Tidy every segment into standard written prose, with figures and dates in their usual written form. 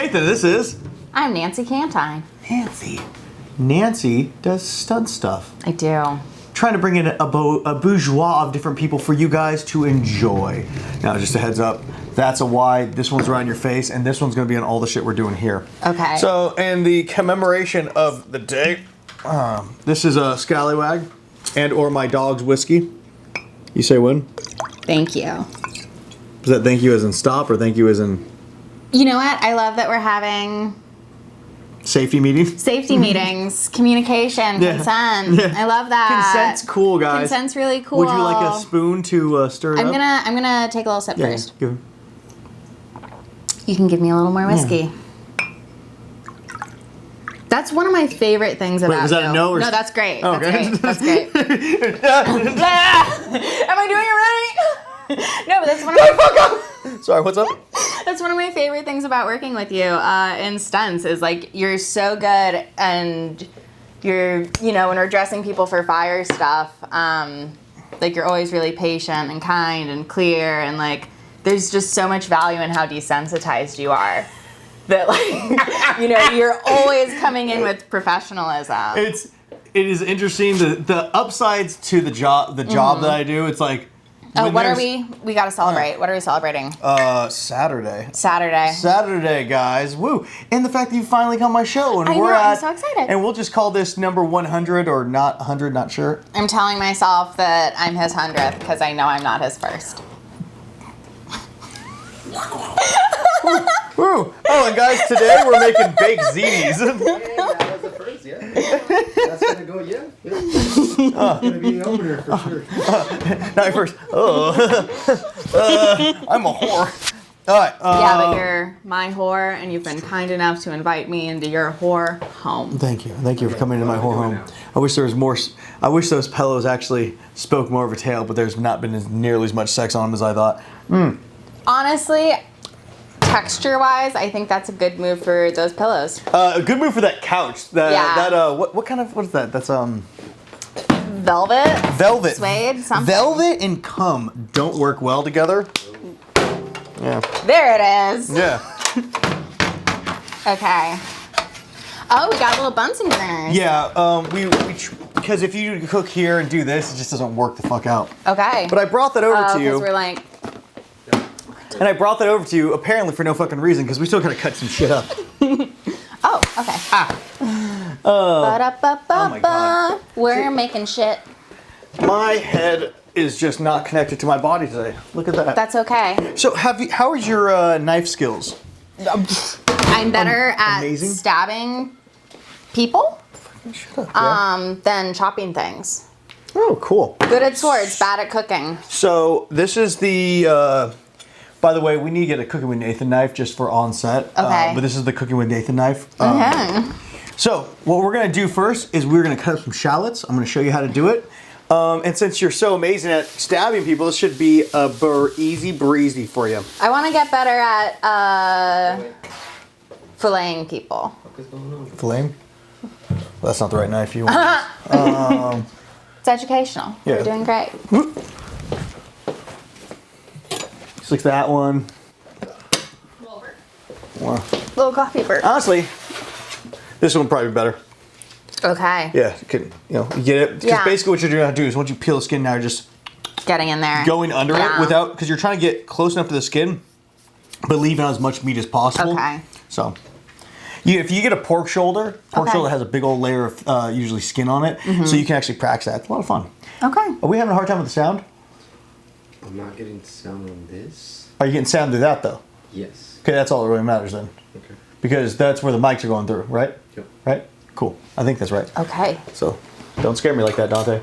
Nathan, this is... I'm Nancy Cantine. Nancy does stunt stuff. I do. Trying to bring in a bourgeois of different people for you guys to enjoy. Now, just a heads up, that's a Y. This one's right on your face, and this one's going to be on all the shit we're doing here. Okay. So, in the commemoration of the day, this is a Scallywag and or my dog's whiskey. You say when? Thank you. Is that thank you as in stop or thank you as in... You know what? I love that we're having... Safety meetings? Safety meetings, communication, consent. Yeah. I love that. Consent's cool, guys. Consent's really cool. Would you like a spoon to stir it up? I'm gonna take a little sip first. Give him. You can give me a little more whiskey. Yeah. That's one of my favorite things about was that you. a no? Or no, that's great. Oh, that's okay. great. That's great. Am I doing it right? No, but that's one of my... Fuck up! Sorry, what's up? That's one of my favorite things about working with you in stunts is like you're so good and you're, you know, when we're dressing people for fire stuff, like you're always really patient and kind and clear and like there's just so much value in how desensitized you are that like, you know, you're always coming in with professionalism. It is interesting the upsides to the job that I do. It's like what are we got to celebrate. What are we celebrating? Saturday, guys. Woo. And the fact that you finally come on my show and I'm so excited. And we'll just call this number 100 or not 100, not sure. I'm telling myself that I'm his 100th because I know I'm not his first. Woo. Oh, and guys, today we're making baked zitis. That was the first, yeah. That's gonna go, yeah. It's gonna be the opener for sure. Not first. I'm a whore. All right. Yeah, but you're my whore, and you've been kind enough to invite me into your whore home. Thank you for coming into my whore home. I wish there was more. I wish those pillows actually spoke more of a tale, but there's not been nearly as much sex on them as I thought. Honestly, texture-wise, I think that's a good move for those pillows. A good move for that couch. What kind of, what is that? That's Velvet. Suede. Something. Velvet and cum don't work well together. Yeah. There it is. Yeah. Okay. Oh, we got little Bunsen burners. Yeah. Because if you cook here and do this, it just doesn't work the fuck out. Okay. But I brought that over to you. Because we're like. And I brought that over to you apparently for no fucking reason because we still gotta cut some shit up. Oh, okay. Oh my God. We're making shit. My head is just not connected to my body today. Look at that. That's okay. So how are your knife skills? I'm better at stabbing people than chopping things. Oh, cool. Good at swords, bad at cooking. So this is the, by the way, we need to get a Cooking with Nathan knife just for on set. Okay. But this is the Cooking with Nathan knife. Okay. So what we're gonna do first is we're gonna cut up some shallots. I'm gonna show you how to do it. And since you're so amazing at stabbing people, this should be easy breezy for you. I want to get better at filleting people. Filleting? Well, that's not the right knife you want. It's educational. Yeah. You're doing great. Just like that one. Little coffee burp. Honestly, this one would probably be better. Okay. Yeah, you get it. Because basically what you're going to do is once you peel the skin, now you're just getting in there. Going under it without, because you're trying to get close enough to the skin, but leaving out as much meat as possible. Okay. So, if you get a pork shoulder has a big old layer of usually skin on it, so you can actually practice that. It's a lot of fun. Okay. Are we having a hard time with the sound? I'm not getting sound on this. Are you getting sound through that though? Yes. Okay, that's all that really matters then. Okay. Because that's where the mics are going through, right? Yep. Right? Cool. I think that's right. Okay. So, don't scare me like that, Dante.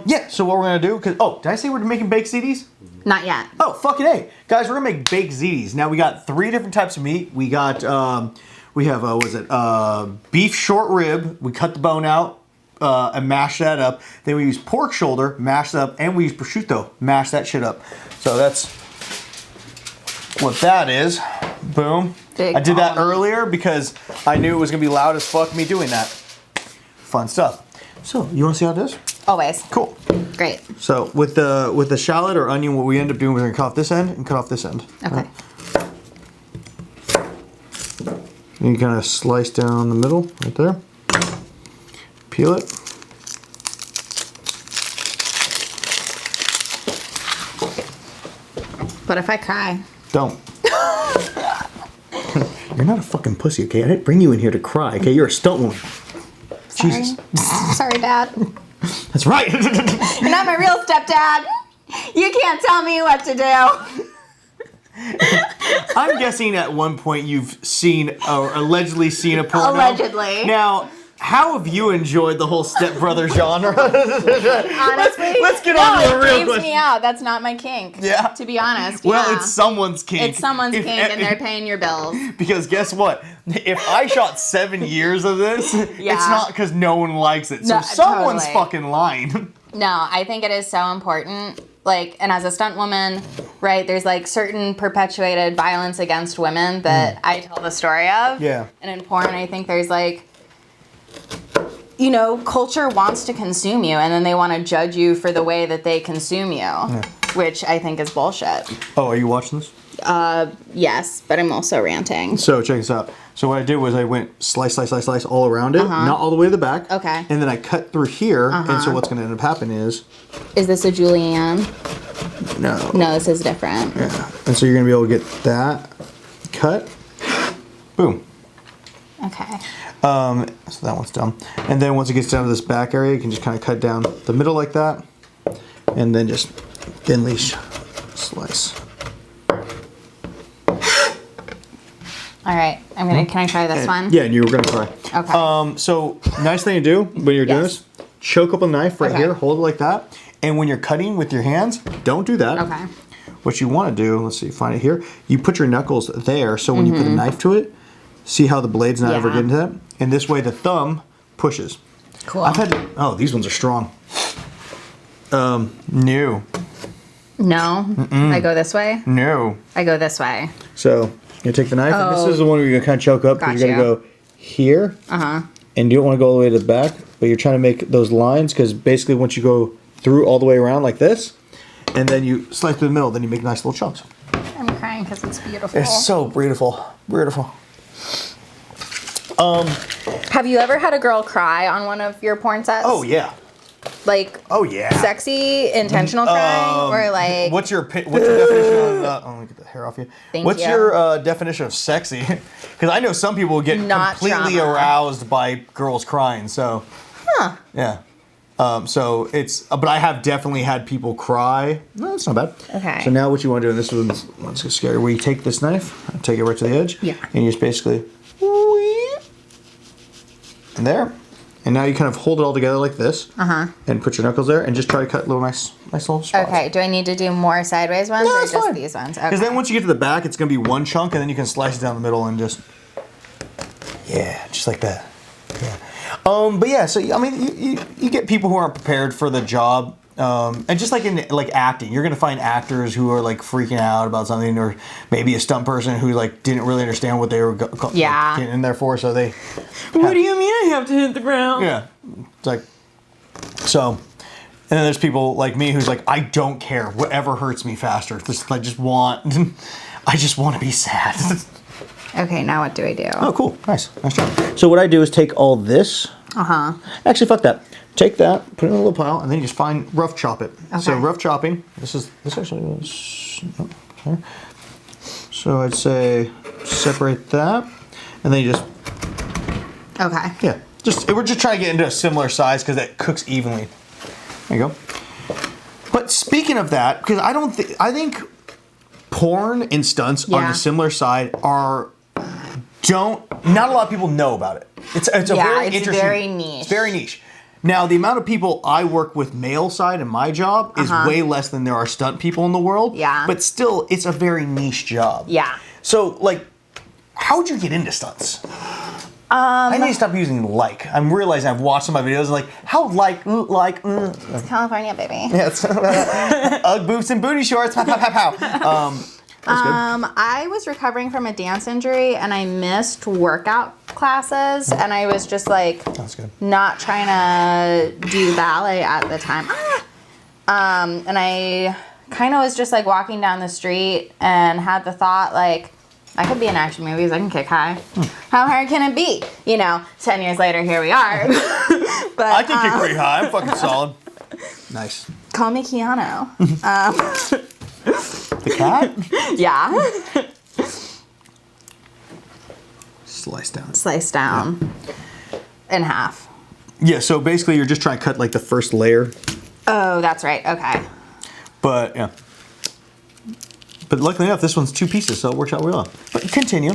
Yeah, so what we're going to do, did I say we're making baked zitis? Not yet. Oh, fucking A. Guys, we're going to make baked zitis. Now, we got 3 different types of meat. We got, we have, beef short rib. We cut the bone out and mash that up. Then we use pork shoulder, mash it up, and we use prosciutto, mash that shit up. So that's what that is. Boom. I did that earlier because I knew it was going to be loud as fuck me doing that. Fun stuff. So, you want to see how it is? Always. Cool. Great. So, with the shallot or onion, what we end up doing, we're going to cut off this end and cut off this end. Okay. Right? And you kind of slice down the middle, right there. Peel it. What if I cry? Don't. You're not a fucking pussy, okay? I didn't bring you in here to cry, okay? You're a stunt woman. Sorry. Jesus. Sorry, Dad. That's right. You're not my real stepdad. You can't tell me what to do. I'm guessing at one point you've seen or allegedly seen a porno. Allegedly. Now, how have you enjoyed the whole stepbrother genre? Honestly, let's get on to the it real creeps question. me out. That's not my kink. Yeah. To be honest. Well, yeah. it's someone's kink. It's someone's kink, and they're paying your bills. Because guess what? If I shot 7 years of this, Yeah. it's not because no one likes it. So No, someone's totally. fucking lying. No, I think it is so important. Like, and as a stunt woman, right, there's like certain perpetuated violence against women that I tell the story of. Yeah. And in porn, I think there's like, you know, culture wants to consume you and then they want to judge you for the way that they consume you, which I think is bullshit. Oh, are you watching this? Yes, but I'm also ranting. So check this out. So what I did was I went slice all around it, not all the way to the back. Okay. And then I cut through here, and so what's going to end up happening is... Is this a julienne? No. No, this is different. Yeah. And so you're going to be able to get that cut. Boom. Okay. So that one's done. And then once it gets down to this back area, you can just kind of cut down the middle like that. And then just thinly slice. All right. I'm gonna. Can I try this one? Yeah, and you were going to try. Okay. So nice thing to do when you're doing Yes. this, choke up a knife right Okay. here, hold it like that. And when you're cutting with your hands, don't do that. Okay. What you want to do, let's see, find it here. You put your knuckles there, so when you put a knife to it, see how the blade's not ever Yeah. getting to that? And this way the thumb pushes. Cool. I've had, oh, these ones are strong. No. No. I go this way. No. I go this way. So you take the knife, and this is the one where you're gonna kind of choke up. 'Cause you're gonna Gotcha. go here, and you don't want to go all the way to the back, but you're trying to make those lines because basically once you go through all the way around like this, and then you slice through the middle, then you make nice little chunks. I'm crying because it's beautiful. It's so beautiful, beautiful. Have you ever had a girl cry on one of your porn sets? Oh yeah. Like Oh yeah. sexy, intentional crying, or like What's your definition of? Oh, let me get the hair off you. Thank What's you. your definition of sexy? Because I know some people get Not completely trauma. aroused by girls crying. So yeah. So it's, but I have definitely had people cry. No, that's not bad. Okay. So now what you want to do, and this one's scary, where you take this knife, take it right to the edge, Yeah. and you just basically, and there, and now you kind of hold it all together like this, and put your knuckles there, and just try to cut little nice little spots. Okay, do I need to do more sideways ones No, or that's just fine. these ones? Because Okay. then once you get to the back, it's going to be one chunk, and then you can slice it down the middle and just, yeah, just like that. Yeah. But yeah, so I mean, you get people who aren't prepared for the job, and just like in like acting, you're gonna find actors who are like freaking out about something, or maybe a stunt person who like didn't really understand what they were Yeah. getting in there for, so they. What do you mean I have to hit the ground? Yeah, it's like so. And then there's people like me who's like, I don't care, whatever hurts me faster. I just want to be sad. Okay, now what do I do? Oh, cool. Nice job. So what I do is take all this. Actually, fuck that. Take that, put it in a little pile, and then you just find rough chop it. So Okay. rough chopping. This actually was. Okay. So I'd say separate that, and then you just Okay. we're just trying to get into a similar size because it cooks evenly. There you go. But speaking of that, because I think porn and stunts on Yeah. the similar side not a lot of people know about it. It's a very it's interesting. very niche. It's very niche. Now, the amount of people I work with male side in my job is way less than there are stunt people in the world. Yeah. But still, it's a very niche job. Yeah. So, like, how'd you get into stunts? I need to stop using like. I'm realizing I've watched some of my videos like, how It's California, baby. yeah, it's Ugg boots and booty shorts. Pow, pow, pow, pow. That's good. I was recovering from a dance injury and I missed workout classes and I was just like That's good. not trying to do ballet at the time. And I kind of was just like walking down the street and had the thought like, I could be in action movies. I can kick high. How hard can it be? 10 years later, here we are. But I can kick pretty high. I'm fucking solid. Nice. call me Keanu. The cat? Yeah. Slice down. Slice down in half. Yeah, so basically you're just trying to cut like the first layer. Oh, that's right. Okay. But yeah. But luckily enough, this one's 2 pieces, so it works out really well. But continue.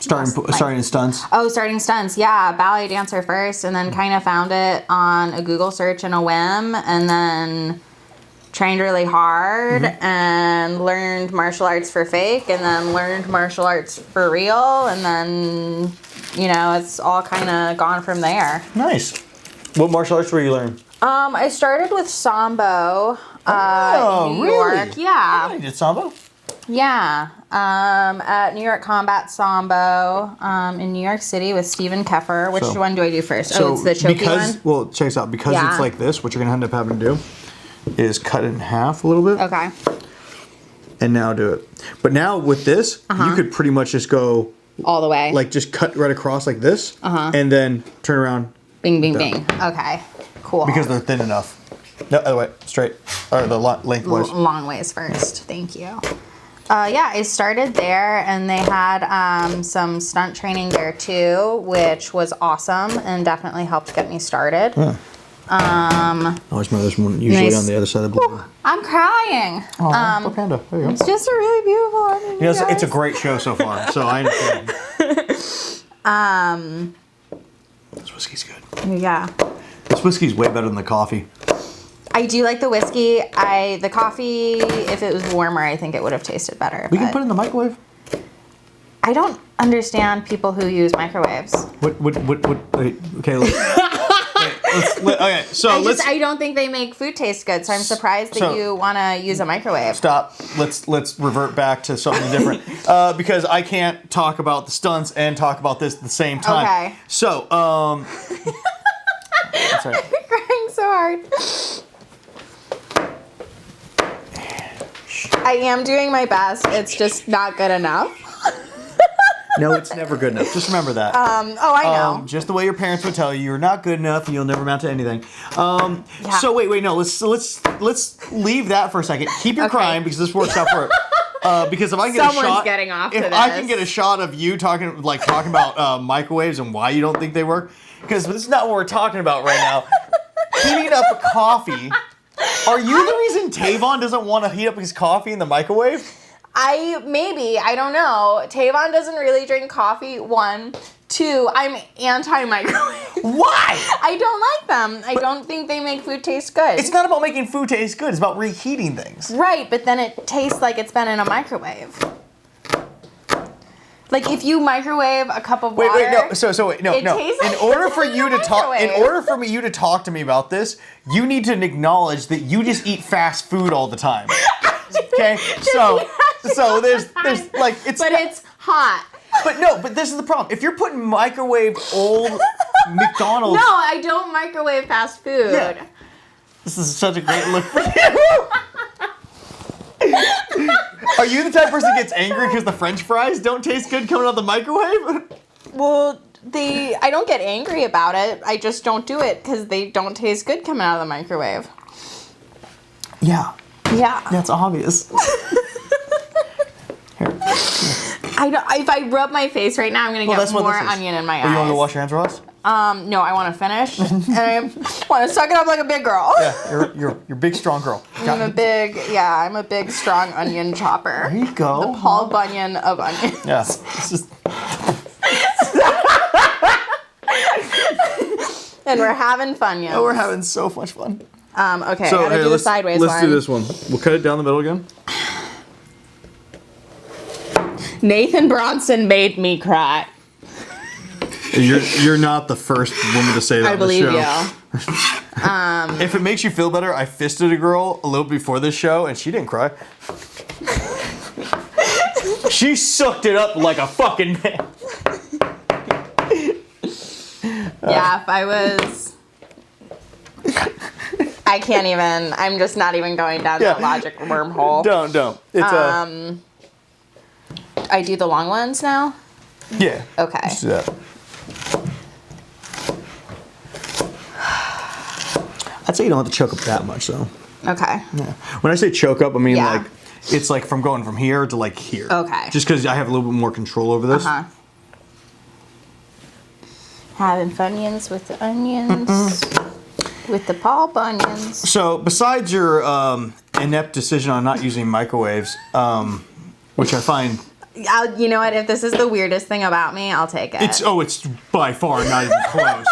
Starting in stunts. Oh, starting stunts. Yeah, ballet dancer first, and then kind of found it on a Google search and a whim, and then trained really hard and learned martial arts for fake, and then learned martial arts for real, and then, it's all kind of gone from there. Nice. What martial arts were you learning? I started with Sambo in New York. Really? Yeah. I did Sambo. Yeah. At New York Combat Sambo in New York City with Stephen Keffer. Which one do I do first? It's the choky one? Well, check this out. Because Yeah. it's like this, what you're going to end up having to do is cut it in half a little bit. Okay. And now do it. But now with this, you could pretty much just go... All the way. Like just cut right across like this. And then turn around. Bing, bing, bing. Okay. Cool. Because they're thin enough. No, other way. Straight. Or the lengthwise. Long ways first. Thank you. Yeah, I started there, and they had some stunt training there too, which was awesome and definitely helped get me started. Yeah. Always my other one usually Nice. on the other side of the blue. I'm crying. Oh, poor panda. There you go. It's just a really beautiful one. It's a great show so far, so I understand. This whiskey's good. Yeah. This whiskey's way better than the coffee. I do like the whiskey. The coffee, if it was warmer, I think it would have tasted better. We can put it in the microwave. I don't understand people who use microwaves. What, wait, okay, okay, so I don't think they make food taste good, so I'm surprised that you want to use a microwave. Stop. Let's revert back to something different. Because I can't talk about the stunts and talk about this at the same time. Okay. So, that's right. I'm crying so hard. I am doing my best. It's just not good enough. No, it's never good enough. Just remember that. Oh, I know. Just the way your parents would tell you, you're not good enough. And you'll never amount to anything. Yeah. So wait, no. Let's leave that for a second. Keep your crying because this works out for it. Because if I can get Someone's a shot, getting off if to I this. can get a shot of you talking about microwaves and why you don't think they work, because this is not what we're talking about right now. Heating up a coffee. Are you the reason Tavon doesn't want to heat up his coffee in the microwave? I don't know. Tavon doesn't really drink coffee, 1. 2, I'm anti-microwave. Why? I don't like them. I don't think they make food taste good. It's not about making food taste good. It's about reheating things. Right, but then it tastes like it's been in a microwave. Like if you microwave a cup of water. Wait, no. So wait, no. It tastes like In order it's for in you the to talk, in microwave. order for you to talk to me about this, you need to acknowledge that you just eat fast food all the time. Okay? So there's like it's. But it's hot. But this is the problem. If you're putting microwave old McDonald's. No, I don't microwave fast food. Yeah. This is such a great look for you. Are you the type of person that gets angry because the French fries don't taste good coming out of the microwave? Well, I don't get angry about it. I just don't do it because they don't taste good coming out of the microwave. Yeah. Yeah. That's obvious. Here. If I rub my face right now, I'm gonna get more onion in my eyes. You want to wash your hands real fast? No, I want to finish, and I want to suck it up like a big girl. Yeah, you're a big, strong girl. I'm a big, strong onion chopper. There you go. The Paul Bunyan of onions. Yeah. It's just... And we're having Funyuns. Oh, we're having so much fun. Okay, I gotta do the sideways one. Let's do this one. We'll cut it down the middle again. Nathan Bronson made me cry. You're not the first woman to say that I on the believe show. you. If it makes you feel better, I fisted a girl a little before this show, and she didn't cry. She sucked it up like a fucking man. Yeah, if I was I can't even. I'm just not even going down that logic wormhole. Don't. It's I do the long ones now. Yeah. Okay. Let's do that. I'd say you don't have to choke up that much, though. Okay. Yeah. When I say choke up, I mean Yeah. like it's like from going from here to like here. Okay. Just because I have a little bit more control over this. Having Funyuns with the onions. With the Paul Bunions. So besides your inept decision on not using microwaves, which I find. You know what? If this is the weirdest thing about me, I'll take it. It's by far not even close.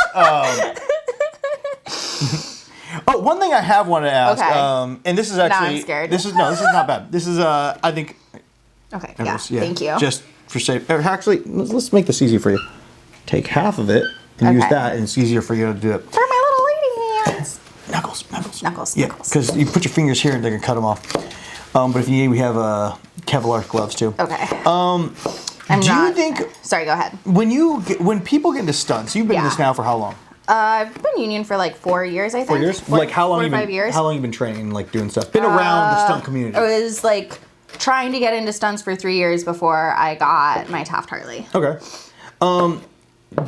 Oh, one thing I have wanted to ask, Okay. and this is actually Now I'm scared. This is not bad. This is I think. Okay. Yeah. Thank you. Just for safe. Actually, let's make this easy for you. Take half of it and use that, and it's easier for you to do it. For my little lady hands. Knuckles. Yeah, because you put your fingers here and they can cut them off. But if you need, we have Kevlar gloves too. Okay. You think? Sorry, go ahead. When people get into stunts, you've been in this now for how long? I've been union for like 4 years, I think. 4 years? Like how long? 4 or 5 years. How long you been training, like doing stuff? Been around the stunt community. I was like trying to get into stunts for 3 years before I got my Taft Harley. Okay.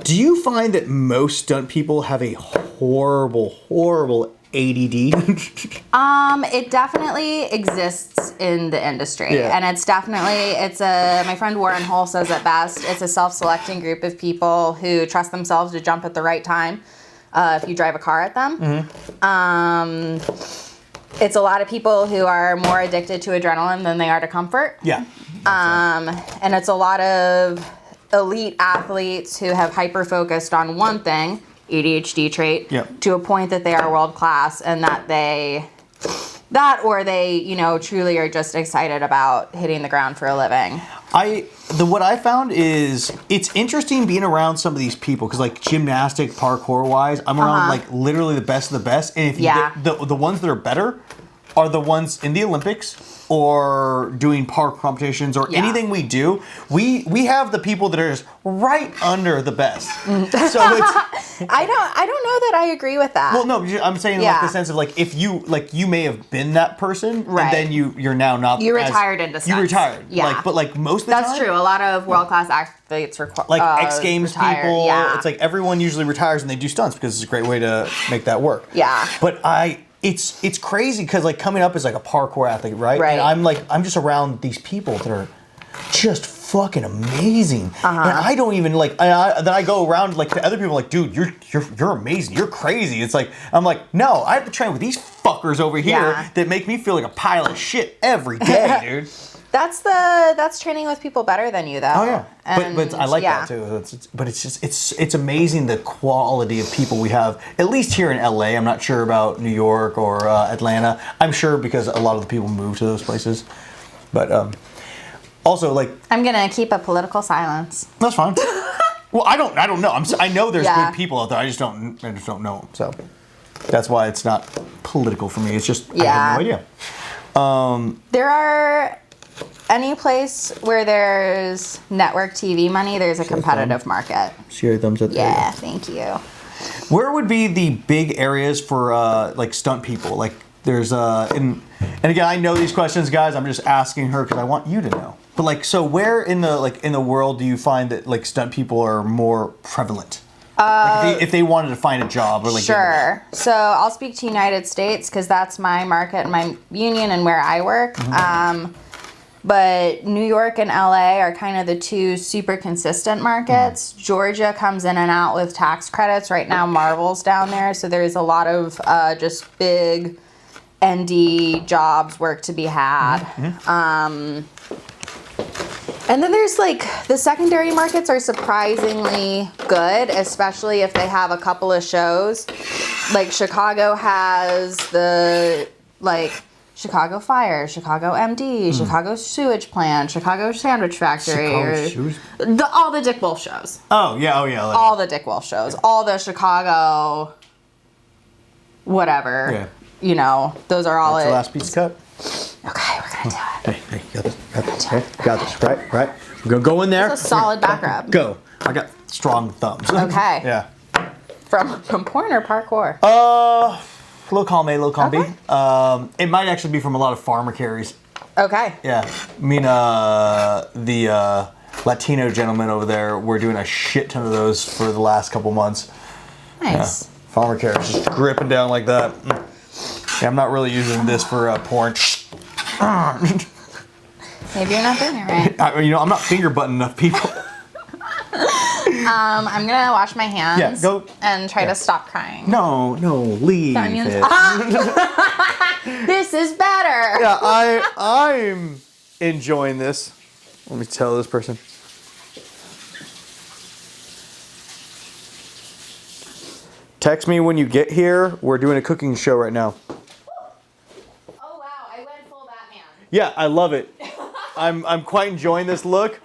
Do you find that most stunt people have a horrible ADD? It definitely exists in the industry, and it's my friend Warren Hull says it best. It's a self-selecting group of people who trust themselves to jump at the right time. If you drive a car at them, it's a lot of people who are more addicted to adrenaline than they are to comfort. Yeah. And it's a lot of elite athletes who have hyper-focused on one thing, ADHD trait, to a point that they are world class and that they truly are just excited about hitting the ground for a living. What I found is it's interesting being around some of these people because like gymnastic, parkour wise, I'm around like literally the best of the best, and if you get the ones that are better are the ones in the Olympics or doing park competitions or anything we do. We have the people that are just right under the best. So it's I don't know that I agree with that. well, no, I'm saying like the sense of like if you may have been that person and then you're now not. You retired into stunts. You retired. Yeah. But like most of the time. That's true. A lot of world class athletes like X Games retire. people. Yeah. It's like everyone usually retires and they do stunts because it's a great way to make that work. Yeah. But it's crazy because like coming up as like a parkour athlete, right? Right. And I'm just around these people that are just fucking amazing. And I don't even like. Then I go around like to other people like, dude, you're amazing. You're crazy. It's like I'm like, no, I have to train with these fuckers over here that make me feel like a pile of shit every day, dude. That's training with people better than you, though. Oh yeah, but I like that too. But it's just it's amazing the quality of people we have. At least here in LA, I'm not sure about New York or Atlanta. I'm sure because a lot of the people move to those places. But also like I'm gonna keep a political silence. That's fine. Well, I don't know. I know there's good people out there. I just don't know them. So that's why it's not political for me. It's just I have no idea. There are. Any place where there's network TV money, there's a competitive market. Share thumbs up. Yeah, thank you. Where would be the big areas for like stunt people? Like there's and again, I know these questions, guys. I'm just asking her because I want you to know. But like, so where in the world do you find that like stunt people are more prevalent? Like if they wanted to find a job or like. Sure. So I'll speak to United States because that's my market and my union and where I work. But New York and LA are kind of the two super consistent markets. Georgia comes in and out with tax credits. Right now, Marvel's down there. So there's a lot of just big ND jobs, work to be had. And then there's like the secondary markets are surprisingly good, especially if they have a couple of shows. Like Chicago has the Chicago Fire, Chicago MD, Chicago Sewage Plant, Chicago Sandwich Factory, all the Dick Wolf shows. Oh yeah. All the Dick Wolf shows, all the Chicago, whatever. Yeah. You know, those are all. That's the last piece of cut. Okay, we're gonna do it. Hey, got this. Okay, got this. Right. We're gonna go in there. It's a solid back rub. Go. I got strong thumbs. Okay. Yeah. From porn or parkour? Little column A, little column Okay. B. It might actually be from a lot of farmer carries. Okay. Yeah. I mean, the Latino gentleman over there, we're doing a shit ton of those for the last couple months. Nice. Yeah. Farmer carries just gripping down like that. Yeah, I'm not really using this for porn. Maybe you're not doing it right. I'm not finger butting enough people. I'm gonna wash my hands. Yeah, go. And try to stop crying. No, leave The onions. it. This is better. Yeah, I'm enjoying this. Let me tell this person. Text me when you get here. We're doing a cooking show right now. Oh wow, I went full Batman. Yeah, I love it. I'm quite enjoying this look.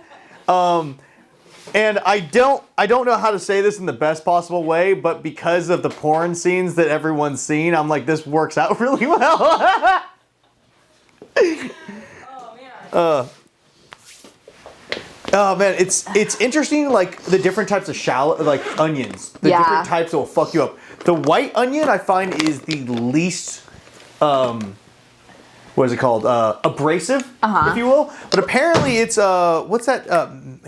And I don't know how to say this in the best possible way, but because of the porn scenes that everyone's seen, I'm like, this works out really well. Oh man. Oh man, it's interesting, like the different types of shallot, like onions. The different types that will fuck you up. The white onion I find is the least, what is it called? Abrasive, if you will. But apparently it's what's that?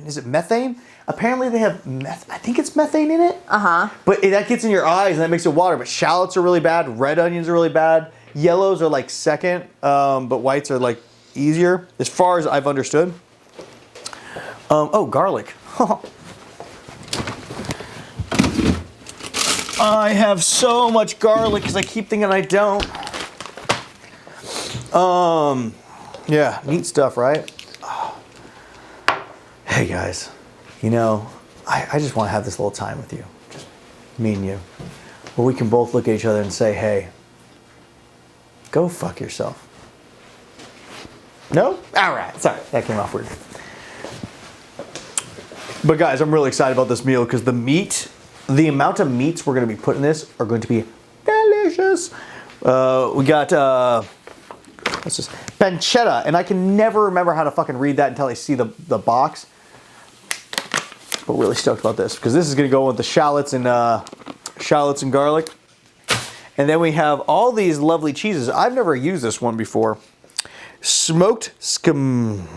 Is it methane? Apparently they have I think it's methane in it. But that gets in your eyes and that makes it water. But shallots are really bad. Red onions are really bad. Yellows are like second, but whites are like easier, as far as I've understood. Oh, garlic. I have so much garlic because I keep thinking I don't. Yeah, neat stuff, right? Hey guys, I just want to have this little time with you, just me and you, where we can both look at each other and say, hey, go fuck yourself. No? All right, sorry, that came off weird. But guys, I'm really excited about this meal because the amount of meats we're going to be putting in this are going to be delicious. We got, what's this? Pancetta, and I can never remember how to fucking read that until I see the box. But really stoked about this because this is going to go with the shallots and garlic. And then we have all these lovely cheeses. I've never used this one before. Smoked Skimorza?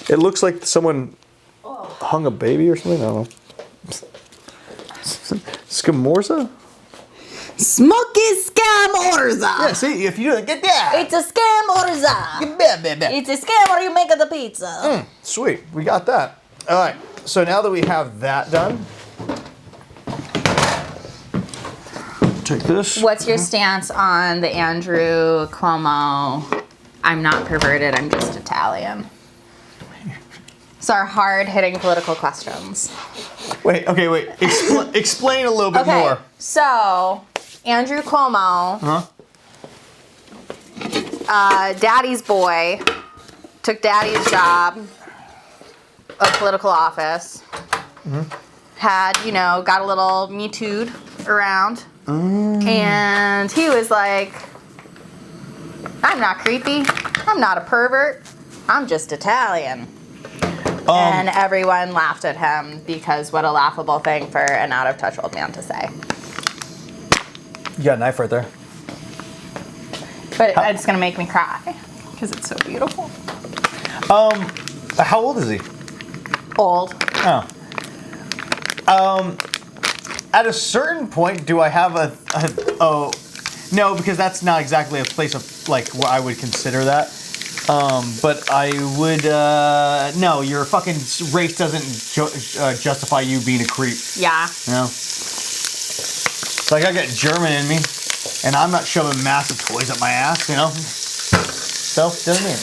It looks like someone hung a baby or something. I don't know. Skimorza? Smoky scamorza. Yeah, see, if you do it, get that. It's a scamorza. It's a scam where you make the pizza. Sweet, we got that. All right, so now that we have that done, take this. What's your stance on the Andrew Cuomo, I'm not perverted, I'm just Italian? So our hard-hitting political questions. Wait. Explain a little bit more. So Andrew Cuomo, daddy's boy, took daddy's job of political office, had, got a little Me Too'd around, and he was like, I'm not creepy, I'm not a pervert, I'm just Italian. And everyone laughed at him because what a laughable thing for an out-of-touch old man to say. You got a knife right there. But it's gonna make me cry because it's so beautiful. How old is he? Old. Oh. At a certain point, do I have no, because that's not exactly a place of like where I would consider that. But I would, no, your fucking race doesn't justify you being a creep. Yeah. It's like I got German in me, and I'm not shoving massive toys up my ass, So, doesn't mean.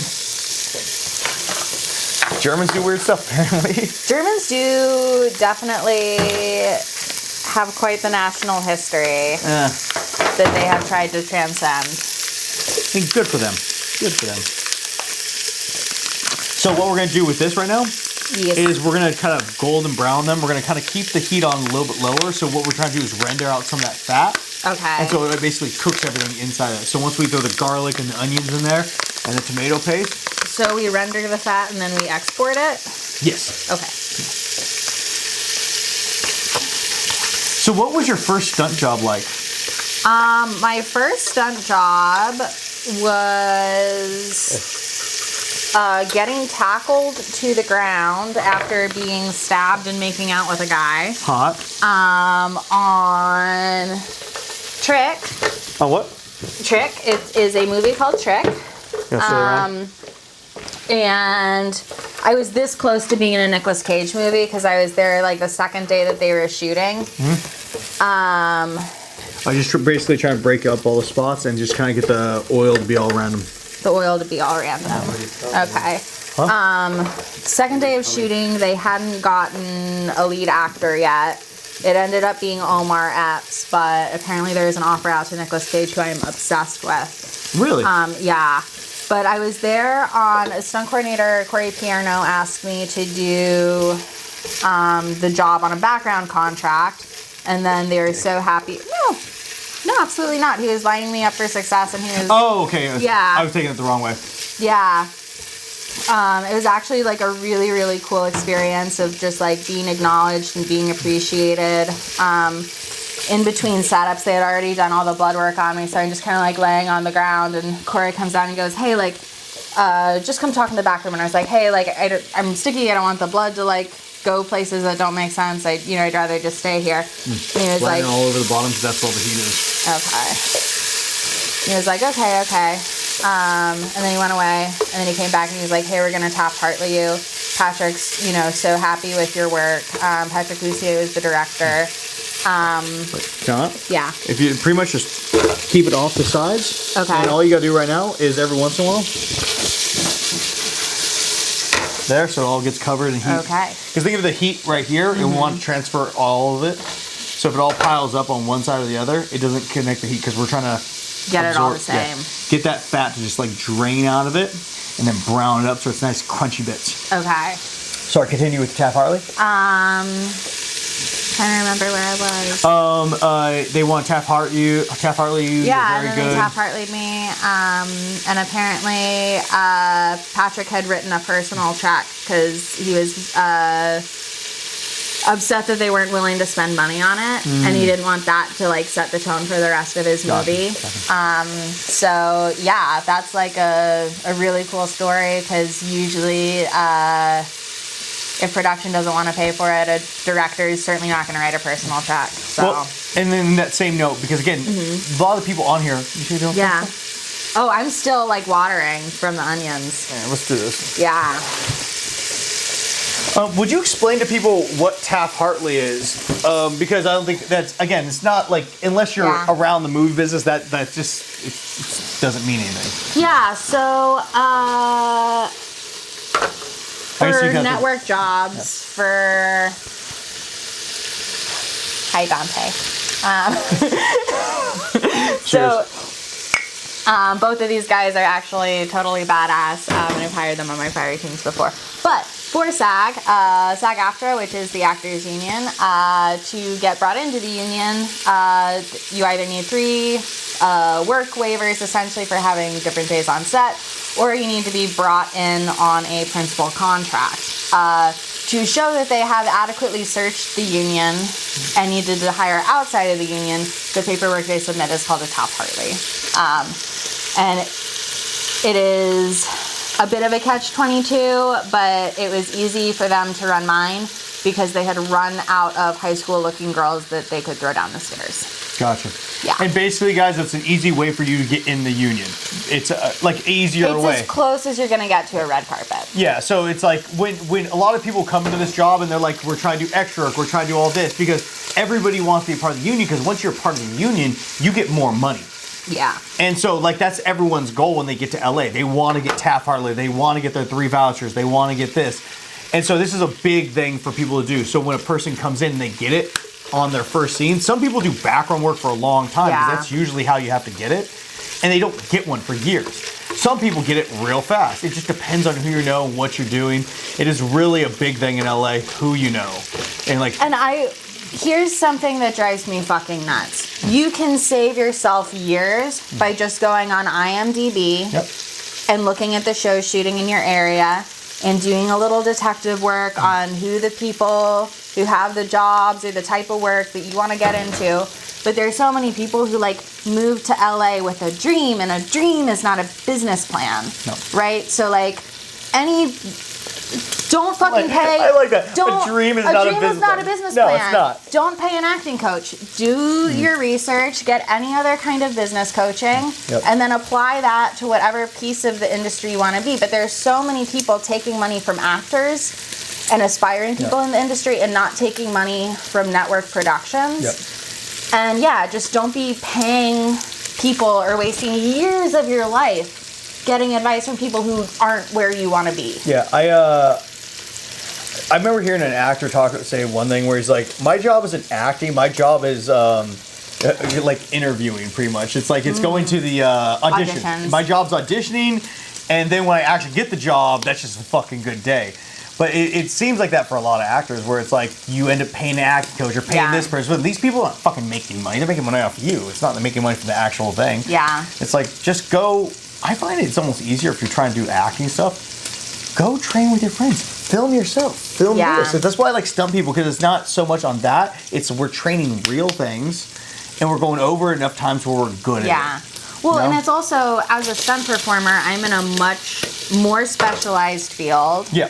Germans do weird stuff, apparently. Germans do definitely have quite the national history that they have tried to transcend. I mean, good for them. Good for them. So what we're going to do with this right now is we're going to kind of golden brown them. We're going to kind of keep the heat on a little bit lower. So what we're trying to do is render out some of that fat. Okay. And so it basically cooks everything inside of it. So once we throw the garlic and the onions in there and the tomato paste. So we render the fat and then we export it? Yes. Okay. So what was your first stunt job like? My first stunt job was getting tackled to the ground after being stabbed and making out with a guy. Hot. On Trick. On what? Trick. It is a movie called Trick. And I was this close to being in a Nicolas Cage movie because I was there like the second day that they were shooting. I just basically try to break up all the spots and just kind of get the oil to be all around them. The oil to be all around them. Okay. Huh? Second day of shooting, they hadn't gotten a lead actor yet. It ended up being Omar Epps, but apparently there is an offer out to Nicolas Cage, who I am obsessed with. Really? Yeah. But I was there on a stunt coordinator, Corey Pierno, asked me to do the job on a background contract. And then they were so happy. No, absolutely not. He was lining me up for success, and he was. Oh, okay. Yeah. I was taking it the wrong way. Yeah. It was actually like a really, really cool experience of just like being acknowledged and being appreciated. In between setups, they had already done all the blood work on me, so I'm just kind of like laying on the ground, and Corey comes down and goes, "Hey, like, just come talk in the back room." And I was like, "Hey, like, I'm sticky. I don't want the blood to like go places that don't make sense. I'd rather just stay here." And he was like, all over the bottom because that's all the heat is. "Okay." He was like, "Okay." And then he went away, and then he came back and he was like, "Hey, we're gonna Taft-Hartley you. Patrick's, so happy with your work." Patrick Lucier is the director. Yeah. If you pretty much just keep it off the sides. Okay. And all you gotta do right now is every once in a while. There, so it all gets covered in heat. Okay. Because think of the heat right here, and we want to transfer all of it. So if it all piles up on one side or the other, it doesn't connect the heat because we're trying to get it all the absorb- same. Get that fat to just like drain out of it, and then brown it up so it's nice crunchy bits. Okay. So I continue with Taft-Hartley. Trying to remember where I was. They want Taft-Hartley you. Yeah, very and then good. they Taft-Hartley'd me. And apparently, Patrick had written a personal check because he was upset that they weren't willing to spend money on it, and he didn't want that to like set the tone for the rest of his movie. So yeah, that's like a really cool story because usually. If production doesn't want to pay for it, a director is certainly not going to write a personal check. So. Well, and then that same note, because again, a lot of the people on here. You see the Yeah. Oh, I'm still like watering from the onions. Yeah, let's do this. Yeah. Would you explain to people what Taft-Hartley is? Because I don't think that's, again, it's not like, unless you're around the movie business, that just it doesn't mean anything. Yeah. So. For network jobs, for hi Dante. So both of these guys are actually totally badass, and I've hired them on my fire teams before. But for SAG-AFTRA, which is the actors union, to get brought into the union, you either need 3 work waivers essentially for having different days on set, or you need to be brought in on a principal contract. To show that they have adequately searched the union and needed to hire outside of the union, the paperwork they submit is called a Taft-Hartley. And it is a bit of a catch-22, but it was easy for them to run mine because they had run out of high school-looking girls that they could throw down the stairs. Gotcha. Yeah. And basically, guys, it's an easy way for you to get in the union. It's like easier It's way. as close as you're gonna get to a red carpet. Yeah, so it's like when a lot of people come into this job and they're like, we're trying to do extra work, we're trying to do all this, because everybody wants to be a part of the union, because once you're a part of the union, you get more money. Yeah. And so, like, that's everyone's goal when they get to LA. They want to get Taft-Hartley, they want to get their 3 vouchers, they want to get this. And so this is a big thing for people to do. So when a person comes in and they get it on their first scene, some people do background work for a long time, because that's usually how you have to get it. And they don't get one for years. Some people get it real fast. It just depends on who you know and what you're doing. It is really a big thing in LA, who you know. And like, here's something that drives me fucking nuts. You can save yourself years by just going on IMDb and looking at the shows shooting in your area and doing a little detective work on who the people who have the jobs or the type of work that you want to get into. But there's so many people who like move to LA with a dream, and a dream is not a business plan, right? So like don't fucking pay. I like that. Don't, a dream is not a business plan. plan. No, it's not. Don't pay an acting coach. Do your research, get any other kind of business coaching, and then apply that to whatever piece of the industry you want to be. But there's so many people taking money from actors and aspiring people in the industry and not taking money from network productions. And just don't be paying people or wasting years of your life getting advice from people who aren't where you want to be. Yeah, I remember hearing an actor say one thing where he's like, my job isn't acting, my job is like interviewing pretty much. It's like it's going to the audition. Auditions. My job's auditioning, and then when I actually get the job, that's just a fucking good day. But it seems like that for a lot of actors, where it's like you end up paying an acting coach or paying this person. But these people aren't fucking making money. They're making money off you. It's not making money from the actual thing. Yeah. It's like, just go. I find it's almost easier if you're trying to do acting stuff. Go train with your friends. Film yourself. Film this. So that's why I like stunt people, because it's not so much on that. It's we're training real things, and we're going over enough times where we're good at it. Yeah. Well, You know? and it's also, as a stunt performer, I'm in a much more specialized field. Yeah.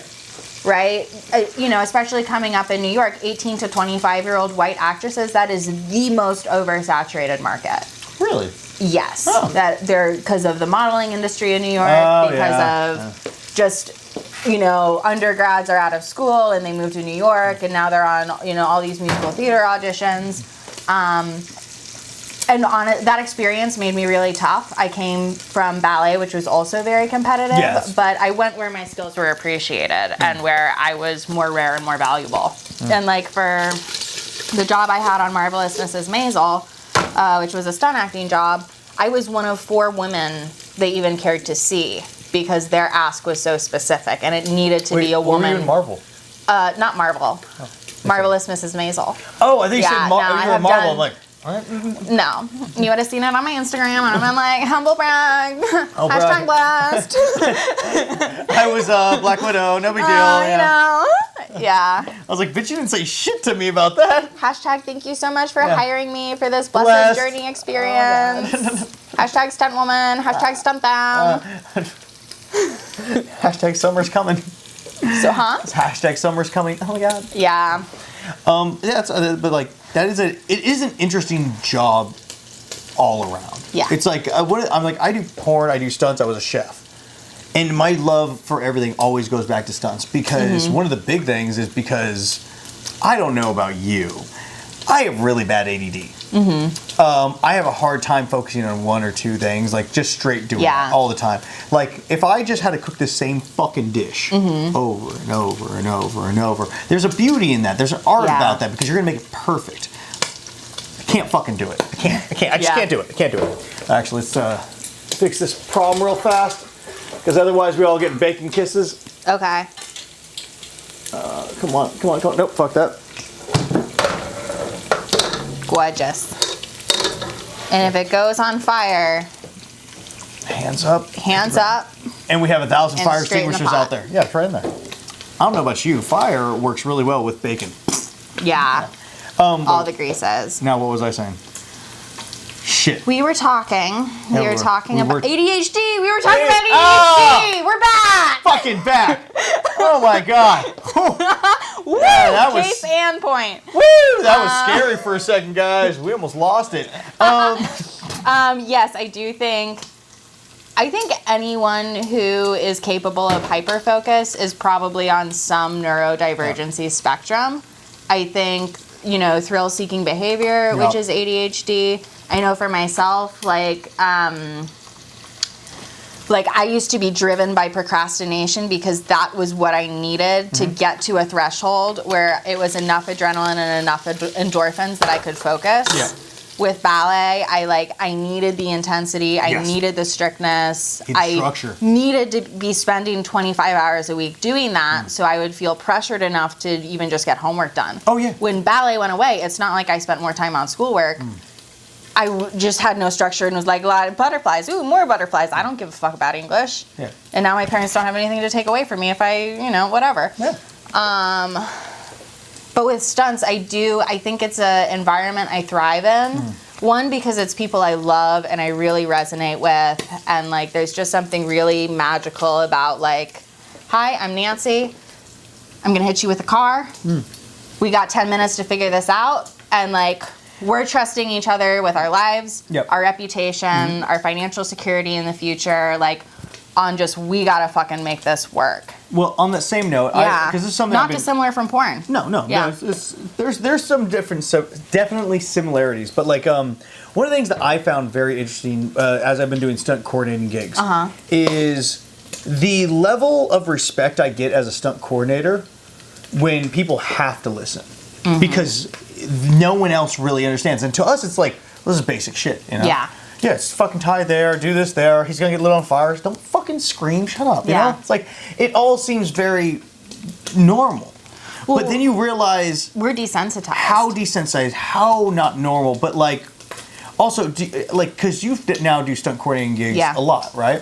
Right? Especially coming up in New York, 18 to 25-year-old white actresses, that is the most oversaturated market. Really? Yes. Oh. That they're because of the modeling industry in New York, just, undergrads are out of school and they move to New York, and now they're on, all these musical theater auditions. And that experience made me really tough. I came from ballet, which was also very competitive, but I went where my skills were appreciated and where I was more rare and more valuable. And like for the job I had on Marvelous Mrs. Maisel, which was a stunt acting job, I was one of 4 women they even cared to see because their ask was so specific, and it needed to be a woman. Were you in Marvel? Not Marvel. Oh. Marvelous Mrs. Maisel. Oh, I think you said you were Marvel. I'm like, what? No. You would have seen it on my Instagram, and I've been like, humble brag. Oh, Hashtag blessed. I was Black Widow, no big deal. Yeah. I was like, bitch, you didn't say shit to me about that. Hashtag thank you so much for hiring me for this blessed journey experience. Hashtag stunt woman. Hashtag stunt them. Hashtag summer's coming. So, Hashtag summer's coming. Oh my god. Yeah. But like it is an interesting job all around. Yeah. It's like I do porn, I do stunts, I was a chef. And my love for everything always goes back to stunts, because one of the big things is because I don't know about you. I have really bad ADD. I have a hard time focusing on one or two things, like just straight doing it all the time. Like if I just had to cook the same fucking dish over and over and over and over, there's a beauty in that. There's an art about that, because you're gonna make it perfect. I can't fucking do it. I can't. I just can't do it. I can't do it. Actually, let's fix this problem real fast, because otherwise we all get bacon kisses. Okay. Come on. Nope, fuck that. Gorgeous. And if it goes on fire, hands up. Hands up. And we have 1,000 And fire straight in the extinguishers pot. out there. Yeah, try in there. I don't know about you. Fire works really well with bacon. Yeah. All the greases. Now, what was I saying? Shit. We were talking. We were talking about ADHD. We were talking about ADHD. Oh! We're back. Fucking back. Oh my god. Woo! Yeah, that was Case and point. Woo! That was scary for a second, guys. We almost lost it. Yes, I do think. I think anyone who is capable of hyperfocus is probably on some neurodivergency spectrum. I think, thrill-seeking behavior, which is ADHD. I know for myself, like I used to be driven by procrastination because that was what I needed to get to a threshold where it was enough adrenaline and enough endorphins that I could focus. Yeah. With ballet, I needed the intensity, I needed the strictness, structure. Needed to be spending 25 hours a week doing that, so I would feel pressured enough to even just get homework done. Oh yeah. When ballet went away, it's not like I spent more time on schoolwork. I just had no structure and was like, butterflies, ooh, more butterflies. I don't give a fuck about English. Yeah. And now my parents don't have anything to take away from me if I, whatever. Yeah. But with stunts, I think it's an environment I thrive in. One, because it's people I love and I really resonate with. And like, there's just something really magical about like, hi, I'm Nancy. I'm going to hit you with a car. We got 10 minutes to figure this out. And like, we're trusting each other with our lives, our reputation, our financial security in the future. Like, on just, we got to fucking make this work. Well, on that same note, because this is something not dissimilar from porn. No. There's some different, definitely similarities, but like one of the things that I found very interesting as I've been doing stunt coordinating gigs is the level of respect I get as a stunt coordinator when people have to listen because no one else really understands, and to us it's like this is basic shit, you know? Yeah, it's fucking tie there, do this there. He's gonna get lit on fire. Don't fucking scream. Shut up. You know? It's like it all seems very normal, but then you realize we're desensitized. How desensitized? How not normal? But like, also, because you now do stunt coordinating gigs a lot, right?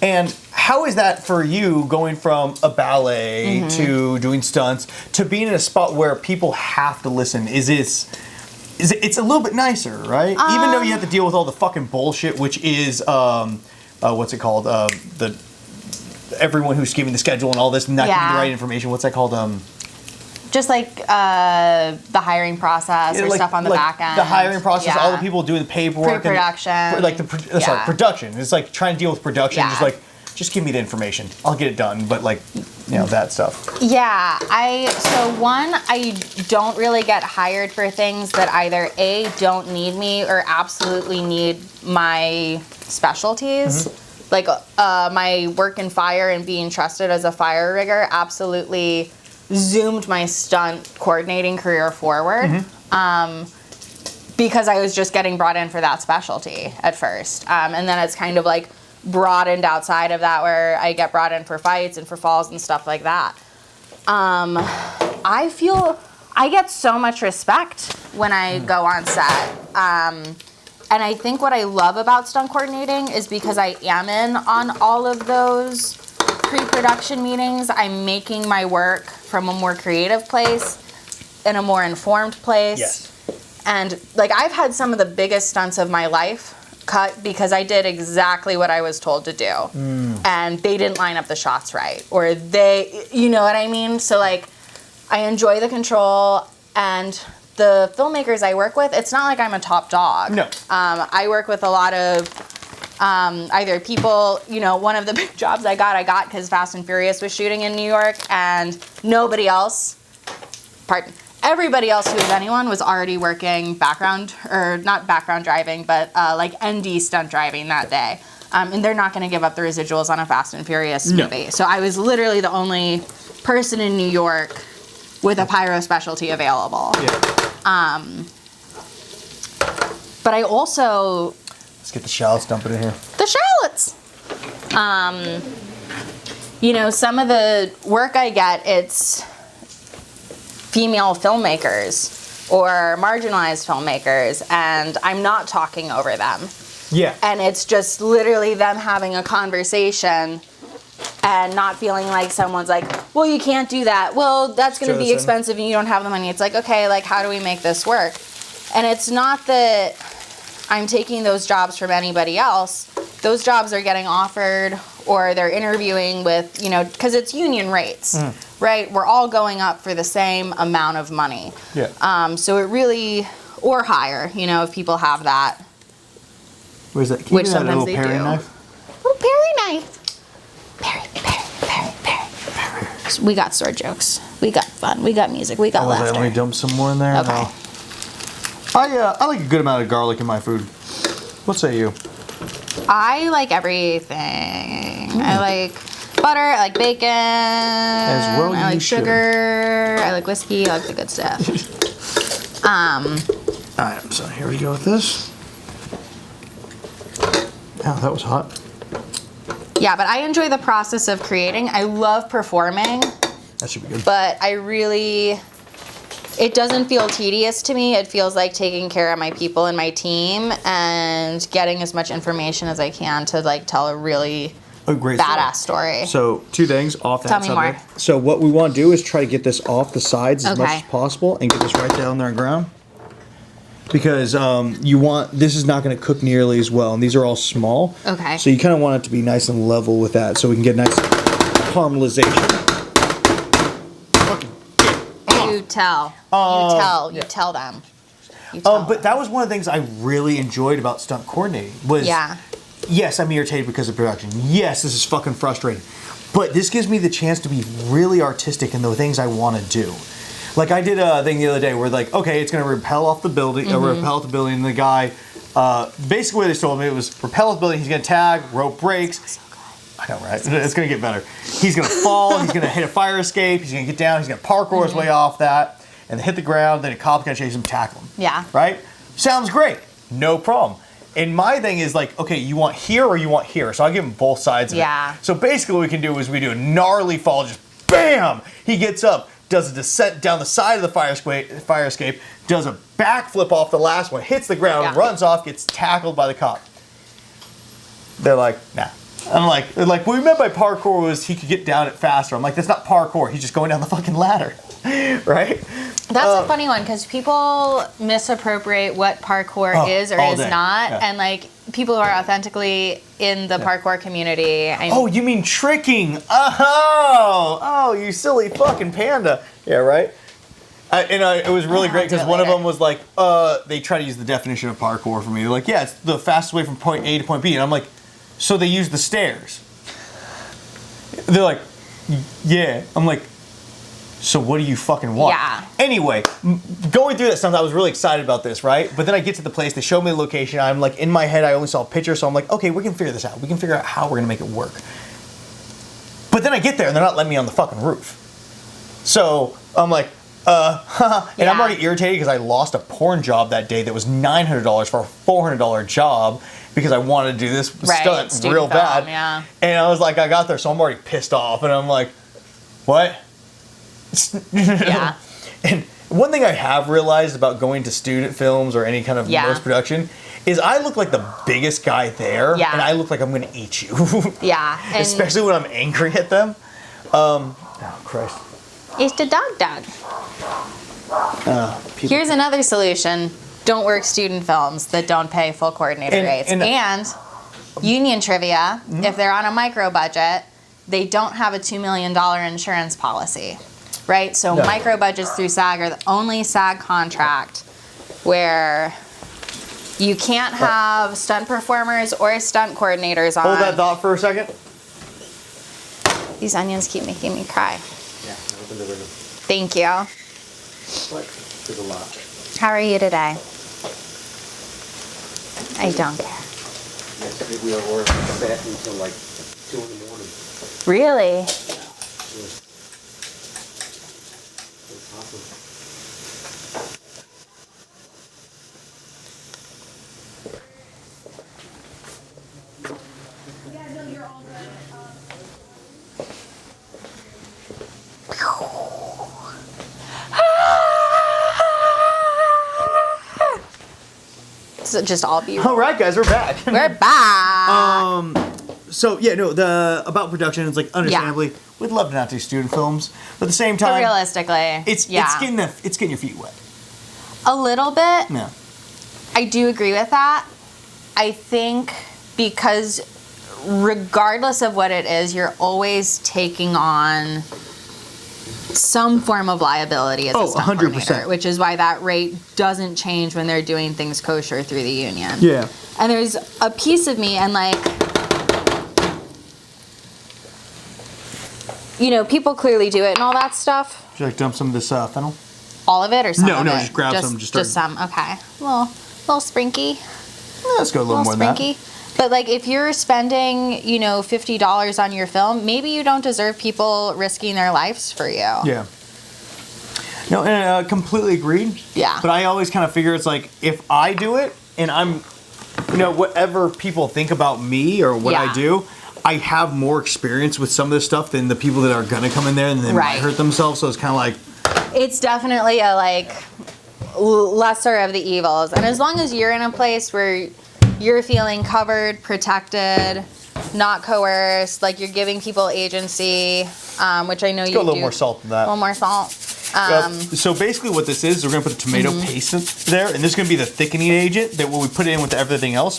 And how is that for you going from a ballet to doing stunts to being in a spot where people have to listen? It's a little bit nicer, right? Even though you have to deal with all the fucking bullshit, which is what's it called? The everyone who's giving the schedule and all this, not giving the right information. What's that called? Just like the hiring process or stuff on the back end. The hiring process, all the people doing the paperwork, pre-production, production. It's like trying to deal with production. Just give me the information. I'll get it done. But like, you know, that stuff. Yeah, I don't really get hired for things that either A, don't need me, or absolutely need my specialties. Like my work in fire and being trusted as a fire rigger absolutely zoomed my stunt coordinating career forward. Because I was just getting brought in for that specialty at first. And then it's kind of like broadened outside of that, where I get brought in for fights and for falls and stuff like that. I feel I get so much respect when I go on set. And I think what I love about stunt coordinating is because I am in on all of those pre-production meetings, I'm making my work from a more creative place, in a more informed place. And like, I've had some of the biggest stunts of my life cut because I did exactly what I was told to do. And they didn't line up the shots right, or they, you know what I mean? So like, I enjoy the control, and the filmmakers I work with, it's not like I'm a top dog. No. I work with a lot of either people, you know, one of the big jobs I got because Fast and Furious was shooting in New York, and everybody else who was anyone was already working background, or not background driving, but like ND stunt driving that day. And they're not going to give up the residuals on a Fast and Furious movie. So I was literally the only person in New York with a pyro specialty available. But I also... Let's get the shallots dumping in here. The shallots! You know, some of the work I get, it's female filmmakers or marginalized filmmakers, and I'm not talking over them. And it's just literally them having a conversation and not feeling like someone's like, well, you can't do that. Well, that's going to be expensive and you don't have the money. It's like, okay, like, how do we make this work? And it's not that I'm taking those jobs from anybody else. Those jobs are getting offered, or they're interviewing with, you know, because it's union rates, right? We're all going up for the same amount of money. So it really, or higher, you know, if people have that. Where's that? Which sometimes they do. Knife? Little Perry knife. Perry. We got sword jokes. We got fun. We got music. We got laughter. Let me dump some more in there. Okay. No. I like a good amount of garlic in my food. What say you? I like everything. I like butter. I like bacon. As well, I like sugar. I like whiskey. I like the good stuff. Alright, so here we go with this. Oh, that was hot. Yeah, but I enjoy the process of creating. I love performing. That should be good. But it doesn't feel tedious to me. It feels like taking care of my people and my team and getting as much information as I can to like tell a really A great badass story. So 2 things off that Tell me subject. more. So what we want to do is try to get this off the sides as much Okay. as possible and get this right down there on the ground. Because this is not going to cook nearly as well, and these are all small. Okay. So you kind of want it to be nice and level with that, so we can get nice caramelization. You tell. You tell them. You tell But that was one of the things I really enjoyed about stunt coordinating. Was yes, I'm irritated because of production. Yes, this is fucking frustrating. But this gives me the chance to be really artistic in the things I want to do. Like I did a thing the other day where like, okay, it's gonna repel off the building, repel off the building, and the guy, basically what they told me it was repel off the building, he's gonna tag, rope breaks. I know, right? It's gonna get better. He's gonna fall, he's gonna hit a fire escape, he's gonna get down, he's gonna parkour his way off that, and hit the ground, then a cop's gonna chase him, tackle him. Yeah. Right? Sounds great. No problem. And my thing is like, okay, you want here or you want here? So I give him both sides of it. So basically what we can do is we do a gnarly fall, just bam! He gets up, does a descent down the side of the fire escape, does a backflip off the last one, hits the ground, runs off, gets tackled by the cop. They're like, nah. I'm like, they're like, what we meant by parkour was he could get down it faster. I'm like, that's not parkour. He's just going down the fucking ladder, right? That's a funny one because people misappropriate what parkour is or is not, and like people who are authentically in the parkour community. Oh, you mean tricking? Oh, you silly fucking panda. Yeah, right. It was really great because one of them was like, they try to use the definition of parkour for me. They're like, yeah, it's the fastest way from point A to point B, and I'm like, so they use the stairs. They're like, yeah. I'm like, so what do you fucking want? Yeah. Anyway, going through that stuff, I was really excited about this, right? But then I get to the place, they show me the location. I'm like, in my head, I only saw a picture, so I'm like, okay, we can figure this out. We can figure out how we're gonna make it work. But then I get there and they're not letting me on the fucking roof. So I'm like, and I'm already irritated because I lost a porn job that day that was $900 for a $400 job because I wanted to do this stunt real bad. Yeah. And I was like, I got there, so I'm already pissed off. And I'm like, what? Yeah. And one thing I have realized about going to student films or any kind of post production is I look like the biggest guy there, and I look like I'm gonna eat you. Yeah. Especially when I'm angry at them. Oh Christ. It's the dog. Here's another solution. Don't work student films that don't pay full coordinator rates. And union trivia, if they're on a micro budget, they don't have a $2 million insurance policy, right? So micro budgets through SAG are the only SAG contract where you can't have stunt performers or stunt coordinators on. Hold that thought for a second. These onions keep making me cry. Yeah, I'll deliver them. Thank you. What? There's a lot. How are you today? I don't care. Yesterday we were back until like 2 in the morning. Really? It was awesome. So just all be. All right, guys, we're back. We're back. So yeah, no, about production, it's like understandably, we'd love to not do student films, but at the same time, But realistically, it's getting your feet wet. A little bit. Yeah. I do agree with that. I think because regardless of what it is, you're always taking on some form of liability as a stunt 100%. coordinator, which is why that rate doesn't change when they're doing things kosher through the union. Yeah. And there's a piece of me, and like, you know, people clearly do it and all that stuff. Would you like dump some of this fennel? All of it or some of it? No, just grab some. Just some. Okay. Little sprinky. Let's go a little more than that. But like, if you're spending, you know, $50 on your film, maybe you don't deserve people risking their lives for you. Yeah. No, and completely agreed. Yeah. But I always kind of figure it's like, if I do it and I'm, you know, whatever people think about me or what I do, I have more experience with some of this stuff than the people that are gonna come in there and they might hurt themselves. So it's kind of like, it's definitely a like lesser of the evils. And as long as you're in a place where you're feeling covered, protected, not coerced. Like you're giving people agency, which I know you do. Go a little more salt than that. A little more salt. So basically what this is, we're going to put a tomato paste in there, and this is going to be the thickening agent that when we put it in with everything else,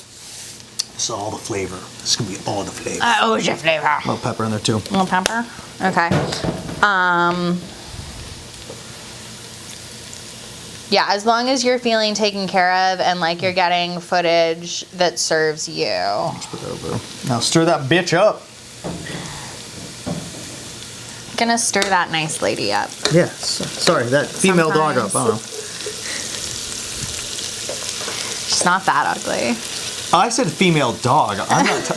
this is all the flavor. This is going to be all the flavor. Oh, your flavor. A little pepper in there too. A little pepper? Okay. Yeah, as long as you're feeling taken care of and like you're getting footage that serves you. Let's put that over. Now stir that bitch up. Gonna stir that nice lady up. Yeah, sorry, that female dog up. I don't know. She's not that ugly. I said female dog. I'm not.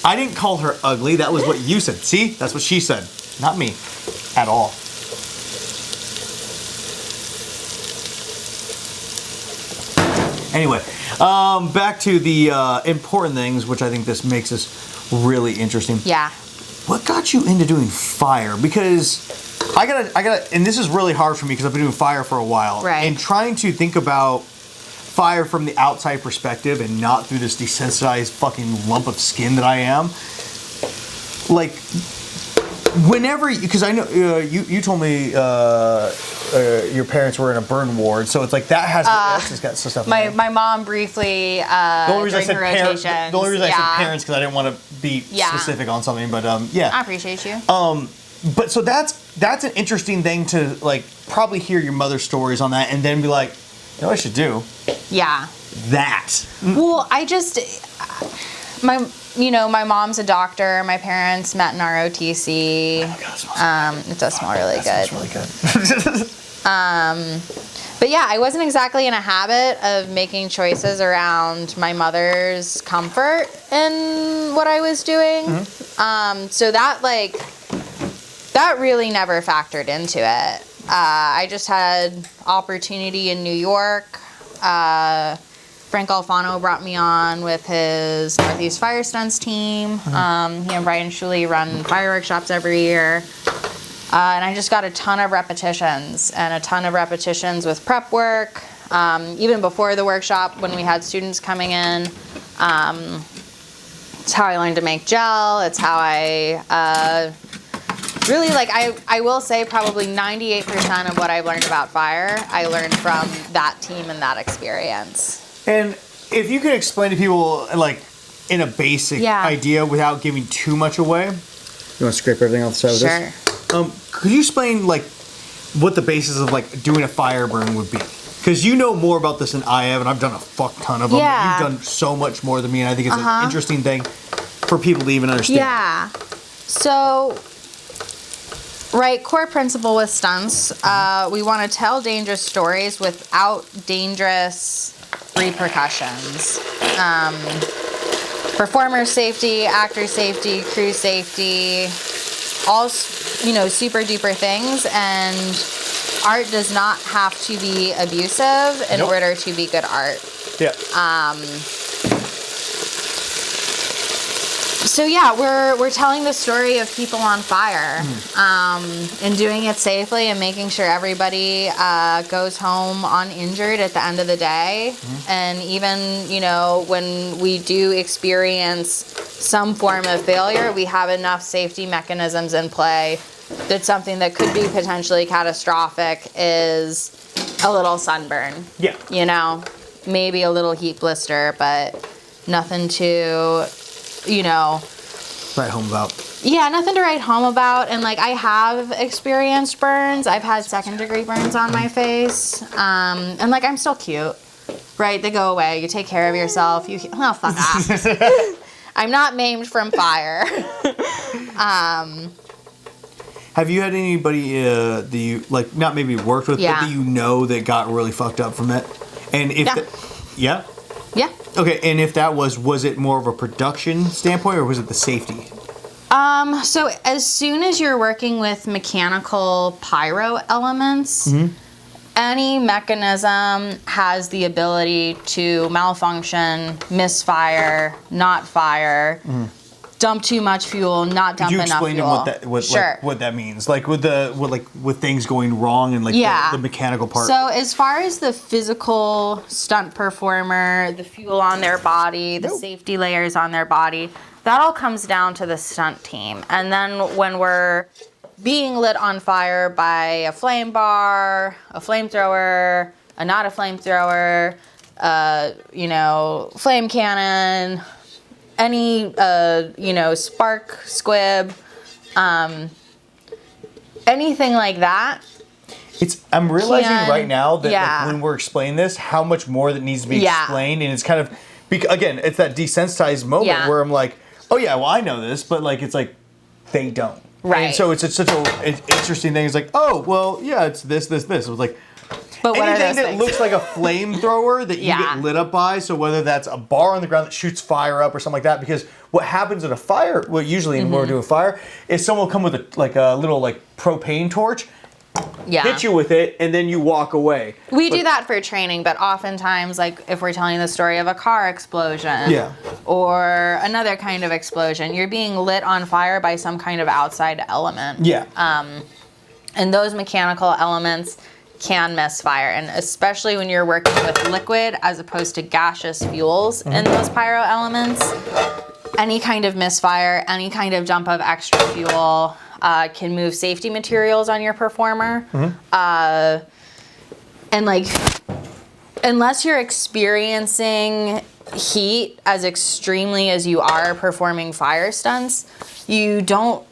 I didn't call her ugly. That was what you said. See, that's what she said, not me, at all. Anyway, back to the important things, which I think this makes us really interesting. Yeah. What got you into doing fire? Because I gotta, and this is really hard for me because I've been doing fire for a while. Right. And trying to think about fire from the outside perspective and not through this desensitized fucking lump of skin that I am. Like, whenever, because I know you told me your parents were in a burn ward, so it's like that has got some stuff. My mom briefly the only reason I said during her rotations. The only reason I said parents because I didn't want to be specific on something, but yeah. I appreciate you. But so that's an interesting thing to like probably hear your mother's stories on that and then be like, you know what I should do? Yeah. That. Well, my mom's a doctor. My parents met in ROTC. Oh my God, it does smell really good. Smells really good. But yeah, I wasn't exactly in a habit of making choices around my mother's comfort in what I was doing. Mm-hmm. So that really never factored into it. I just had opportunity in New York. Frank Alfano brought me on with his Northeast Fire Stunts team. Mm-hmm. He and Brian Shuley run fire workshops every year. And I just got a ton of repetitions with prep work. Even before the workshop, when we had students coming in, it's how I learned to make gel. It's how I really, I will say probably 98% of what I've learned about fire, I learned from that team and that experience. And if you could explain to people, like, in a basic idea without giving too much away. You want to scrape everything off the side of this? Could you explain, like, what the basis of, like, doing a fire burn would be? Because you know more about this than I have, and I've done a fuck ton of them. Yeah. But you've done so much more than me, and I think it's an interesting thing for people to even understand. Yeah. So, right, core principle with stunts, we want to tell dangerous stories without dangerous repercussions. Performer safety, actor safety, crew safety, all, super duper things, and art does not have to be abusive in order to be good art. Yeah. So yeah, we're telling the story of people on fire, and doing it safely and making sure everybody goes home uninjured at the end of the day. And even, when we do experience some form of failure, we have enough safety mechanisms in play that something that could be potentially catastrophic is a little sunburn. Yeah. Maybe a little heat blister, but nothing to, write home about. Yeah, nothing to write home about. And I have experienced burns. I've had 2nd-degree burns on my face. And I'm still cute, right? They go away. You take care of yourself. Oh, fuck off. I'm not maimed from fire. Have you had anybody that you, not maybe worked with, but that that got really fucked up from it? And if Yeah. Okay, and if that was it more of a production standpoint or was it the safety? So as soon as you're working with mechanical pyro elements, any mechanism has the ability to malfunction, misfire, not fire. dump too much fuel, not dump Could you enough explain fuel. to him Sure. what that means? Like with things going wrong and like the mechanical part. So as far as the physical stunt performer, the fuel on their body, the safety layers on their body, that all comes down to the stunt team. And then when we're being lit on fire by a flame bar, a flamethrower, not a flamethrower, flame cannon, any, spark squib, anything like that. I'm realizing right now that Yeah. when we're explaining this, how much more that needs to be explained, and it's kind of, again, it's that desensitized moment where I'm like, oh yeah, well I know this, but like it's like they don't. Right. And so it's such an interesting thing. It's like, oh well, yeah, it's this. It was like. But what anything are those that things? looks like a flamethrower that you get lit up by, so whether that's a bar on the ground that shoots fire up or something like that, because what happens in a fire, well, usually when we're doing fire, is someone will come with a little propane torch, hit you with it, and then you walk away. We do that for training, but oftentimes, like if we're telling the story of a car explosion or another kind of explosion, you're being lit on fire by some kind of outside element. Yeah. And those mechanical elements can misfire, and especially when you're working with liquid as opposed to gaseous fuels in those pyro elements, any kind of misfire, any kind of dump of extra fuel can move safety materials on your performer. And like, unless you're experiencing heat as extremely as you are performing fire stunts, you don't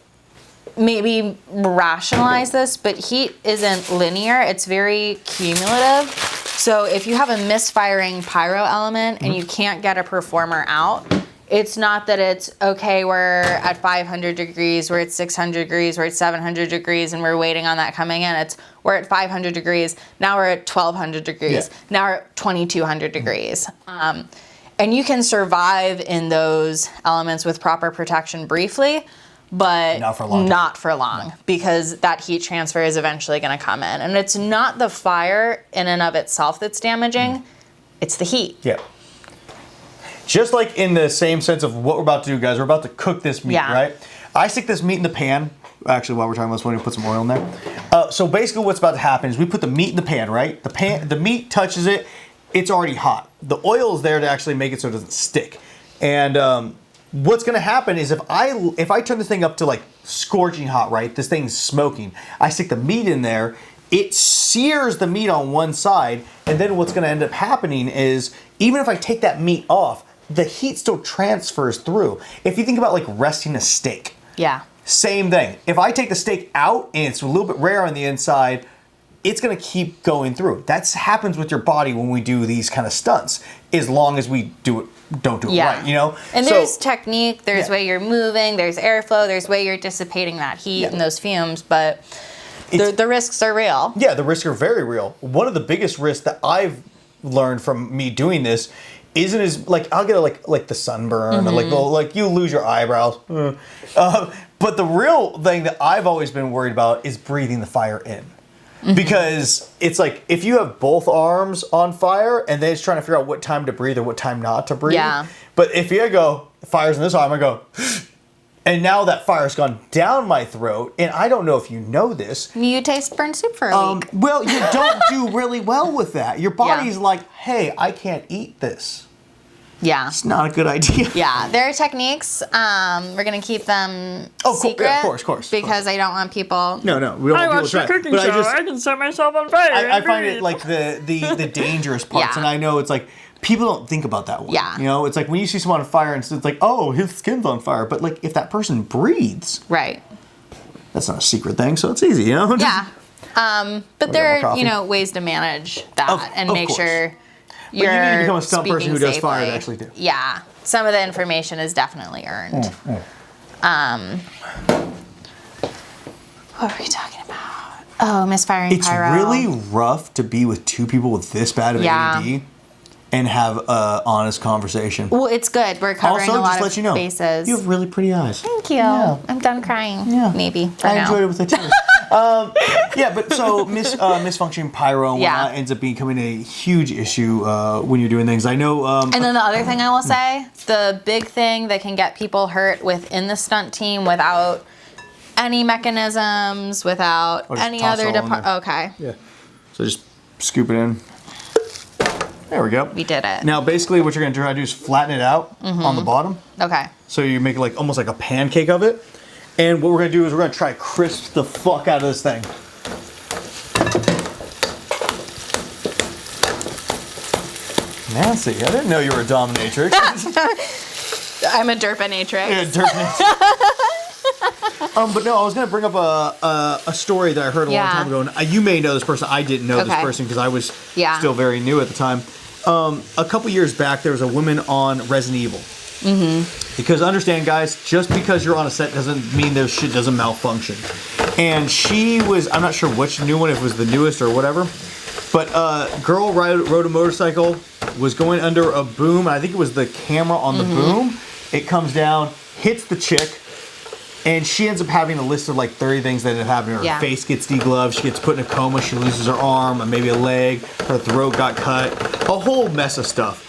maybe rationalize this, but heat isn't linear, it's very cumulative. So if you have a misfiring pyro element and you can't get a performer out, it's not that it's okay, we're at 500 degrees, we're at 600 degrees, we're at 700 degrees, and we're waiting on that coming in. It's we're at 500 degrees, now we're at 1200 degrees, now we're at 2200 degrees. And you can survive in those elements with proper protection briefly, but not for long, because that heat transfer is eventually going to come in. And it's not the fire in and of itself that's damaging, it's the heat. Yeah. Just like in the same sense of what we're about to do, guys, we're about to cook this meat, right? I stick this meat in the pan. Actually, while we're talking about this, we're going to put some oil in there. So basically what's about to happen is we put the meat in the pan, right? The meat touches it, it's already hot. The oil is there to actually make it so it doesn't stick. And what's going to happen is if I turn this thing up to like scorching hot, right? This thing's smoking. I stick the meat in there. It sears the meat on one side. And then what's going to end up happening is even if I take that meat off, the heat still transfers through. If you think about like resting a steak. Yeah. Same thing. If I take the steak out and it's a little bit rare on the inside, it's going to keep going through. That happens with your body when we do these kind of stunts, as long as we don't do it right, you know? And there's technique, there's way you're moving, there's airflow, there's way you're dissipating that heat and those fumes, but the risks are real. Yeah, the risks are very real. One of the biggest risks that I've learned from me doing this isn't as, like, I'll get like the sunburn, or like you lose your eyebrows. But the real thing that I've always been worried about is breathing the fire in. Because it's like, if you have both arms on fire and then it's trying to figure out what time to breathe or what time not to breathe. Yeah. But if you go, fire's in this arm, I go, and now that fire's gone down my throat, and I don't know if you know this. You taste burnt soup for a week. Well, you don't do really well with that. Your body's like, hey, I can't eat this. Yeah. It's not a good idea. Yeah. There are techniques. We're going to keep them secret. Yeah, of course. Because I don't want people... No. We don't want people to try. Cooking show. I can set myself on fire. I find it like the dangerous parts. And I know it's like, people don't think about that one. Yeah. You know, it's like when you see someone on fire and it's like, oh, his skin's on fire. But like, if that person breathes... Right. That's not a secret thing, so it's easy, you know? Yeah. But there are, ways to manage that and make sure... But you need to become a stunt person who does safely. fire to actually do. Yeah. Some of the information is definitely earned. What were we talking about? Oh, misfiring pyro. It's really rough to be with two people with this bad of ADD and have an honest conversation. Well, it's good. We're covering also, a lot just of let you know, bases. you have really pretty eyes. Thank you. Yeah. I'm done crying. Yeah. Maybe. I enjoyed it with the tears. Yeah, but so misfunctioning pyro and Yeah. whatnot ends up becoming a huge issue when you're doing things. I know. And then the other thing I will say, the big thing that can get people hurt within the stunt team without any mechanisms, without just any toss it other all in there. okay. Yeah. So just scoop it in. There we go. We did it. Now, basically, what you're going to try to do is flatten it out on the bottom. Okay. So you make like almost like a pancake of it. And what we're going to do is we're going to try to crisp the fuck out of this thing. Nancy, I didn't know you were a dominatrix. I'm a derpinatrix. Yeah, derpinatrix. But no, I was going to bring up a story that I heard a long time ago. And you may know this person. I didn't know this person because I was still very new at the time. A couple years back, there was a woman on Resident Evil. Because understand, guys, just because you're on a set doesn't mean their shit doesn't malfunction. And she was, I'm not sure which new one, if it was the newest or whatever, but a girl rode a motorcycle, was going under a boom. I think it was the camera on the boom. It comes down, hits the chick, and she ends up having a list of like 30 things that have happened to her. Her face gets degloved, she gets put in a coma, she loses her arm, and maybe a leg, her throat got cut, a whole mess of stuff.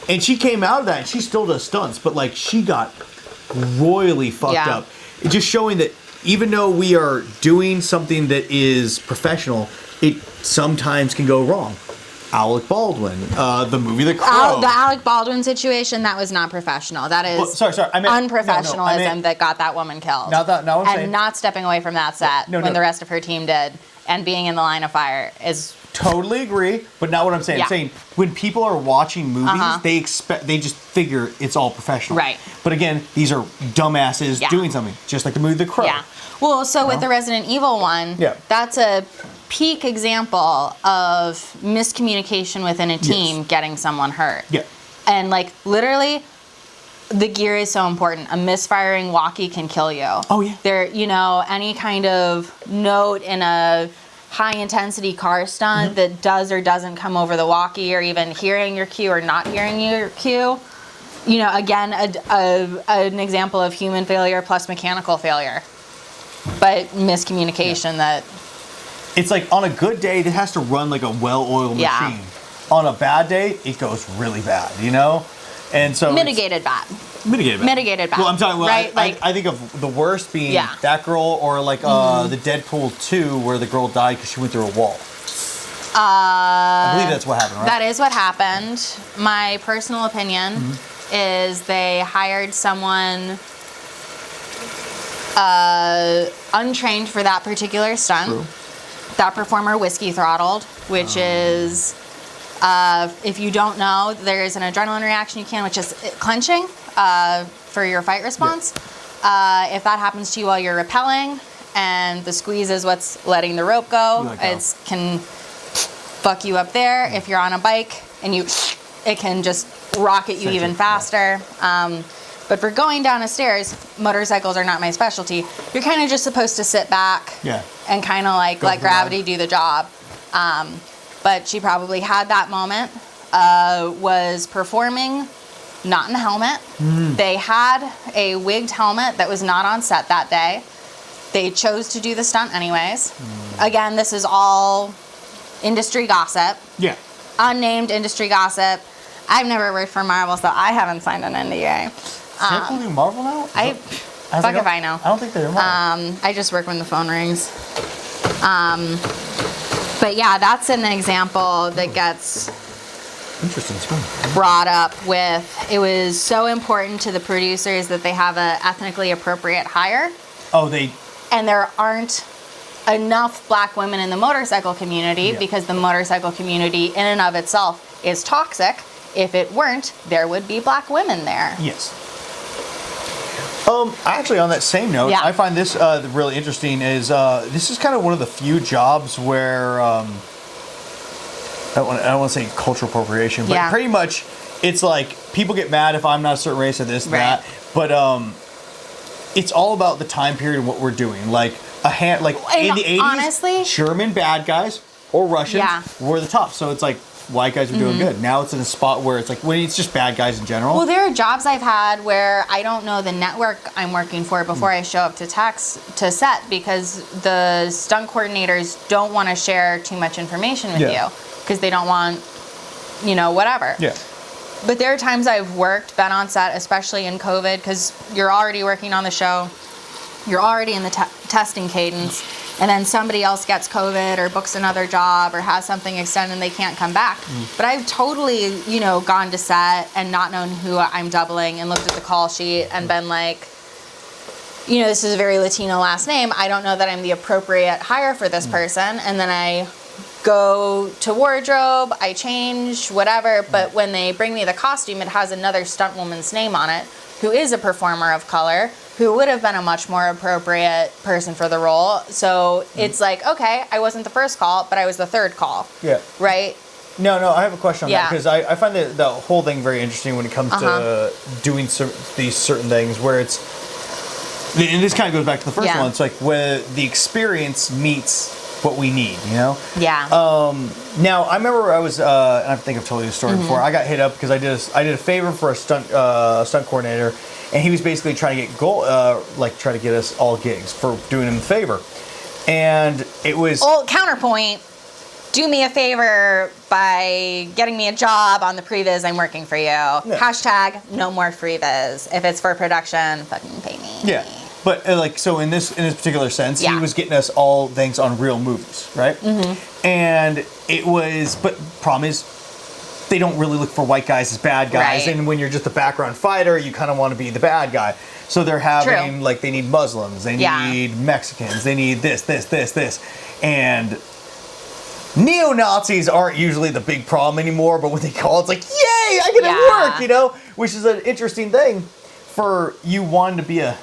And she came out of that, and she still does stunts, but like she got royally fucked up. It's just showing that even though we are doing something that is professional, it sometimes can go wrong. Alec Baldwin, the movie The Crow. The Alec Baldwin situation, that was not professional. That is sorry. I meant unprofessionalism that got that woman killed. And not stepping away from that set when the rest of her team did, and being in the line of fire is... Totally agree, but not what I'm saying. I'm saying when people are watching movies, they just figure it's all professional. Right. But again, these are dumbasses doing something, just like the movie The Crow. Yeah. Well, so with the Resident Evil one, that's a peak example of miscommunication within a team getting someone hurt. Yeah. And like literally, the gear is so important. A misfiring walkie can kill you. Oh yeah. There, any kind of note in a high intensity car stunt that does or doesn't come over the walkie, or even hearing your cue or not hearing your cue. Again, an example of human failure plus mechanical failure, but miscommunication that. It's like on a good day, it has to run like a well-oiled machine. On a bad day, it goes really bad, And so Mitigated bad. Mitigated bad. Well, I'm talking. Well, right? I think of the worst being that girl, or like the Deadpool 2, where the girl died because she went through a wall. I believe that's what happened, right? That is what happened. My personal opinion is they hired someone untrained for that particular stunt. True. That performer whiskey throttled, which is, if you don't know, there is an adrenaline reaction you can, which is clenching for your fight response. If that happens to you while you're rappelling, and the squeeze is what's letting the rope go, it can fuck you up there. If you're on a bike and it can just rocket you even faster. But for going down a stairs, motorcycles are not my specialty. You're kind of just supposed to sit back and kind of like let gravity do the job. But she probably had that moment, was performing not in a helmet. They had a wigged helmet that was not on set that day. They chose to do the stunt anyways. Again, this is all industry gossip. Yeah. Unnamed industry gossip. I've never worked for Marvel, so I haven't signed an NDA. People do Marvel now? Fuck if I know. I don't think they're Marvel. I just work when the phone rings. But yeah, that's an example that gets brought up with, it was so important to the producers that they have a ethnically appropriate hire. And there aren't enough black women in the motorcycle community because the motorcycle community in and of itself is toxic. If it weren't, there would be black women there. Yes. Actually, on that same note, I find this really interesting. Is this is kind of one of the few jobs where I don't want to say cultural appropriation, but pretty much it's like people get mad if I'm not a certain race or this that, but it's all about the time period and what we're doing. Like in the 80s, honestly, German bad guys or Russians were the top. So it's like white guys were doing good. Now it's in a spot where it's like, when it's just bad guys in general. Well, there are jobs I've had where I don't know the network I'm working for before I show up to set, because the stunt coordinators don't want to share too much information with you because they don't want, whatever. Yeah. But there are times I've been on set, especially in COVID, because you're already working on the show, you're already in the testing cadence, and then somebody else gets COVID or books another job or has something extended and they can't come back. But I've totally, gone to set and not known who I'm doubling and looked at the call sheet and been like, this is a very Latino last name. I don't know that I'm the appropriate hire for this person. And then I go to wardrobe, I change, whatever. But when they bring me the costume, it has another stunt woman's name on it, who is a performer of color, who would have been a much more appropriate person for the role. So it's like, okay, I wasn't the first call, but I was the third call. Yeah. Right? No, I have a question on that, because I find the whole thing very interesting when it comes to doing these certain things where it's, and this kind of goes back to the first one, it's like where the experience meets what we need, Yeah. Now, I remember I was, and I think I've told you the story before, I got hit up because I did a favor for a stunt coordinator, and he was basically trying to get try to get us all gigs for doing him a favor. And it was... Well, counterpoint, do me a favor by getting me a job on the previs I'm working for you. Yeah. Hashtag no more freevis. If it's for production, fucking pay me. Yeah. But so in this particular sense, he was getting us all things on real movies, right? And it was, but problem is, they don't really look for white guys as bad guys. Right. And when you're just a background fighter, you kind of want to be the bad guy. So they're having, they need Muslims, they need Mexicans, they need this. And neo-Nazis aren't usually the big problem anymore, but when they call, it's like, yay, I get to work, which is an interesting thing for you wanting to be a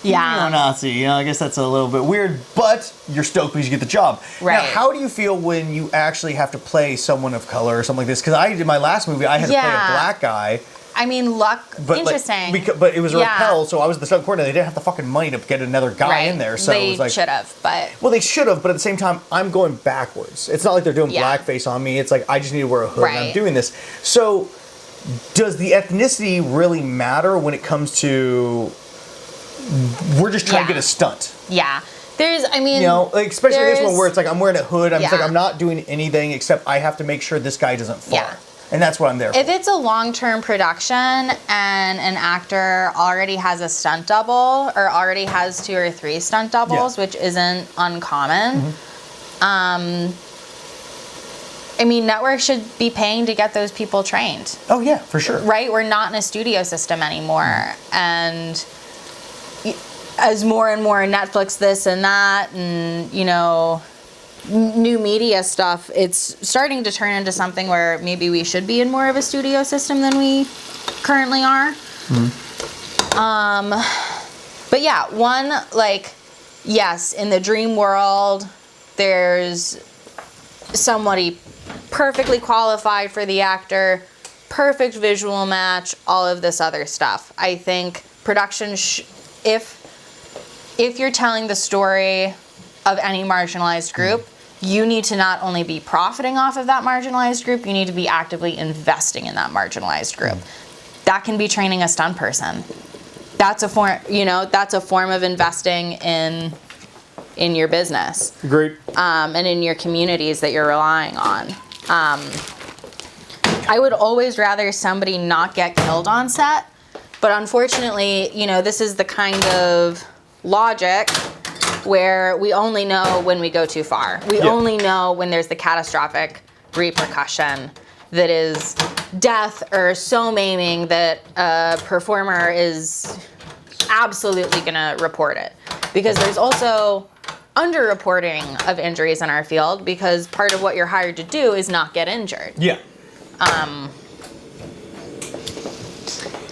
neo-Nazi. I guess that's a little bit weird, but you're stoked because you get the job. Right. Now, how do you feel when you actually have to play someone of color or something like this? Because I did my last movie, I had to play a black guy. I mean, interesting. But it was a rappel, so I was the stunt coordinator. They didn't have the fucking money to get another guy in there. So it was like, should have, but... Well, they should have, but at the same time, I'm going backwards. It's not like they're doing blackface on me. It's like, I just need to wear a hood and I'm doing this. So does the ethnicity really matter when it comes to... We're just trying to get a stunt. Yeah. There's, especially this one where it's like, I'm wearing a hood. I'm not doing anything except I have to make sure this guy doesn't fall. Yeah. And that's what I'm there for. If it's a long-term production and an actor already has a stunt double or already has 2 or 3 stunt doubles, which isn't uncommon, networks should be paying to get those people trained. Oh, yeah, for sure. Right? We're not in a studio system anymore. And as more and more Netflix this and that and, new media stuff, it's starting to turn into something where maybe we should be in more of a studio system than we currently are. But yeah, yes, in the dream world, there's somebody perfectly qualified for the actor, perfect visual match, all of this other stuff. I think production, if you're telling the story of any marginalized group, you need to not only be profiting off of that marginalized group, you need to be actively investing in that marginalized group. That can be training a stunt person. That's a form of investing in your business. Great. And in your communities that you're relying on. I would always rather somebody not get killed on set, but unfortunately, this is the kind of logic where we only know when we go too far. We only know when there's the catastrophic repercussion that is death or so maiming that a performer is absolutely gonna report it. Because there's also underreporting of injuries in our field, because part of what you're hired to do is not get injured. Yeah.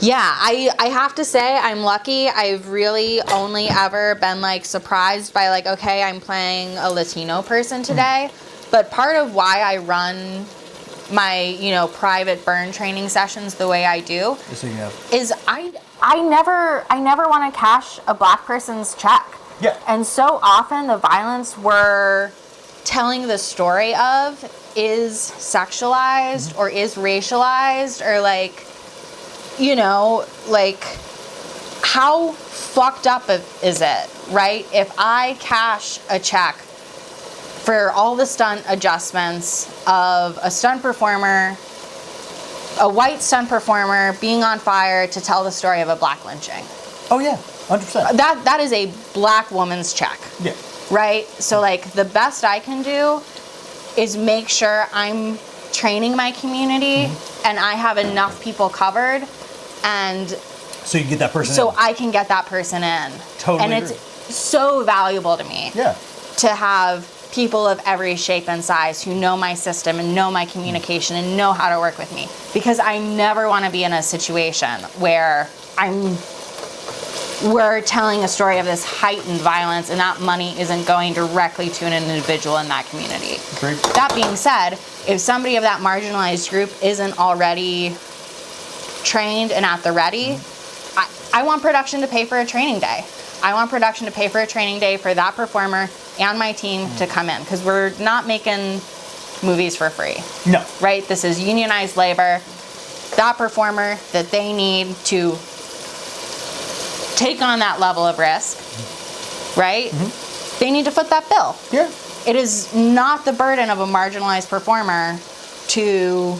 Yeah, I have to say I'm lucky. I've really only ever been surprised by okay, I'm playing a Latino person today. But part of why I run my, private burn training sessions the way I do is I never want to cash a black person's check. Yeah. And so often the violence we're telling the story of is sexualized or is racialized or like, you know, like how fucked up is it, right? If I cash a check for all the stunt adjustments of a stunt performer, a white stunt performer being on fire to tell the story of a black lynching. Oh yeah, 100%. That is a black woman's check. Yeah. Right? So like the best I can do is make sure I'm training my community and I have enough people covered and So you get that person so in. I can get that person in. Totally And agree. it's so valuable to me Yeah. to have people of every shape and size who know my system and know my communication and know how to work with me. Because I never want to be in a situation where we're telling a story of this heightened violence and that money isn't going directly to an individual in that community. Agreed. That being said, if somebody of that marginalized group isn't already trained and at the ready, I want production to pay for a training day. I want production to pay for a training day for that performer and my team to come in because we're not making movies for free. No. Right? This is unionized labor. That performer that they need to take on that level of risk, right? They need to foot that bill. Yeah. It is not the burden of a marginalized performer to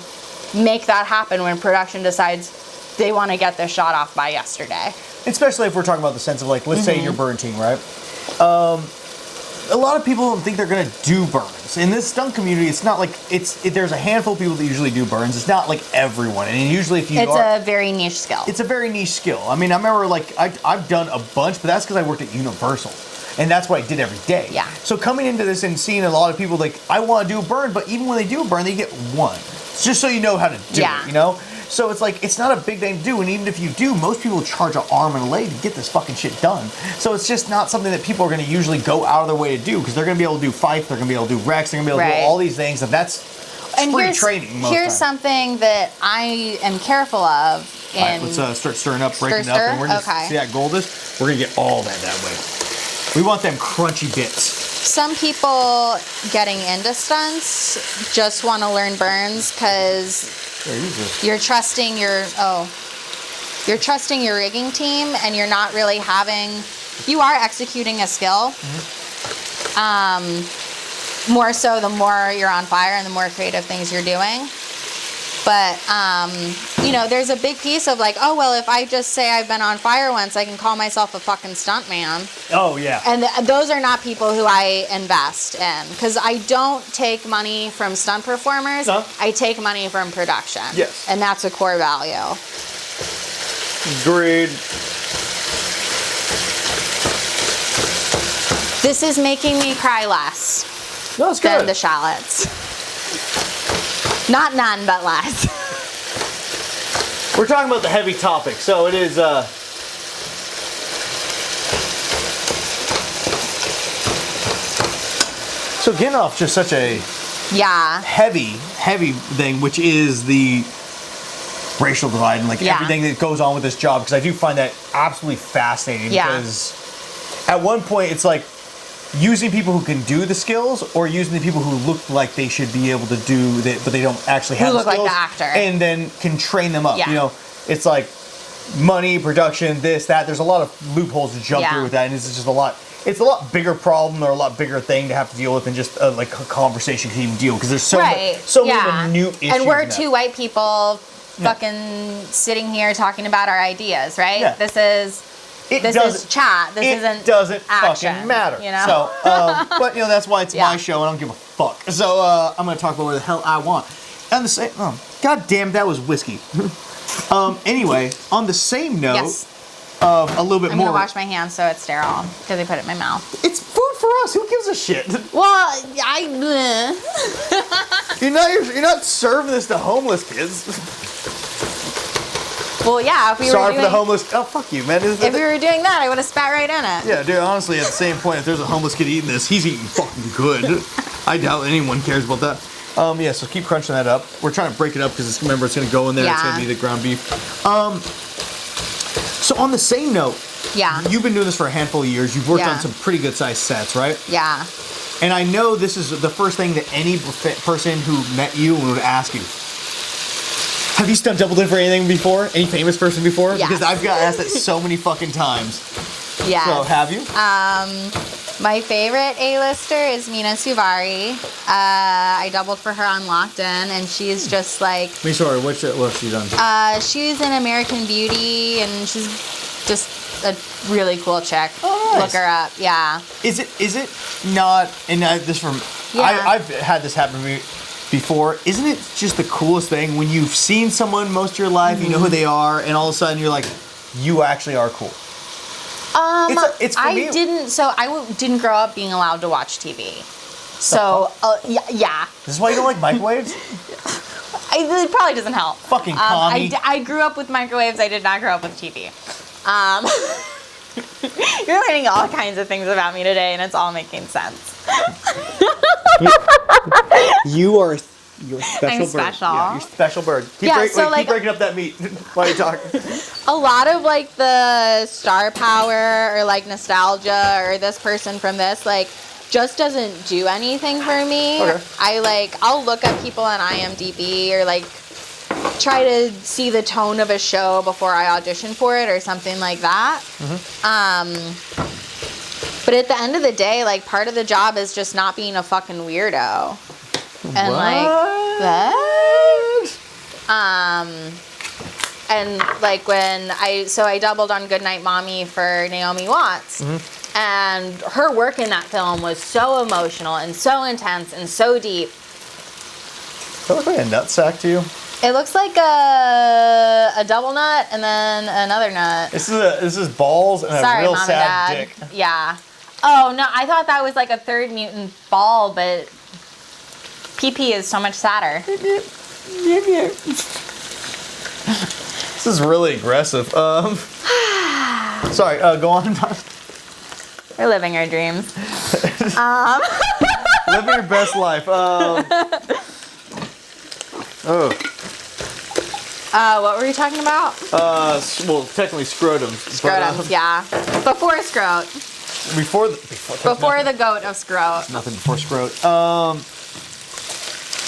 make that happen when production decides they want to get this shot off by yesterday. Especially if we're talking about the sense of like, let's say you're burn team, right? A lot of people don't think they're gonna do burns. In this stunt community, it's not like there's a handful of people that usually do burns. It's not like everyone, and usually if you It's a very niche skill. it's a very niche skill. I mean, I remember like I've done a bunch, but that's because I worked at Universal, and that's what I did every day. Yeah. So coming into this and seeing a lot of people like, I want to do a burn, but even when they do a burn, they get one. It's just so you know how to do Yeah. it, you know. So it's like, it's not a big thing to do, and even if you do, most people charge an arm and a leg to get this fucking shit done. So it's just not something that people are going to usually go out of their way to do, because they're going to be able to do fights, they're going to be able to do wrecks, they're going to be able to do all these things, and that's free training most Here's times. something that I am careful of in... All right, let's start stirring up, breaking Stir, up, and we're just, okay. see that gold is? We're going to get all that way. We want them crunchy bits. Some people getting into stunts just want to learn burns because you're trusting your rigging team and you're not really you are executing a skill. More so the more you're on fire and the more creative things you're doing. But, you know, there's a big piece of like, oh, well, if I just say I've been on fire once, I can call myself a fucking stunt man. Oh, yeah. And those are not people who I invest in. Because I don't take money from stunt performers. No. I take money from production. Yes. And that's a core value. Agreed. This is making me cry less No, it's than good. the shallots. Not none, but less. We're talking about the heavy topic, so it is, So getting off just such a Yeah. heavy thing, which is the racial divide and like everything that goes on with this job, because I do find that absolutely fascinating. Yeah. Because at one point it's like using people who can do the skills, or using the people who look like they should be able to do that, but they don't actually have Who the look like skills, the actor. and then can train them up. Yeah. You know, it's like money, production, this, that. There's a lot of loopholes to jump through with that, and it's just a lot. It's a lot bigger problem or a lot bigger thing to have to deal with than just like a conversation can even deal, because there's so many new issues. And we're in that. two white people fucking sitting here talking about our ideas, right? Yeah. This is chat. This isn't doesn't action, fucking matter. You know? So, but you know, that's why it's my show, and I don't give a fuck. So I'm gonna talk about what the hell I want. And the same, god damn, that was whiskey. Anyway, on the same note of a little bit I'm more. gonna wash my hands so it's sterile because I put it in my mouth. It's food for us. Who gives a shit? Well, You're not serving this to homeless kids. Well, yeah. If we Sorry were for doing, the homeless. Oh, fuck you, man. If we were doing that, I would have spat right in it. Yeah, dude, honestly, at the same point, if there's a homeless kid eating this, he's eating fucking good. I doubt anyone cares about that. Yeah, so keep crunching that up. We're trying to break it up because remember, it's going to go in there. Yeah. It's going to be the ground beef. So on the same note, you've been doing this for a handful of years. You've worked on some pretty good sized sets, right? Yeah. And I know this is the first thing that any person who met you would ask you. Have you stunt doubled in for anything before? Any famous person before? Yes. Because I've got asked that so many fucking times. Yeah. So have you? My favorite A-lister is Mina Suvari. I doubled for her on Locked In, and she's just like... Me sorry, what has she done? She's in American Beauty, and she's just a really cool chick. Oh, nice. Look her up, yeah. Is it not, and this from... Yeah. I've had this happen to me before. Isn't it just the coolest thing when you've seen someone most of your life, you know who they are, and all of a sudden you're like, you actually are cool. It's for me. Didn't grow up being allowed to watch TV. So, yeah. This is why you don't like microwaves? It probably doesn't help. Fucking commie. I grew up with microwaves. I did not grow up with TV. You're learning all kinds of things about me today, and it's all making sense. You're a special I'm bird. special. Yeah, you're a special bird. Keep breaking up that meat while you're talking. A lot of like the star power or like nostalgia or this person from this like just doesn't do anything for me. Okay. I'll look up people on IMDb or like try to see the tone of a show before I audition for it or something like that. But at the end of the day, like part of the job is just not being a fucking weirdo. And and like when I doubled on Goodnight Mommy for Naomi Watts, and her work in that film was so emotional and so intense and so deep. Does that look like a nutsack to you? It looks like a double nut and then another nut. This is balls and Sorry, a real Mom sad and Dad. dick. Yeah. Oh no, I thought that was like a third mutant ball, but PP is so much sadder. This is really aggressive. Sorry, go on. We're living our dreams. Living your best life. What were you talking about? Well, technically scrotums. Scrotums, yeah. Before scrot. Before the goat of scrot. nothing before scrot.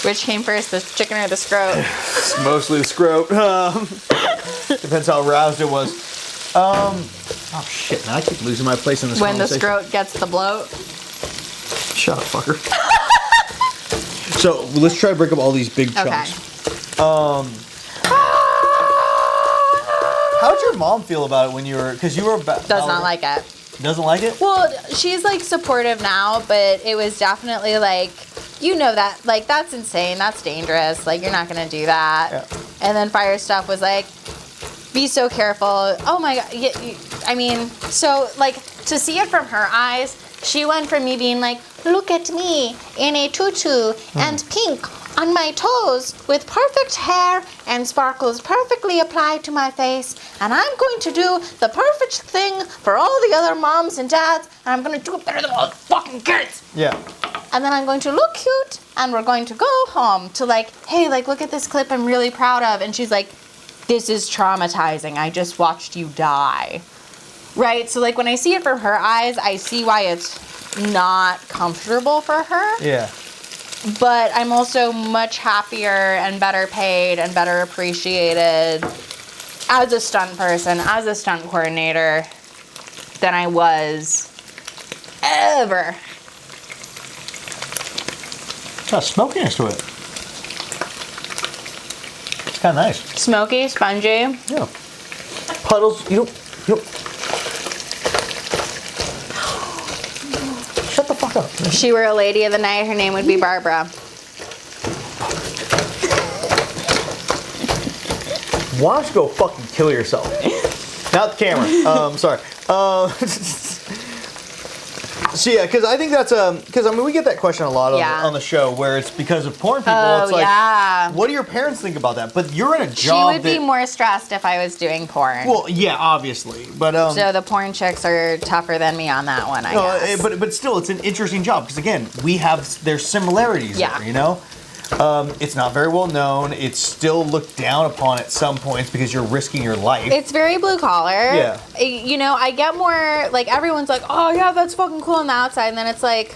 Which came first, the chicken or the scrot? It's mostly the scrot. Depends how aroused it was. Oh shit! Now I keep losing my place in this When the conversation. scrot gets the bloat. Shut up, fucker. So let's try to break up all these big chunks. How'd your mom feel about it when you were? Because you were about. Does not like it. Doesn't like it? Well, she's like supportive now, but it was definitely like, you know that, like that's insane, that's dangerous, like you're not gonna do that. Yeah. And then Fire Stuff was like, be so careful. Oh my god, I mean, so like to see it from her eyes, she went from me being like, look at me in a tutu and pink on my toes with perfect hair and sparkles perfectly applied to my face, and I'm going to do the perfect thing for all the other moms and dads, and I'm going to do it better than all the fucking kids. Yeah. And then I'm going to look cute, and we're going to go home to like, hey, like look at this clip I'm really proud of. And she's like, this is traumatizing. I just watched you die. Right? So like when I see it from her eyes, I see why it's not comfortable for her. Yeah. But I'm also much happier and better paid and better appreciated as a stunt person, as a stunt coordinator, than I was ever. Got smokiness to it. It's kind of nice. Smoky, spongy. Yeah. Puddles. You don't. Shut the fuck up. If she were a lady of the night, her name would be Barbara. Why don't you go fucking kill yourself? Not the camera. Sorry. So yeah, because I think that's because I mean we get that question a lot on the show where it's because of porn people. Oh, it's like, yeah. what do your parents think about that? But you're in a She job would be more stressed if I was doing porn. Well, yeah, obviously, but So the porn chicks are tougher than me on that one, I guess. but still, it's an interesting job because again, there's similarities there, you know. It's not very well known. It's still looked down upon at some points because you're risking your life. It's very blue collar. Yeah. You know, I get more, like, everyone's like, oh, yeah, that's fucking cool on the outside. And then it's like,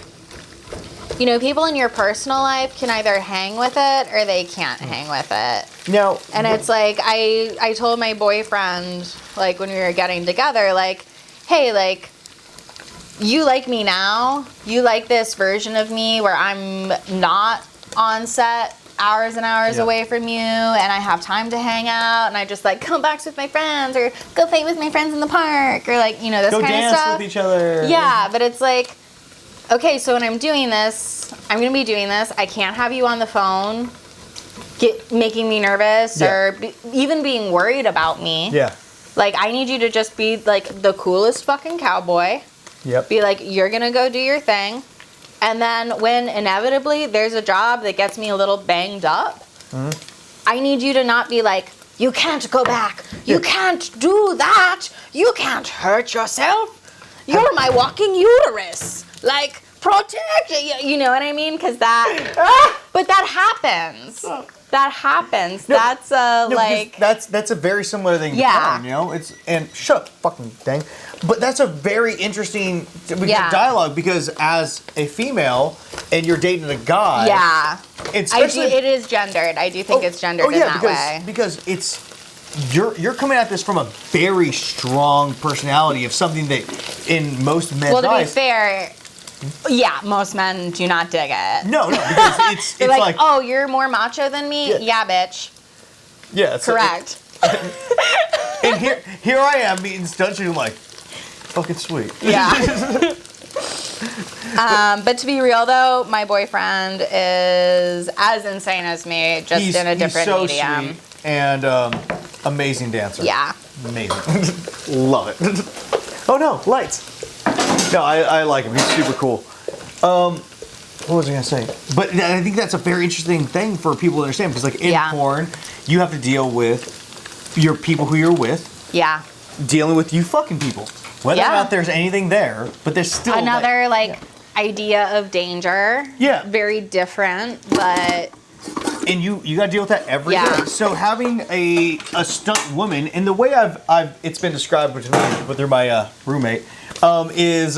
you know, people in your personal life can either hang with it or they can't hang with it. Now, And it's like, I told my boyfriend, like, when we were getting together, like, hey, like, you like me now. You like this version of me where I'm not on set hours and hours away from you, and I have time to hang out, and I just like come back with my friends, or go play with my friends in the park, or like, you know, this go kind of dance stuff. with each other. Yeah, but it's like, okay, so when I'm doing this, I'm gonna be doing this. I can't have you on the phone, making me nervous, or even being worried about me. Yeah. Like, I need you to just be like the coolest fucking cowboy. Yep. Be like, you're gonna go do your thing. And then when inevitably there's a job that gets me a little banged up, I need you to not be like, you can't go back. You can't do that. You can't hurt yourself. You're my walking uterus. Like, protect it. You know what I mean? Because that, but that happens. That happens. No, That's like, that's a very similar thing to porn, you know? And shut up, fucking thing. But that's a very interesting dialogue, because as a female and you're dating a guy, it is gendered. I do think it's gendered in that way. Because it's you're coming at this from a very strong personality of something that in most men's Well, to be eyes, fair, most men do not dig it. No, because it's They're it's like, oh, you're more macho than me? Yeah, bitch. Yeah, it's correct. And here I am meeting Stunt, and I'm like, fucking sweet. Yeah. But to be real though, my boyfriend is as insane as me, just in a different so medium. Sweet and amazing dancer. Yeah. Amazing. Love it. Oh no, lights. No, I like him. He's super cool. What was I gonna say? But I think that's a very interesting thing for people to understand, because like in porn, you have to deal with your people who you're with. Yeah. Dealing with you fucking people. Whether or not there's anything there, but there's still another idea of danger. Yeah. Very different, but and you got to deal with that every day. So having a stunt woman, and the way I've it's been described through my roommate, is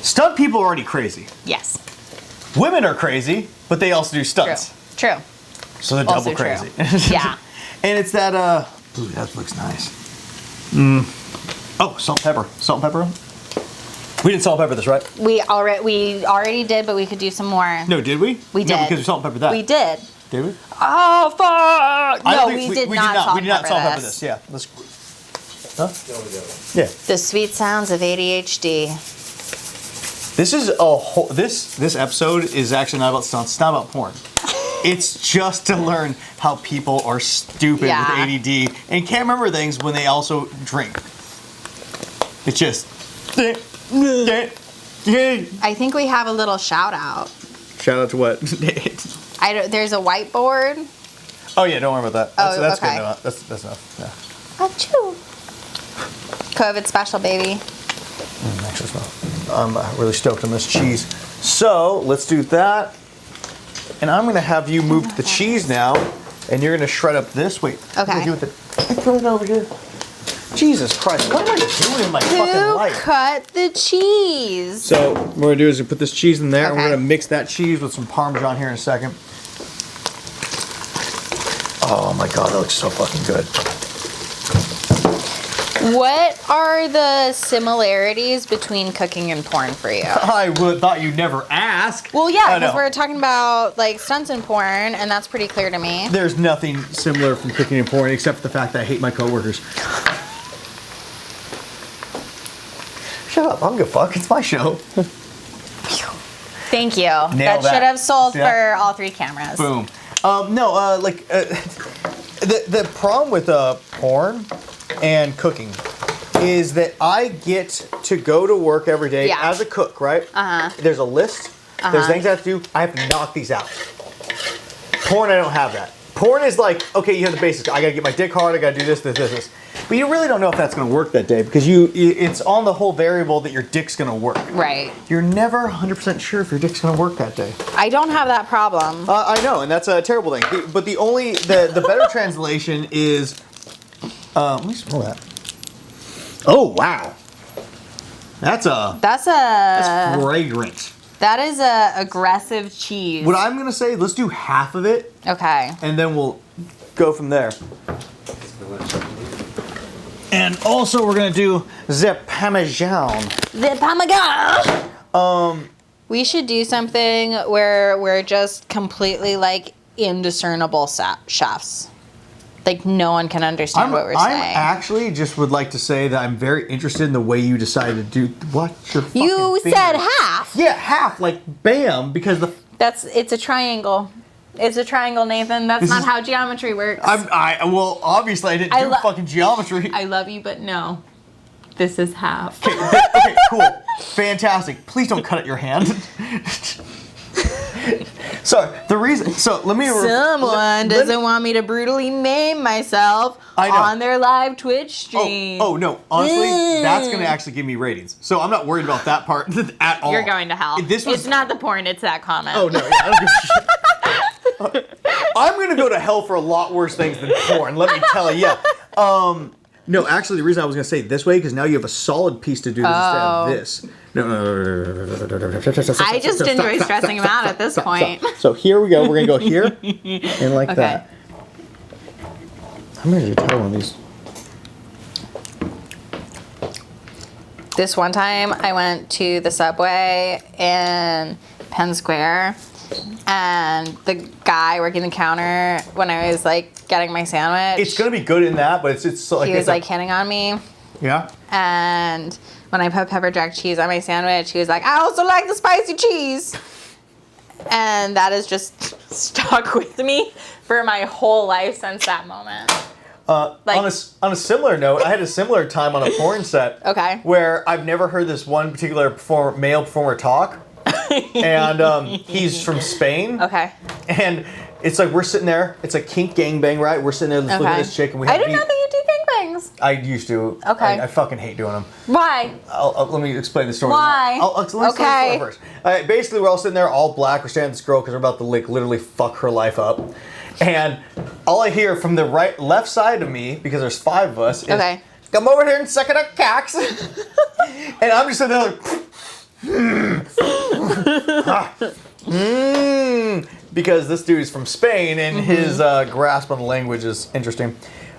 stunt people are already crazy. Yes. Women are crazy, but they also do stunts. True. So they're double crazy. Yeah. And it's that ooh, that looks nice. Oh, salt and pepper. Salt and pepper. We didn't salt and pepper this, right? We already did, but we could do some more. No, did we? We did. No, because we salt and pepper that. We did. Did we? Oh, fuck! No, we did not We did not salt and pepper this. Yeah. Let's. Huh? Yeah. The sweet sounds of ADHD. This is a whole. This episode is actually not about stunts. It's not about porn. It's just to learn how people are stupid with ADD and can't remember things when they also drink. It's just. I think we have a little shout out. Shout out to what? There's a whiteboard. Oh yeah, don't worry about that. That's okay. good enough. That's enough. Yeah. Achoo. COVID special, baby. Extra smell. I'm really stoked on this cheese. So let's do that. And I'm gonna have you move to the cheese now, and you're gonna shred up this. Wait. Okay. Throw it over here. Jesus Christ, what am I doing in my fucking life? Cut the cheese. So what we're gonna do is we put this cheese in there, and we're gonna mix that cheese with some Parmesan here in a second. Oh my God, that looks so fucking good. What are the similarities between cooking and porn for you? I thought you'd never ask. Well, yeah, because we're talking about like stunts and porn, and that's pretty clear to me. There's nothing similar from cooking and porn except for the fact that I hate my coworkers. Shut up, I don't give a fuck. It's my show. Thank you. Nailed that should have sold for all 3 cameras. Boom. The problem with porn and cooking is that I get to go to work every day as a cook, right? There's a list. There's things I have to do. I have to knock these out. Porn, I don't have that. Porn is like, okay, you have the basics. I gotta get my dick hard. I gotta do this. But you really don't know if that's gonna work that day because it's on the whole variable that your dick's gonna work. Right. You're never 100% sure if your dick's gonna work that day. I don't have that problem. I know, and that's a terrible thing. But the better translation is, let me smell that. Oh wow, that's fragrant. That is a aggressive cheese. What I'm gonna say, let's do half of it, Okay. and then we'll go from there. And also, we're gonna do the Parmesan. The Parmesan. We should do something where we're just completely like indiscernible chefs. Like no one can understand what we're I saying. actually just would like to say that I'm very interested in the way you decided to do. Watch your fucking You finger. said half. Yeah, half, like bam, because It's a triangle. It's a triangle, Nathan. That's not how geometry works. well, obviously I didn't do fucking geometry. I love you, but no. This is half. Okay, cool. Fantastic. Please don't cut at your hand. So let me. Someone doesn't want me to brutally maim myself on their live Twitch stream. Oh no! Honestly, that's gonna actually give me ratings. So I'm not worried about that part at all. You're going to hell. It's not the porn, it's that comment. Oh no! Yeah, I don't give a shit. I'm gonna go to hell for a lot worse things than porn. Let me tell you. No, actually, the reason I was gonna say it this way because now you have a solid piece to do instead of this. No. I just enjoy stressing him out at this point. So here we go. We're gonna go here and like that. How many did you tell on these? This one time I went to the Subway in Penn Square and the guy working the counter when I was like getting my sandwich. It's gonna be good in that, but it's like he was like hitting on me. Yeah. And when I put pepper jack cheese on my sandwich, he was like, "I also like the spicy cheese." And that has just stuck with me for my whole life since that moment. On a similar note, I had a similar time on a porn set. Okay. Where I've never heard this one particular male performer talk. And he's from Spain. Okay. And it's like we're sitting there. It's a kink gangbang, right? We're sitting there looking at this chick, and I didn't know that you do gangbangs. I used to. Okay. I fucking hate doing them. Why? Let me explain the story. Why? Let me explain the story first. Basically, we're all sitting there, all black. We're staring at this girl because we're about to like literally fuck her life up. And all I hear from the left side of me, because there's 5 of us, is, "Come over here and suck it up, cocks." And I'm just sitting there like, because this dude is from Spain and his grasp on the language is interesting.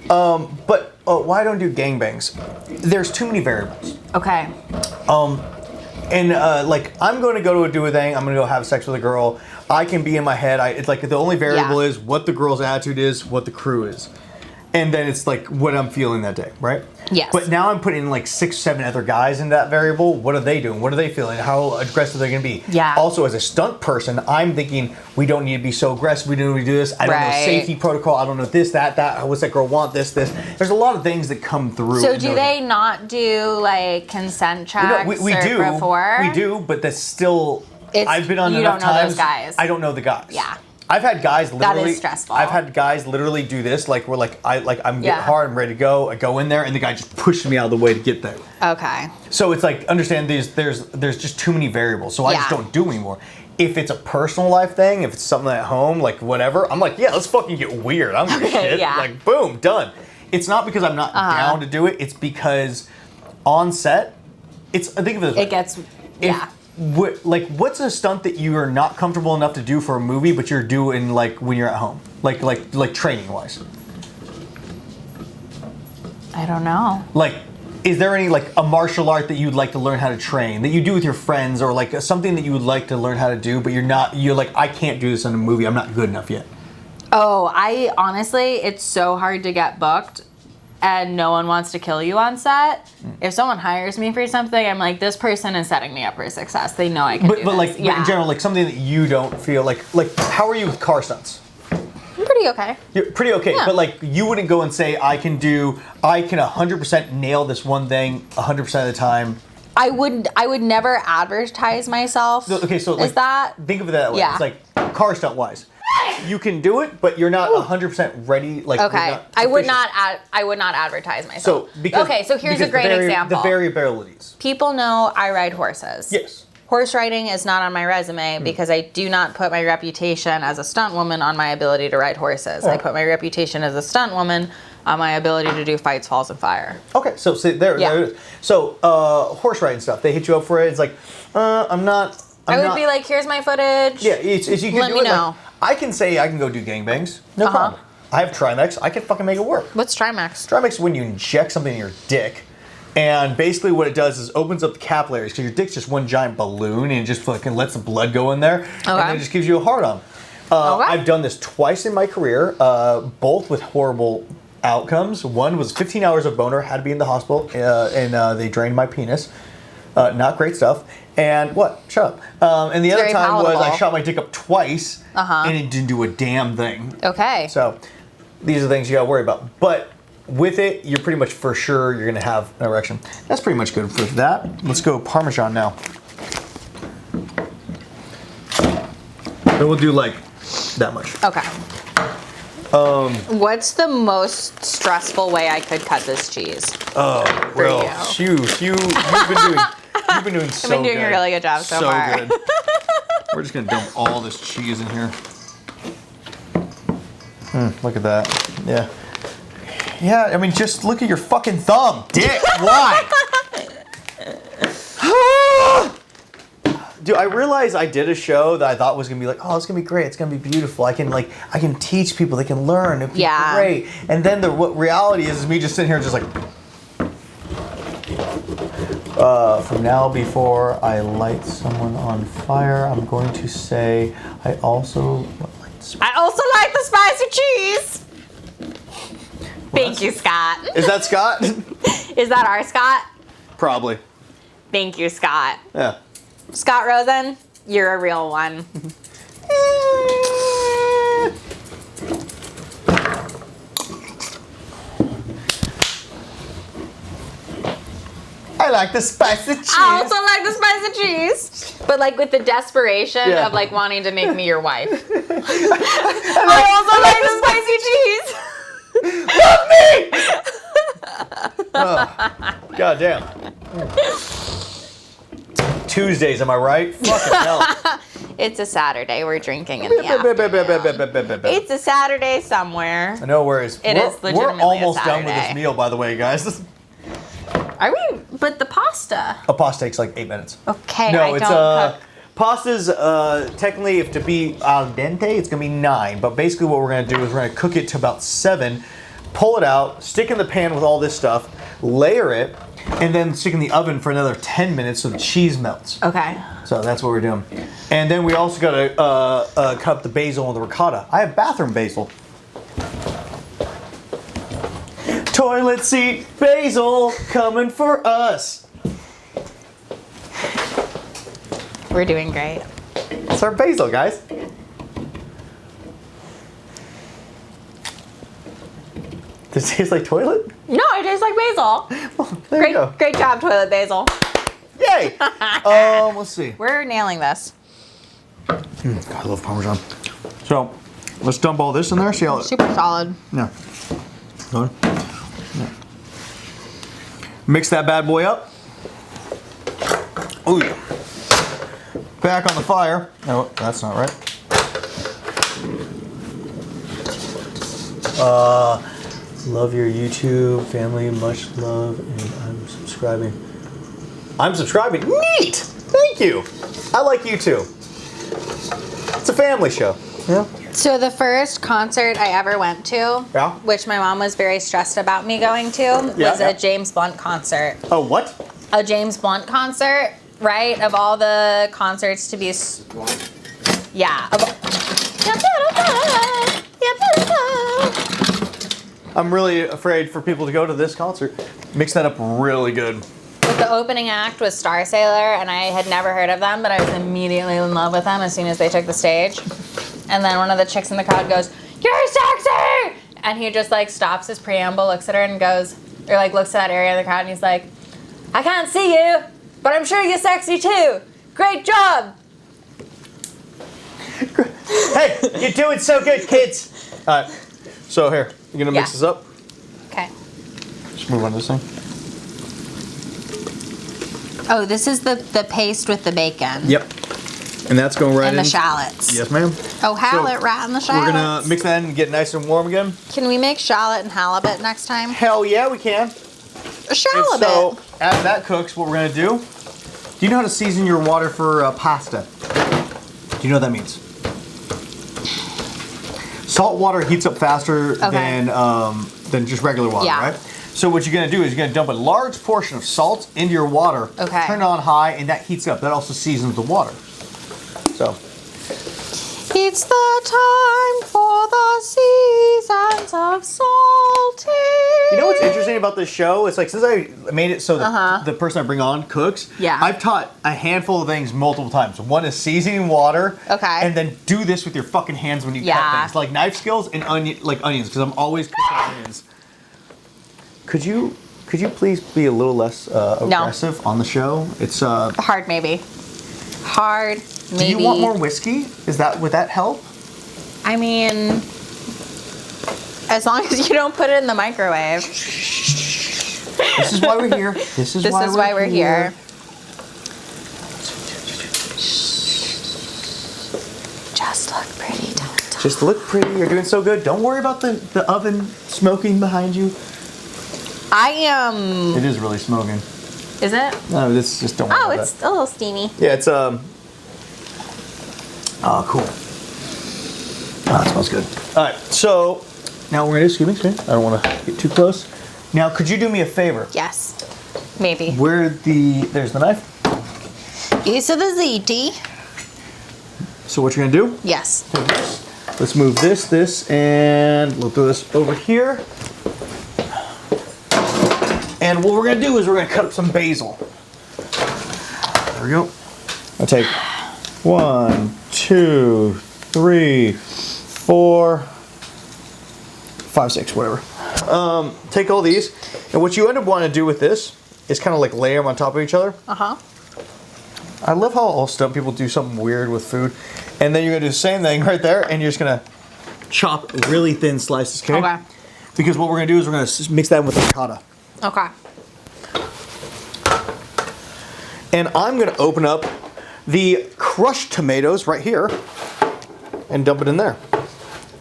But why don't I do gangbangs? There's too many variables. Okay. And like I'm going to go to do a thing. I'm going to go have sex with a girl. I can be in my head. It's like the only variable is what the girl's attitude is, what the crew is. And then it's like what I'm feeling that day, right? Yes. But now I'm putting like 6, 7 other guys in that variable. What are they doing? What are they feeling? How aggressive are they going to be? Yeah. Also, as a stunt person, I'm thinking we don't need to be so aggressive. We don't need to do this. I don't know safety protocol. I don't know this, that. What's that girl want? This. There's a lot of things that come through. So do they not do like consent checks we do. before? We do, but that's still. I've been on enough times. You don't know those guys. I don't know the guys. Yeah. I've had guys literally. That is stressful. I've had guys literally do this, like we're like I'm getting hard, I'm ready to go. I go in there, and the guy just pushed me out of the way to get there. Okay. So it's like understand there's just too many variables, so I just don't do anymore. If it's a personal life thing, if it's something at home, like whatever, I'm like, yeah, let's fucking get weird. I'm gonna shit. Yeah. Like boom, done. It's not because I'm not down to do it. It's because on set, I think of it as it gets what's a stunt that you are not comfortable enough to do for a movie, but you're doing like when you're at home, like training wise? I don't know. Like, is there any like a martial art that you'd like to learn how to train that you do with your friends, or like something that you would like to learn how to do, but you're like I can't do this in a movie. I'm not good enough yet. Oh, I honestly, it's so hard to get booked. And no one wants to kill you on set. If someone hires me for something, I'm like, this person is setting me up for success. They know I can do this. But like in general, like something that you don't feel like how are you with car stunts? I'm pretty okay. You're pretty okay, but like you wouldn't go and say I can 100% nail this one thing 100% of the time. I would never advertise myself. Okay, so like, is that? Think of it that way. Yeah. It's like car stunt wise. You can do it, but you're not 100% ready. Like okay, I would not advertise myself. So here's a great example. The variabilities. People know I ride horses. Yes. Horse riding is not on my resume because I do not put my reputation as a stunt woman on my ability to ride horses. I put my reputation as a stunt woman on my ability to do fights, falls, and fire. Okay, so there it is. So horse riding stuff, they hit you up for it. It's like, I'm not I would be like, here's my footage. Yeah, it's you can Let do me it. know. Like, I can say I can go do gangbangs. No problem. I have Trimex. I can fucking make it work. What's Trimex? Trimex is when you inject something in your dick. And basically what it does is opens up the capillaries because your dick's just one giant balloon and it just fucking lets the blood go in there. And then it just gives you a hard-on. I've done this twice in my career, both with horrible outcomes. One was 15 hours of boner, had to be in the hospital, and they drained my penis. Not great stuff. And what? Shut up. And the other time was I shot my dick up twice, and it didn't do a damn thing. Okay. So these are the things you gotta worry about. But with it, you're pretty much for sure you're gonna have an erection. That's pretty much good for that. Let's go Parmesan now. Then we'll do like that much. Okay. What's the most stressful way I could cut this cheese? Oh, well, you've been doing so good. I've been doing a really good job so far. Good. We're just gonna dump all this cheese in here. Look at that. Yeah. Yeah, I mean, just look at your fucking thumb, dick. Why? Dude, I realized I did a show that I thought was gonna be like, oh, it's gonna be great. It's gonna be beautiful. I can teach people. They can learn. It'd be great. And then what reality is me just sitting here just like. From now, before I light someone on fire, I'm going to say I also like the spicy cheese. Thank you, Scott. Is that Scott? Is that our Scott? Probably. Thank you, Scott. Yeah. Scott Rosen, you're a real one. I like the spicy cheese. I also like the spicy cheese. But like with the desperation of like wanting to make me your wife. I also like the spicy cheese. Love me! God damn. Tuesdays, am I right? Fucking hell. It's a Saturday. We're drinking in the afternoon. It's a Saturday somewhere. No worries. It is legitimately We're almost a done with this Saturday. meal, by the way, guys. Are we? But the pasta. A pasta takes like 8 minutes. Okay, No, I it's don't cook. pasta's technically, if to be al dente, it's gonna be 9. But basically, what we're gonna do is we're gonna cook it to about 7, pull it out, stick in the pan with all this stuff, layer it, and then stick in the oven for another 10 minutes so the cheese melts. Okay. So that's what we're doing. And then we also gotta cut up the basil and the ricotta. I have bathroom basil. Toilet seat basil coming for us. We're doing great. It's our basil, guys. Does it taste like toilet? No, it tastes like basil. There you go. Great job, toilet basil. Yay! Let's see. We're nailing this. God, I love Parmesan. So, let's dump all this in there. See how it... Super solid. Yeah. Go on. Yeah. Mix that bad boy up. Ooh, yeah. Back on the fire. No, that's not right. Love your YouTube family. Much love, and I'm subscribing. I'm subscribing. Neat! Thank you. I like you too. It's a family show. Yeah. So the first concert I ever went to, which my mom was very stressed about me going to, was a James Blunt concert. Oh, what? A James Blunt concert, right? Of all the concerts to be... Yeah. I'm really afraid for people to go to this concert. Mix that up really good. But the opening act was Star Sailor, and I had never heard of them, but I was immediately in love with them as soon as they took the stage. And then one of the chicks in the crowd goes, "You're sexy!" And he just like stops his preamble, looks at her and goes, or like looks at that area in the crowd and he's like, "I can't see you, but I'm sure you're sexy too. Great job." Hey, you're doing so good, kids. All right, so here, you're gonna mix this up. Okay. Just move on to this thing. Oh, this is the paste with the bacon. Yep. And that's going right in. And the shallots. Yes, ma'am. Oh, halibut rat and the shallots. We're gonna mix that in and get nice and warm again. Can we make shallot and halibut next time? Hell yeah, we can. A shallot. So as that cooks, what we're gonna do Do you know how to season your water for pasta? Do you know what that means? Salt water heats up faster than just regular water, right? So what you're gonna do is you're gonna dump a large portion of salt into your water, turn it on high, and that heats up. That also seasons the water. So. It's the time for the seasons of salty. You know what's interesting about this show? It's like since I made it so that the person I bring on cooks, I've taught a handful of things multiple times. One is seasoning water, and then do this with your fucking hands when you cut things, like knife skills and onions, because I'm always cooking onions. Could you please be a little less aggressive on the show? It's hard, maybe. Hard. Maybe. Do you want more whiskey? Would that help? I mean, as long as you don't put it in the microwave. This is why we're here. This is why we're here. Just look pretty, don't. Just look pretty. You're doing so good. Don't worry about the oven smoking behind you. I am. It is really smoking. Is it? No, this just don't worry about it's a little steamy. Yeah, it's Oh, cool. Oh, that smells good. All right, so now we're gonna do, excuse me, I don't want to get too close. Now, could you do me a favor? Yes, maybe. There's the knife. Use of the ziti. So what you're gonna do? Yes. Take this. Let's move this, and we'll throw this over here. And what we're gonna do is we're gonna cut up some basil. There we go. I'll take 1, 2, 3, 4, 5, 6, whatever. Take all these, and what you end up wanting to do with this is kind of like layer them on top of each other. I love how all stunt people do something weird with food, and then you're gonna do the same thing right there, and you're just gonna chop really thin slices, okay? Because what we're gonna do is we're gonna mix that with ricotta. Okay. And I'm gonna open up the crushed tomatoes right here and dump it in there.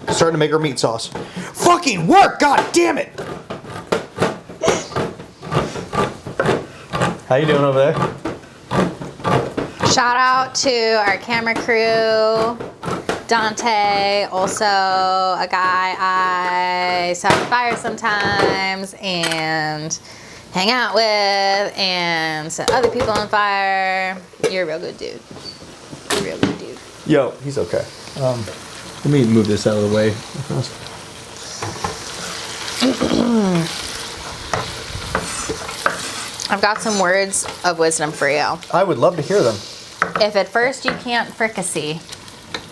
Starting to make our meat sauce. Fucking work! God damn it! How you doing over there? Shout out to our camera crew, Dante, also a guy I set on fire sometimes and hang out with and set other people on fire. You're a real good dude. You're a real good dude. Yo, he's okay. Let me move this out of the way. I've got some words of wisdom for you. I would love to hear them. If at first you can't fricassee,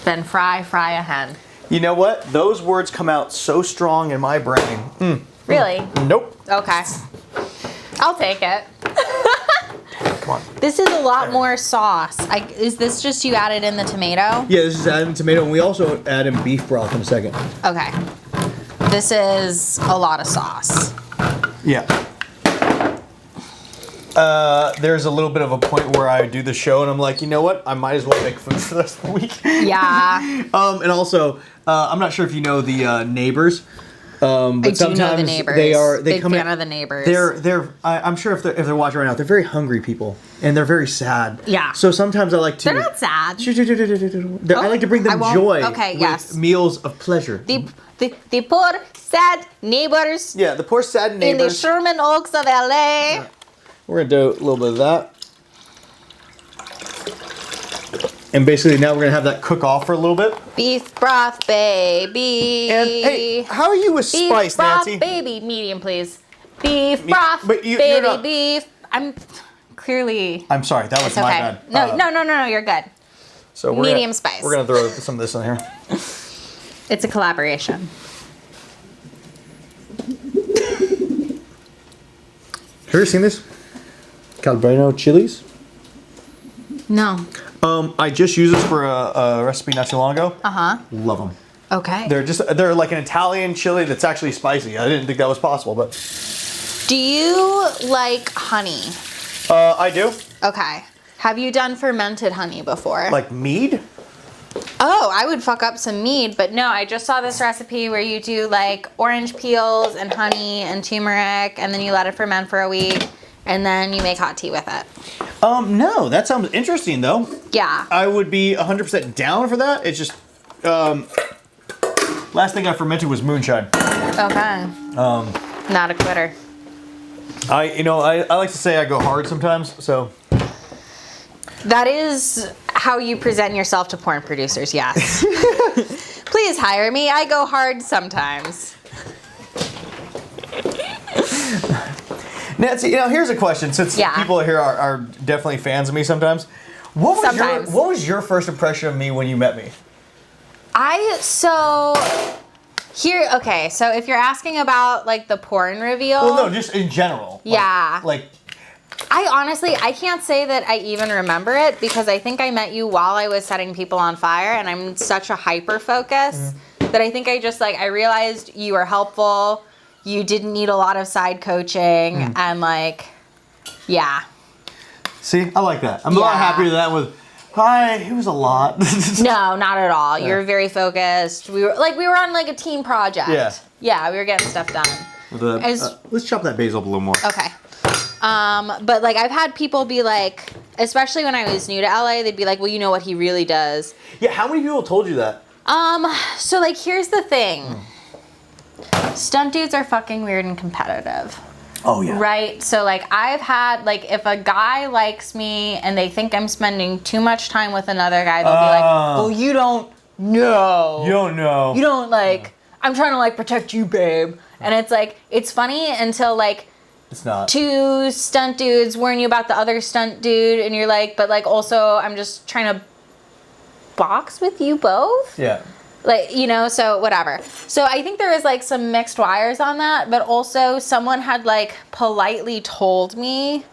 then fry a hen. You know what? Those words come out so strong in my brain. Really? Nope. Okay. I'll take it. Come on. This is a lot more sauce. Is this just you added in the tomato? Yeah, this is adding tomato, and we also add in beef broth in a second. Okay. This is a lot of sauce. Yeah. There's a little bit of a point where I do the show, and I'm like, you know what? I might as well make food for the rest of the week. Yeah. And also, I'm not sure if you know the Neighbors. But I do sometimes know the Neighbors. they Big come fan in, of the Neighbors. I'm sure if they're watching right now, they're very hungry people and they're very sad. Yeah. So sometimes I like to. They're not sad. I like to bring them joy. Okay. With Yes. Meals of pleasure. The poor sad neighbors. Yeah, the poor sad neighbors. In the Sherman Oaks of LA. Yeah. We're gonna do a little bit of that. And basically now we're gonna have that cook off for a little bit. Beef broth, baby. And hey, how are you with spice, broth, Nancy? baby. Medium, please. Beef broth, but you're baby, not- beef. I'm clearly. I'm sorry, that was It's my okay. bad. No, you're good. So we're medium spice. We're gonna throw some of this in here. It's a collaboration. Have you ever seen this? Calabrino chilies. No. I just used this for a recipe not too long ago. Love them. Okay. They're like an Italian chili that's actually spicy. I didn't think that was possible, but Do you like honey? I do. Okay. Have you done fermented honey before? Like mead? Oh, I would fuck up some mead, but no, I just saw this recipe where you do like orange peels and honey and turmeric, and then you let it ferment for a week, and then you make hot tea with it. No, that sounds interesting though. Yeah. I would be 100% down for that. It's just, last thing I fermented was moonshine. Okay. Not a quitter. I like to say I go hard sometimes, so. That is how you present yourself to porn producers, yes. Please hire me. I go hard sometimes. Nancy, here's a question. Since people here are definitely fans of me sometimes. What was your first impression of me when you met me? So if you're asking about like the porn reveal. Well, no, just in general. Yeah. I honestly can't say that I even remember it because I think I met you while I was setting people on fire and I'm such a hyper focus that I think I realized you were helpful. You didn't need a lot of side coaching and yeah. See, I like that. I'm a lot happier with that hi, it was a lot. No, not at all. You were very focused. We were on a team project. Yeah. Yeah, we were getting stuff done. Let's chop that basil up a little more. Okay. But I've had people be like, especially when I was new to LA, they'd be like, well, you know what he really does. Yeah, how many people told you that? So here's the thing. Stunt dudes are fucking weird and competitive. Oh yeah. Right? So I've had if a guy likes me and they think I'm spending too much time with another guy, they'll be like, well, you don't know. You don't know. You don't I'm trying to protect you, babe. And it's it's funny until it's not. Two stunt dudes warn you about the other stunt dude and you're but also I'm just trying to box with you both. Yeah. So whatever. So I think there was some mixed wires on that, but also someone had politely told me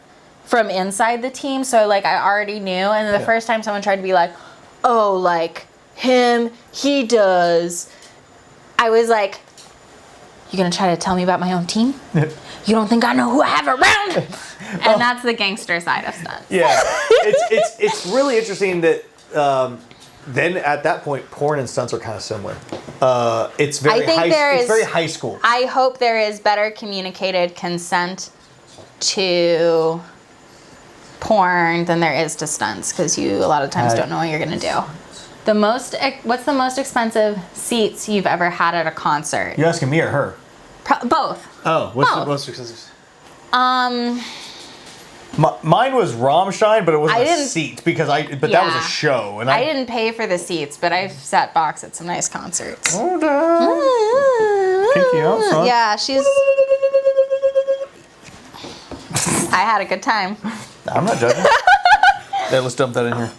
from inside the team. So I already knew. And the first time someone tried to be oh, him, he does. I was you gonna try to tell me about my own team? You don't think I know who I have around? And that's the gangster side of stunts. Yeah. It's really interesting that, then at that point, porn and stunts are kind of similar. It's very high school. I hope there is better communicated consent to porn than there is to stunts because you a lot of times don't know what you're gonna do. What's the most expensive seats you've ever had at a concert? You asking me or her? Both. Oh, what's the most expensive? Mine was Rammstein, but it wasn't a seat because that was a show, and I didn't pay for the seats, but I've sat box at some nice concerts. Hold on. Pinky out, son. Yeah, I had a good time. I'm not judging. Yeah, let's dump that in here.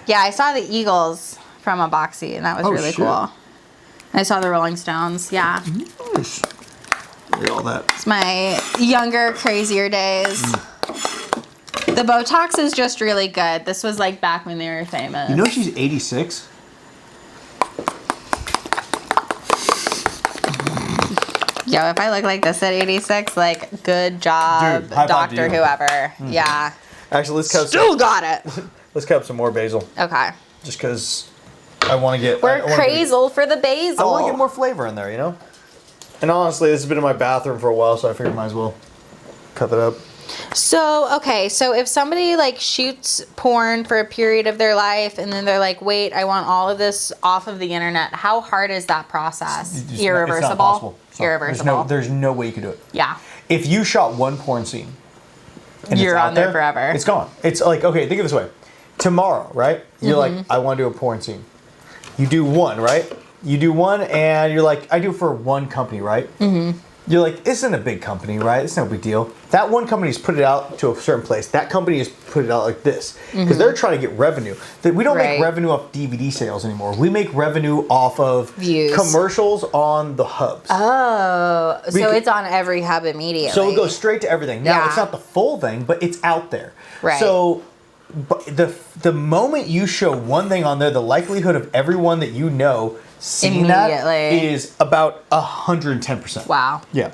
Yeah, I saw the Eagles from a box seat, and that was really cool. I saw the Rolling Stones. Yeah. Nice. Look at all that. It's my younger, crazier days. The Botox is just really good. This was back when they were famous. You know she's 86? Yo, if I look like this at 86, good job, dude, doctor, whoever. Yeah. Actually, let's cut Still got it. Let's cut up some more basil. Okay. Just because I want to get... We're crazy for the basil. I want to get more flavor in there, And honestly, this has been in my bathroom for a while, so I figured I might as well cut that up. So, okay, so if somebody shoots porn for a period of their life and then they're wait, I want all of this off of the internet, how hard is that process? Irreversible? It's not possible. Irreversible. There's no way you could do it. Yeah. If you shot one porn scene and you're it's out on there forever. It's gone. It's okay, think of it this way. Tomorrow, right? You're I want to do a porn scene. You do one, right? You do one and you're I do it for one company, right? Mm-hmm. You're this isn't a big company, right? It's no big deal. That one company's put it out to a certain place. That company has put it out like this. Because they're trying to get revenue. We don't make revenue off DVD sales anymore. We make revenue off of views. Commercials on the hubs. Oh, so it's on every hub immediately. So it goes straight to everything. Now, it's not the full thing, but it's out there. Right. So the moment you show one thing on there, the likelihood of everyone that you know seeing that is about 110%. Wow. Yeah.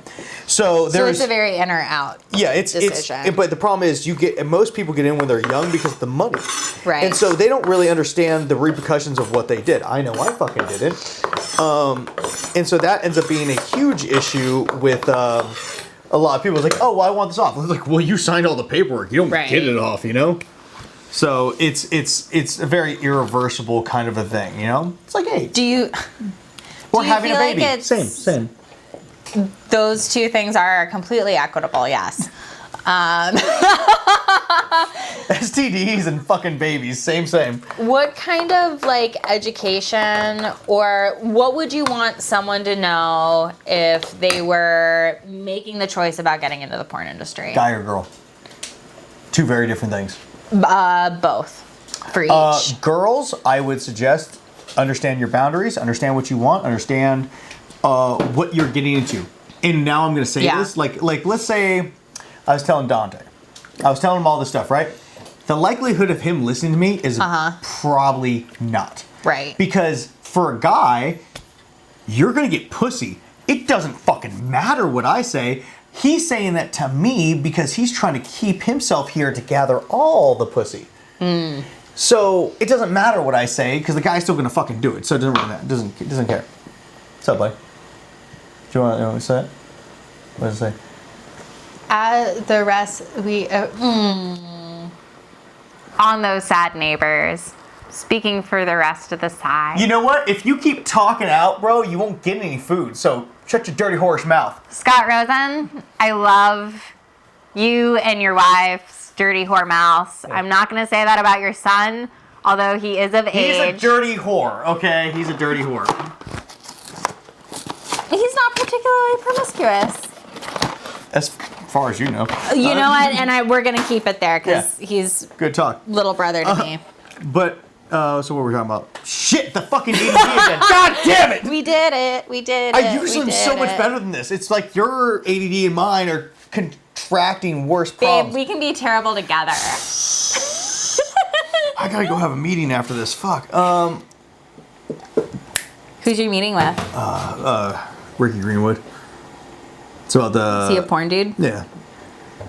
So it's a very in or out. Yeah, decision. But the problem is most people get in when they're young because of the money. Right. And so they don't really understand the repercussions of what they did. I know I fucking didn't. And so that ends up being a huge issue with a lot of people was like, oh, well, I want this off. I was like, well, you signed all the paperwork. You don't Right. get it off, you know? So it's a very irreversible kind of a thing, you know? It's like, hey, or you having a feel like baby. it's- Same. Those two things are completely equitable, yes. STDs and fucking babies, same. What kind of like education or what would you want someone to know if they were making the choice about getting into the porn industry? Guy or girl. Two very different things. Both for each. Girls, I would suggest understand your boundaries, understand what you want, understand what you're getting into. And now I'm going to say this, like let's say I was telling Dante, I was telling him all this stuff, right? The likelihood of him listening to me is probably not. Right. Because for a guy, you're going to get pussy. It doesn't fucking matter what I say. He's saying that to me because he's trying to keep himself here to gather all the pussy. So it doesn't matter what I say because the guy's still going to fucking do it. So it doesn't really matter. It doesn't care. What's up, buddy? Do you want to say it? What does it say? The rest, on those sad neighbors, speaking for the rest of the side. You know what? If you keep talking out, bro, you won't get any food. So shut your dirty horse mouth. Scott Rosen, I love you and your wife's dirty whore mouth. I'm not going to say that about your son, although he is of age. He's a dirty whore, okay? He's a dirty whore. He's not particularly promiscuous. As far as you know. You know what? And we're going to keep it there because he's Good talk. little brother to me. But, so what were we talking about? Shit, the fucking ADD again. God damn it! We did it. I usually am so much better than this. It's like your ADD and mine are contracting worse problems. Babe, we can be terrible together. I gotta go have a meeting after this. Fuck. Who's you meeting with? Ricky Greenwood. It's about the... Is he a porn dude? Yeah.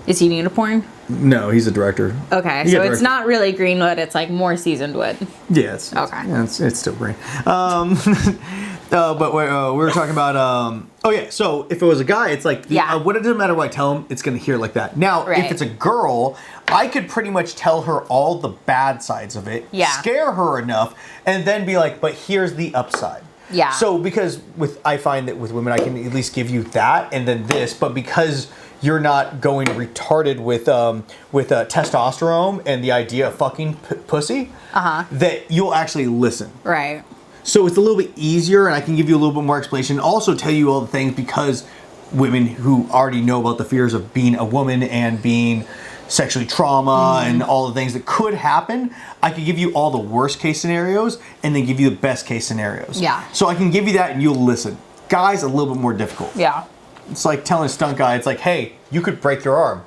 Is he new to porn? No, he's a director. Okay, He's so a it's director. not really Greenwood, it's like more seasoned wood. Yeah, it's still green. But we were talking about so if it was a guy, it's like what it doesn't matter what I tell him, it's gonna hear like that. Now, if it's a girl, I could pretty much tell her all the bad sides of it, scare her enough, and then be like, but here's the upside. Yeah. So because I find that with women, I can at least give you that and then this, but because you're not going retarded with testosterone and the idea of fucking pussy, that you'll actually listen. Right. So it's a little bit easier, and I can give you a little bit more explanation. Also tell you all the things because women who already know about the fears of being a woman and being sexually trauma and all the things that could happen, I could give you all the worst case scenarios and then give you the best case scenarios. Yeah. So I can give you that and you'll listen. Guys, a little bit more difficult. Yeah. It's like telling a stunt guy, it's like, hey, you could break your arm,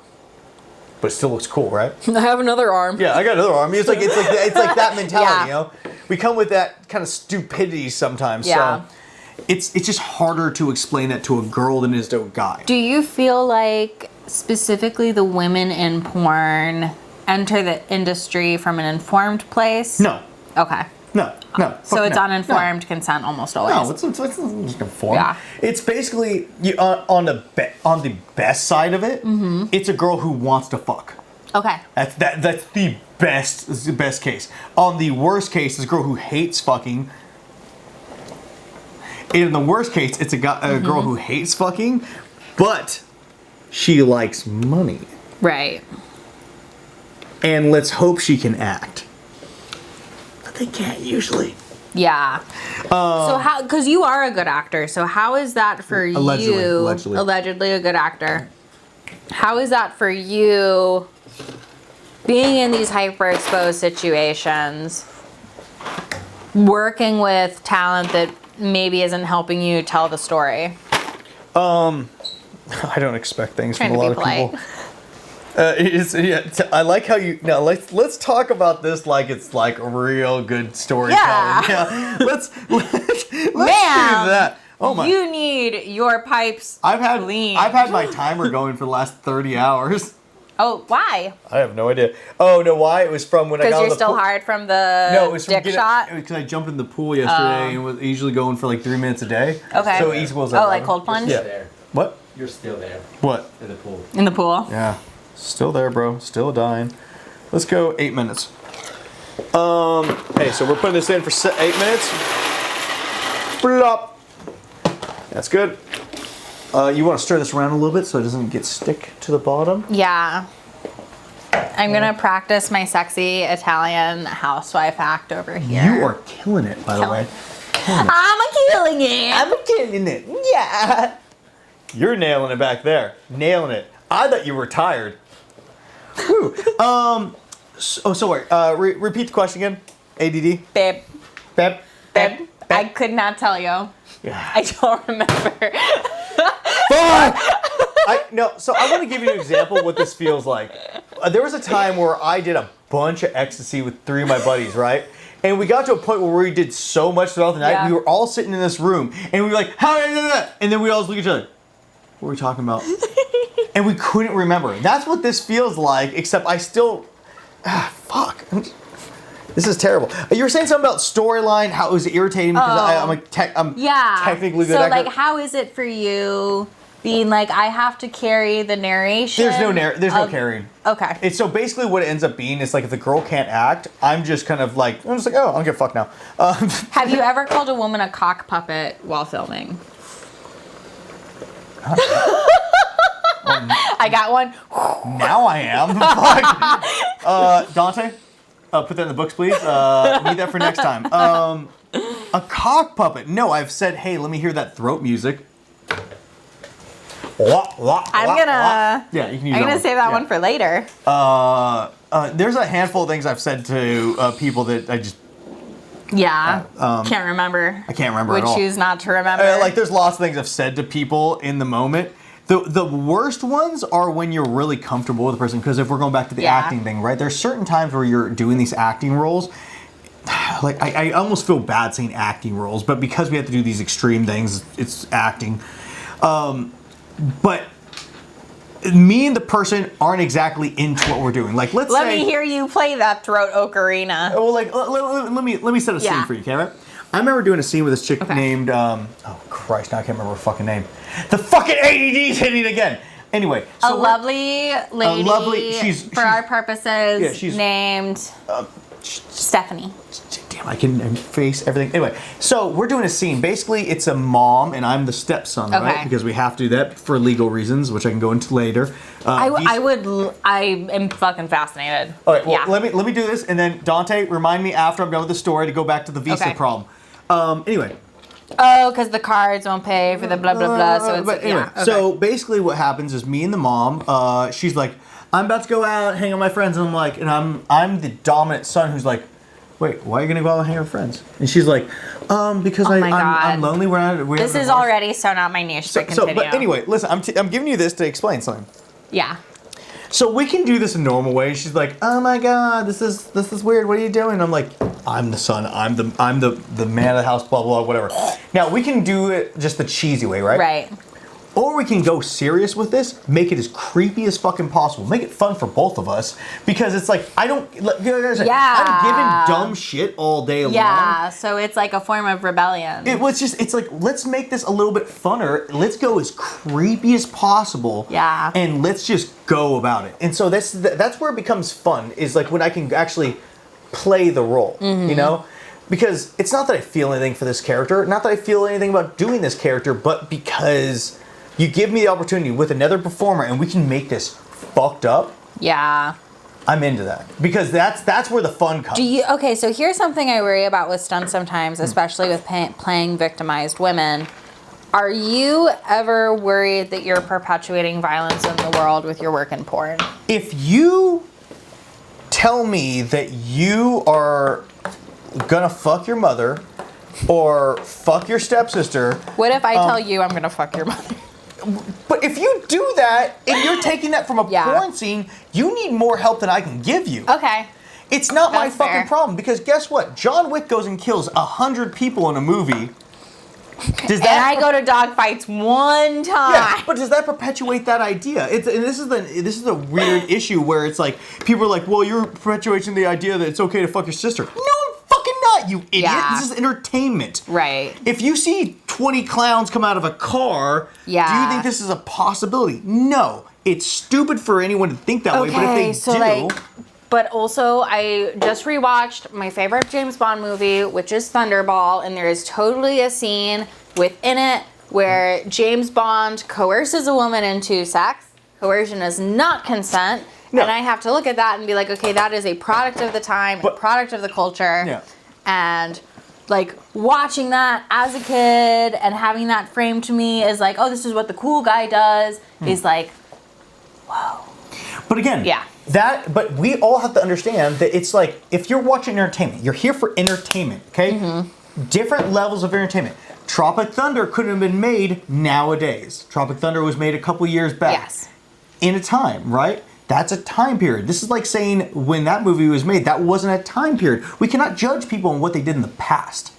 but it still looks cool, right? I have another arm. Yeah, I got another arm. It's like that mentality, you know? We come with that kind of stupidity sometimes. Yeah. So it's just harder to explain that to a girl than it is to a guy. Do you feel like specifically the women in porn enter the industry from an informed place? No. Okay. No. So it's no, uninformed consent almost always. No, it's just informed. Yeah. It's basically on the best side of it. It's a girl who wants to fuck. Okay. That's the best case. On the worst case, it's a girl who hates fucking. In the worst case, it's a girl who hates fucking, but she likes money. Right. And let's hope she can act. But they can't usually. Yeah. So how? Because you are a good actor. So how is that for you? Allegedly a good actor. How is that for you? Being in these hyperexposed situations, working with talent that maybe isn't helping you tell the story. I don't expect things Trying from a to lot be of people. I like how you now. Let's talk about this like it's like a real good storytelling. Yeah. Let's do that. Oh my! You need your pipes clean. I've had my timer going for the last 30 hours. Oh, why? I have no idea. Oh no, why? It was from when I got Because on you're the still hard from the No, it was dick shot? Because I jumped in the pool yesterday and was usually going for like 3 minutes a day. Okay. So it equals like cold plunge? Yeah. What? You're still there What? in the pool. In the pool. Yeah. Still there, bro. Still dying. Let's go 8 minutes. Hey, so we're putting this in for 8 minutes. Flop. That's good. You want to stir this around a little bit so it doesn't get stick to the bottom? Yeah. I'm gonna practice my sexy Italian housewife act over here. You are killing it, by the way. I'm killing it. I'm killing it. Yeah. You're nailing it back there. Nailing it. I thought you were tired. Whew. Sorry. Repeat the question again. ADD. Babe. Babe. I could not tell you. Yeah. I don't remember. So I want to give you an example of what this feels like. There was a time where I did a bunch of ecstasy with 3 of my buddies, right? And we got to a point where we did so much throughout the night. Yeah. We were all sitting in this room, and we were like, "How did I do that?" And then we all look at each other. What were we talking about? And we couldn't remember. That's what this feels like, except I still... fuck. This is terrible. You were saying something about storyline, how it was irritating because I'm technically the So, actor. like, how is it for you being like, I have to carry the narration? There's no carrying. Okay. It's so basically what it ends up being is like if the girl can't act, I'm just like, oh, I don't give a fuck now. Have you ever called a woman a cock puppet while filming? I got one. Now I am. Fuck. Dante, put that in the books, please. Need that for next time. A cock puppet. No, I've said, hey, let me hear that throat music. I'm gonna save that one for later. There's a handful of things I've said to people that I just can't remember. I can't remember Would at all. choose not to remember. Like there's lots of things I've said to people in the moment. The worst ones are when you're really comfortable with the person, because if we're going back to the acting thing, right? There's certain times where you're doing these acting roles. Like I almost feel bad saying acting roles, but because we have to do these extreme things, it's acting. But me and the person aren't exactly into what we're doing. Like, let me hear you play that throat ocarina. Well, like, let me set a scene for you, okay? Right? I remember doing a scene with this chick named, oh Christ, now I can't remember her fucking name. The fucking ADD's hitting again. Anyway, so a lovely lady. She's for our purposes, she's named Stephanie. Damn, I can face everything. Anyway, so we're doing a scene. Basically, it's a mom and I'm the stepson, right? Because we have to do that for legal reasons, which I can go into later. I am fucking fascinated. All right, well, let me do this, and then Dante, remind me after I'm done with the story to go back to the visa problem. Anyway. Oh, because the cards won't pay for the blah blah blah. So it's So basically, what happens is me and the mom. She's like, I'm about to go out, hang out with my friends, and I'm like, and I'm the dominant son who's like, wait, why are you gonna go out and hang out with friends? And she's like, because I'm lonely. This is already so not my niche. But continue. But anyway, listen, I'm giving you this to explain something. Yeah. So we can do this a normal way. She's like, oh my god, this is weird. What are you doing? I'm like, I'm the son. I'm the man of the house. Blah blah whatever. Now we can do it just the cheesy way, right? Right. Or we can go serious with this, make it as creepy as fucking possible, make it fun for both of us, because it's like I'm giving dumb shit all day long. Yeah, so it's like a form of rebellion. It's like, let's make this a little bit funner. Let's go as creepy as possible. Yeah. And let's just go about it. And so that's where it becomes fun, is like when I can actually play the role, you know? Because it's not that I feel anything for this character, not that I feel anything about doing this character, but because you give me the opportunity with another performer and we can make this fucked up. Yeah. I'm into that. Because that's where the fun comes. Okay, so here's something I worry about with stunts sometimes, especially with playing victimized women. Are you ever worried that you're perpetuating violence in the world with your work in porn? If you tell me that you are gonna fuck your mother or fuck your stepsister... What if I tell you I'm gonna fuck your mother? But if you do that, and you're taking that from a porn scene, you need more help than I can give you. Okay. It's not my fucking problem, because guess what? John Wick goes and kills 100 people in a movie. And I go to dog fights one time. Yeah, but does that perpetuate that idea? This is the weird issue where it's like, people are like, well, you're perpetuating the idea that it's okay to fuck your sister. No, I'm fucking not, you idiot. Yeah. This is entertainment. Right. If you see 20 clowns come out of a car. Yeah. Do you think this is a possibility? No. It's stupid for anyone to think that way, but if they do... But also, I just rewatched my favorite James Bond movie, which is Thunderball, and there is totally a scene within it where James Bond coerces a woman into sex. Coercion is not consent. No. And I have to look at that and be like, okay, that is a product of the time, a product of the culture. Yeah. And like watching that as a kid and having that framed to me as like, oh, this is what the cool guy does, is like, whoa. But again, but we all have to understand that it's like, if you're watching entertainment, you're here for entertainment, okay? Different levels of entertainment. Tropic Thunder couldn't have been made nowadays. Tropic Thunder was made a couple years back. Yes. In a time, right? That's a time period. This is like saying when that movie was made, that wasn't a time period. We cannot judge people on what they did in the past.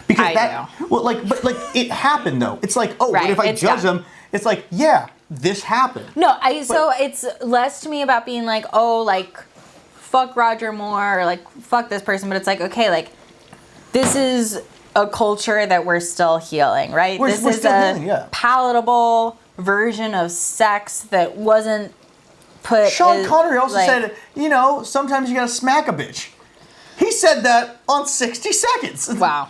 Because but it happened though. It's like, oh, what if I judge them? It's like, yeah, this happened. No, so it's less to me about being like, oh, like, fuck Roger Moore or like, fuck this person. But it's like, okay, like, this is a culture that we're still healing, right? This is a palatable version of sex that wasn't put. Sean Connery also said, you know, sometimes you gotta smack a bitch. He said that on 60 Seconds. Wow.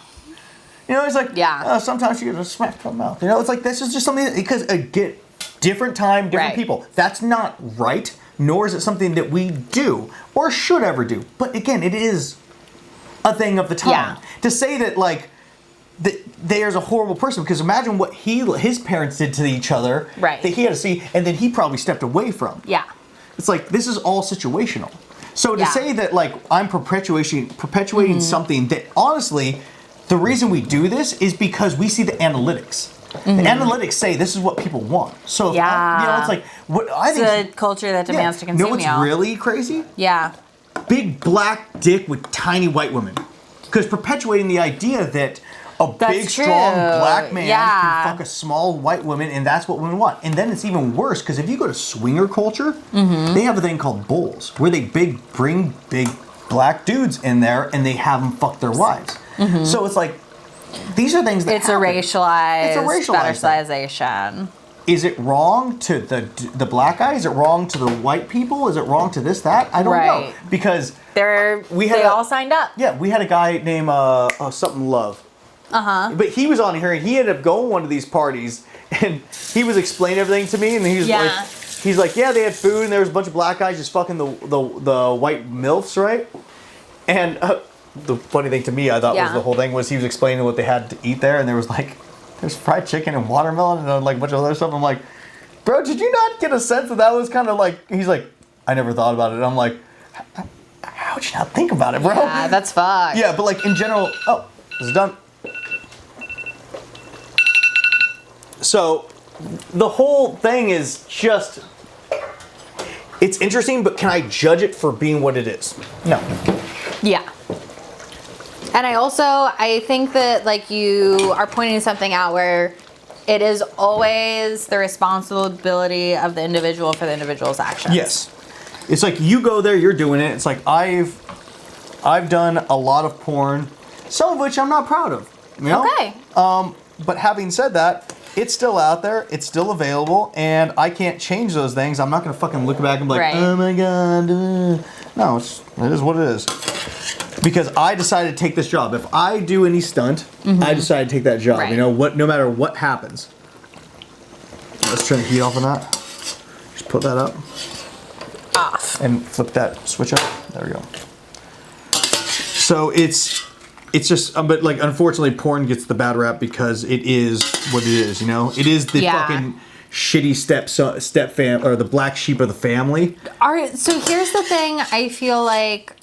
You know, it's like, sometimes you gotta smack from the mouth. You know, it's like, this is just something, because again, different time, different people. That's not right, nor is it something that we do or should ever do. But again, it is a thing of the time. To say that, like, there's a horrible person, because imagine what his parents did to each other that he had to see, and then he probably stepped away from. Yeah. It's like, this is all situational. So to say that, like, I'm perpetuating something that, honestly, the reason we do this is because we see the analytics. The analytics say this is what people want. So, you know, it's like, what I think... It's a culture that demands to consume. You know what's really crazy? Yeah. Big black dick with tiny white women. Because perpetuating the idea that a big, strong black man can fuck a small white woman, and that's what women want. And then it's even worse, because if you go to swinger culture, they have a thing called bulls, where they bring big black dudes in there, and they have them fuck their wives. So it's like, these are things that it's a racialized fetishization. Is it wrong to the black guy? Is it wrong to the white people? Is it wrong to this, that? I don't know. Because they all signed up. Yeah, we had a guy named something Love. But he was on here, and he ended up going to one of these parties, and he was explaining everything to me, and he was like, yeah, they had food, and there was a bunch of black guys just fucking the white MILFs, right? And the funny thing to me, I thought was the whole thing was he was explaining what they had to eat there, and there was like, there's fried chicken and watermelon and like a bunch of other stuff. I'm like, bro, did you not get a sense that was kind of like, he's like, I never thought about it. And I'm like, how'd you not think about it, bro? Yeah, that's fucked. Yeah, but like in general, oh, this is done. So the whole thing is just, it's interesting, but can I judge it for being what it is? No. Yeah. And I think that like you are pointing something out where it is always the responsibility of the individual for the individual's actions. Yes. It's like you go there, you're doing it. It's like I've done a lot of porn, some of which I'm not proud of. You know? Okay. But having said that, it's still out there, it's still available, and I can't change those things. I'm not gonna fucking look back and be like, oh my god. No, it is what it is. Because I decided to take this job. If I do any stunt, I decided to take that job. You know, no matter what happens. Let's turn the heat off on that. Just put that up. Off. And flip that switch up. There we go. So it's just, but like, unfortunately, porn gets the bad rap because it is what it is. You know, it is the fucking shitty step fam, or the black sheep of the family. So here's the thing. I feel like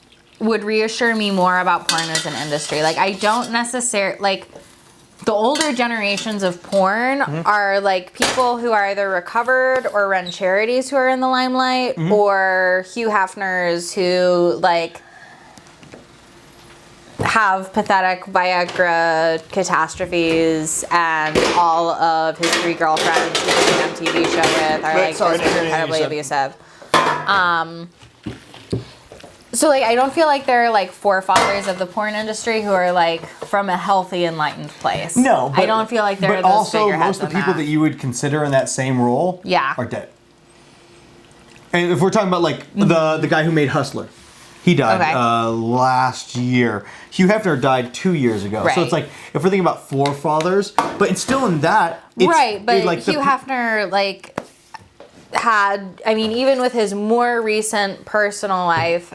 would reassure me more about porn as an industry. Like, I don't necessarily, like, the older generations of porn are like people who are either recovered or run charities who are in the limelight, or Hugh Hefners who like have pathetic Viagra catastrophes, and all of his 3 girlfriends he did an MTV show with are like incredibly abusive. So, like, I don't feel like they're, like, forefathers of the porn industry who are, like, from a healthy, enlightened place. No, but, I don't feel like they're but those also figureheads most of the on people that you would consider in that same role are dead. And if we're talking about, like, the guy who made Hustler, he died last year. Hugh Hefner died 2 years ago. Right. So it's like, if we're thinking about forefathers, but it's still in that. It's, right, but like Hugh Hefner, like, had, I mean, even with his more recent personal life,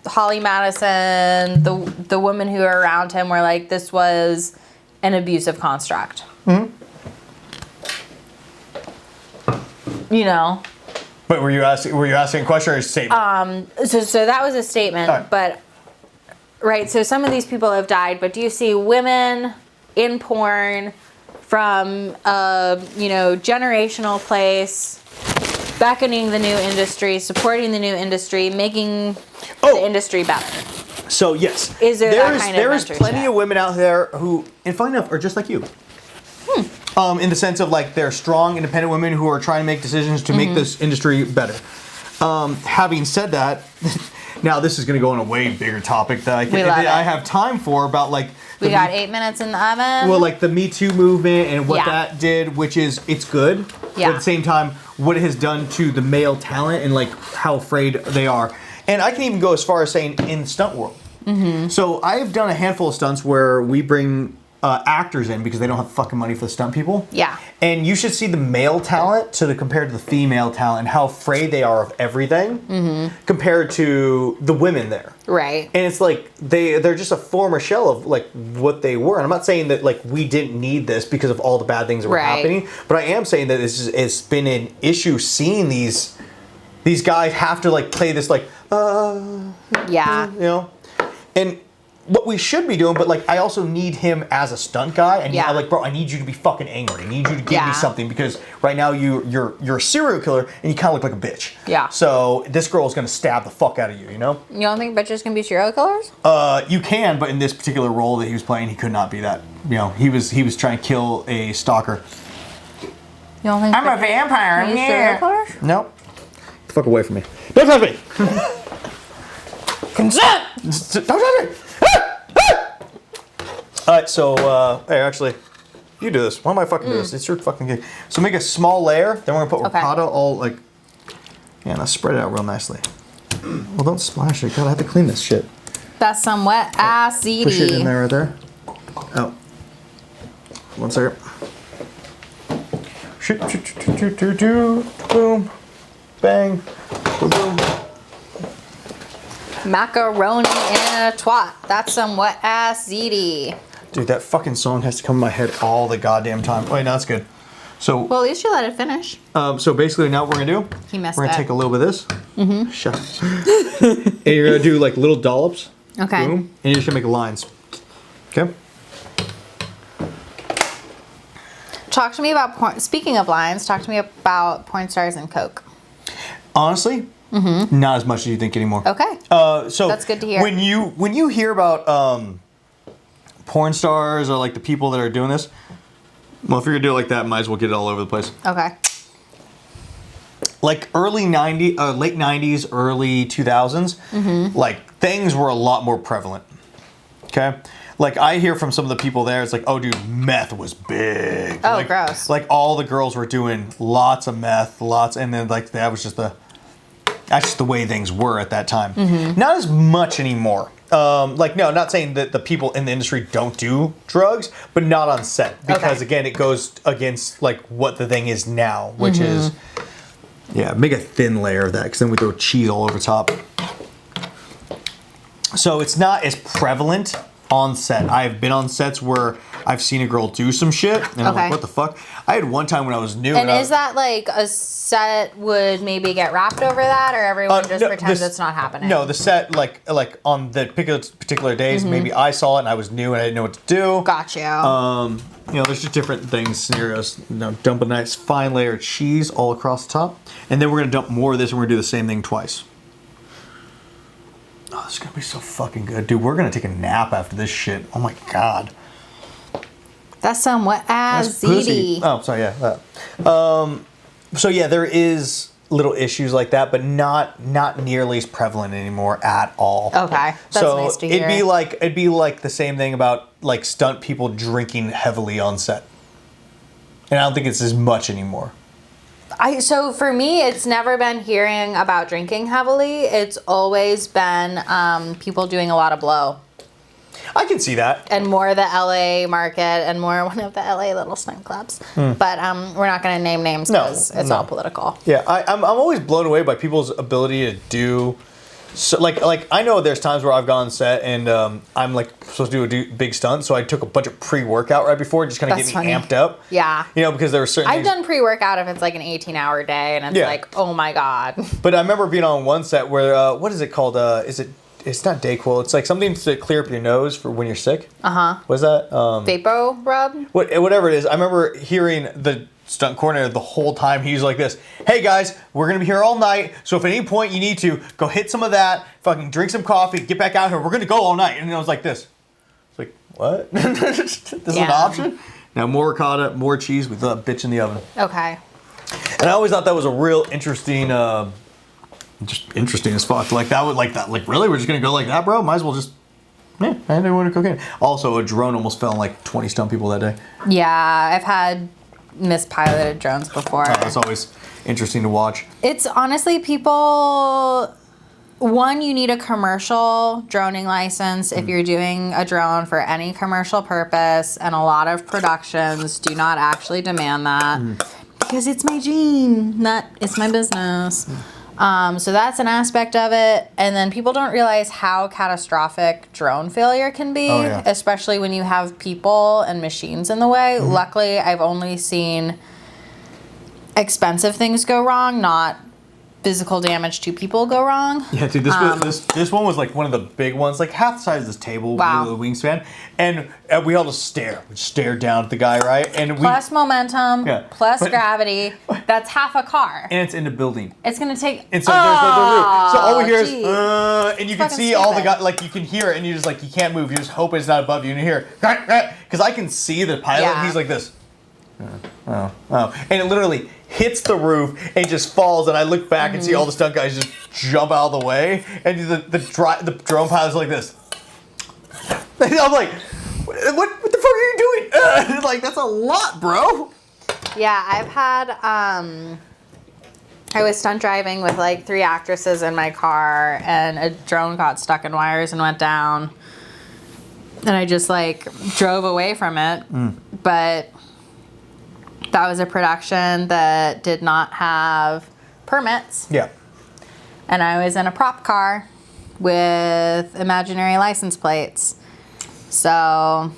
Holly Madison, the women who are around him were like, this was an abusive construct. Mm-hmm. You know? But were you asking a question or a statement? So that was a statement, All right. but right. So some of these people have died, but do you see women in porn from a generational place, beckoning the new industry, supporting the new industry, making the industry better? So yes, Is there that kind of there is plenty mentorship? of women out there who, and funny enough, are just like you. In the sense of like they're strong, independent women who are trying to make decisions to make this industry better. Having said that, now this is going to go on a way bigger topic that I have time for about like. We got 8 minutes in the oven. Well, like the Me Too movement and what Yeah. that did, which is it's good. Yeah. But at the same time, what it has done to the male talent and like how afraid they are. And I can even go as far as saying in the stunt world. Mm-hmm. So I've done a handful of stunts where we bring actors in because they don't have fucking money for the stunt people. Yeah. And you should see the male talent compared to the female talent and how afraid they are of everything compared to the women there. Right. And it's like they're just a former shell of like what they were. And I'm not saying that like we didn't need this because of all the bad things that were happening, but I am saying that it's been an issue seeing these guys have to like play this like Yeah. you know, and what we should be doing, but like I also need him as a stunt guy, and I'm like, bro, I need you to be fucking angry. I need you to give me something because right now you're a serial killer and you kind of look like a bitch. Yeah. So this girl is gonna stab the fuck out of you, you know? You don't think bitches can be serial killers? You can, but in this particular role that he was playing, he could not be that. You know, he was trying to kill a stalker. You don't think I'm a vampire. can be serial killers? No. Get the fuck away from me. Don't touch me. Consent. Don't touch me. All right, so hey, actually, you do this. Why am I fucking do this? It's your fucking gig. So make a small layer. Then we're gonna put ricotta all like, now spread it out real nicely. Well, don't splash it. God, I have to clean this shit. That's some wet ass ziti. Push it in there, right there. Oh, 1 second. Boom, bang, boom, boom. Macaroni in a twat. That's some wet ass ziti. Dude, that fucking song has to come in my head all the goddamn time. Wait, no, that's good. So, Well, at least you let it finish. so basically now what we're gonna do, He messed we're gonna up. take a little bit of this. Mm-hmm. Shut up. And you're gonna do like little dollops. Okay. Boom. And you're just gonna make lines. Okay? Talk to me about porn. Speaking of lines, talk to me about porn stars and coke. Honestly, not as much as you think anymore. Okay. So That's good to hear. When you hear about porn stars or like the people that are doing this, well, if you're gonna do it like that, might as well get it all over the place. Okay. Like late 90s, early 2000s, like things were a lot more prevalent. Okay? Like I hear from some of the people there, it's like, oh dude, meth was big. Oh, like, gross. Like all the girls were doing lots of meth, and then like that's just the way things were at that time. Not as much anymore. Like no, not saying that the people in the industry don't do drugs, but not on set because again, it goes against like what the thing is now, which is make a thin layer of that because then we throw cheese all over top. So it's not as prevalent on set. I've been on sets where I've seen a girl do some shit, and I'm like, what the fuck? I had one time when I was new. And is that like a set would maybe get wrapped over that, or everyone just pretends it's not happening? No, the set, like on the particular days, maybe I saw it and I was new and I didn't know what to do. Got you. You know, there's just different things, scenarios. You know, dump a nice fine layer of cheese all across the top, and then we're gonna dump more of this and we're gonna do the same thing twice. Oh, this is gonna be so fucking good. Dude, we're gonna take a nap after this shit. Oh my god. That's some wet ass That's pussy. ziti. Oh, sorry, yeah. So yeah, there is little issues like that, but not nearly as prevalent anymore at all. Okay, that's nice to hear. It'd be like the same thing about like stunt people drinking heavily on set, and I don't think it's as much anymore. So for me, it's never been hearing about drinking heavily. It's always been people doing a lot of blow. I can see that. And more the LA market and more one of the LA little stunt clubs. But we're not going to name names because it's all political. Yeah, I'm always blown away by people's ability to do. So like I know there's times where I've gone on set and I'm like supposed to do a big stunt, so I took a bunch of pre-workout right before, just kind of get me amped up. Yeah. You know, because there were certain I've things. done pre-workout if it's like an 18-hour day and it's like, oh my God. But I remember being on one set where, what is it called? It's not Dayquil. It's like something to clear up your nose for when you're sick. Uh-huh. What is that? Vapo rub? Whatever it is. I remember hearing the stunt coordinator the whole time. He's like this, hey guys, we're going to be here all night. So if at any point you need to, go hit some of that, fucking drink some coffee, get back out here. We're going to go all night. And I was like this. It's like, what? This is an option? Now more ricotta, more cheese with a bitch in the oven. Okay. And I always thought that was a real interesting, just interesting as fuck. Like that would, like really? We're just going to go like that, bro? Might as well just, I didn't want to cocaine. Also, a drone almost fell on like 20 stunt people that day. Yeah, I've had mispiloted drones before. It's always interesting to watch. It's honestly people. One, you need a commercial droning license if you're doing a drone for any commercial purpose, and a lot of productions do not actually demand that because it's my gene, it's my business. So that's an aspect of it. And then people don't realize how catastrophic drone failure can be, especially when you have people and machines in the way. Luckily, I've only seen expensive things go wrong, not physical damage to people go wrong. Yeah, dude, this one was like one of the big ones, like half the size of this table, with the wingspan, and we all just stare. We stare down at the guy, right? And plus momentum, plus gravity. That's half a car. And it's in the building. It's gonna take. And so there's the roof. So all we hear is, and you can see all the guys, like you can hear it, and you just like you can't move. You just hope it's not above you, and you hear, because I can see the pilot. And he's like this. Oh, and it literally hits the roof and just falls, and I look back and see all the stunt guys just jump out of the way, and the drone pilot's like this. And I'm like, what the fuck are you doing? Like, that's a lot, bro. Yeah, I've had, I was stunt driving with like 3 actresses in my car, and a drone got stuck in wires and went down, and I just like drove away from it, but that was a production that did not have permits. Yeah. And I was in a prop car with imaginary license plates. So I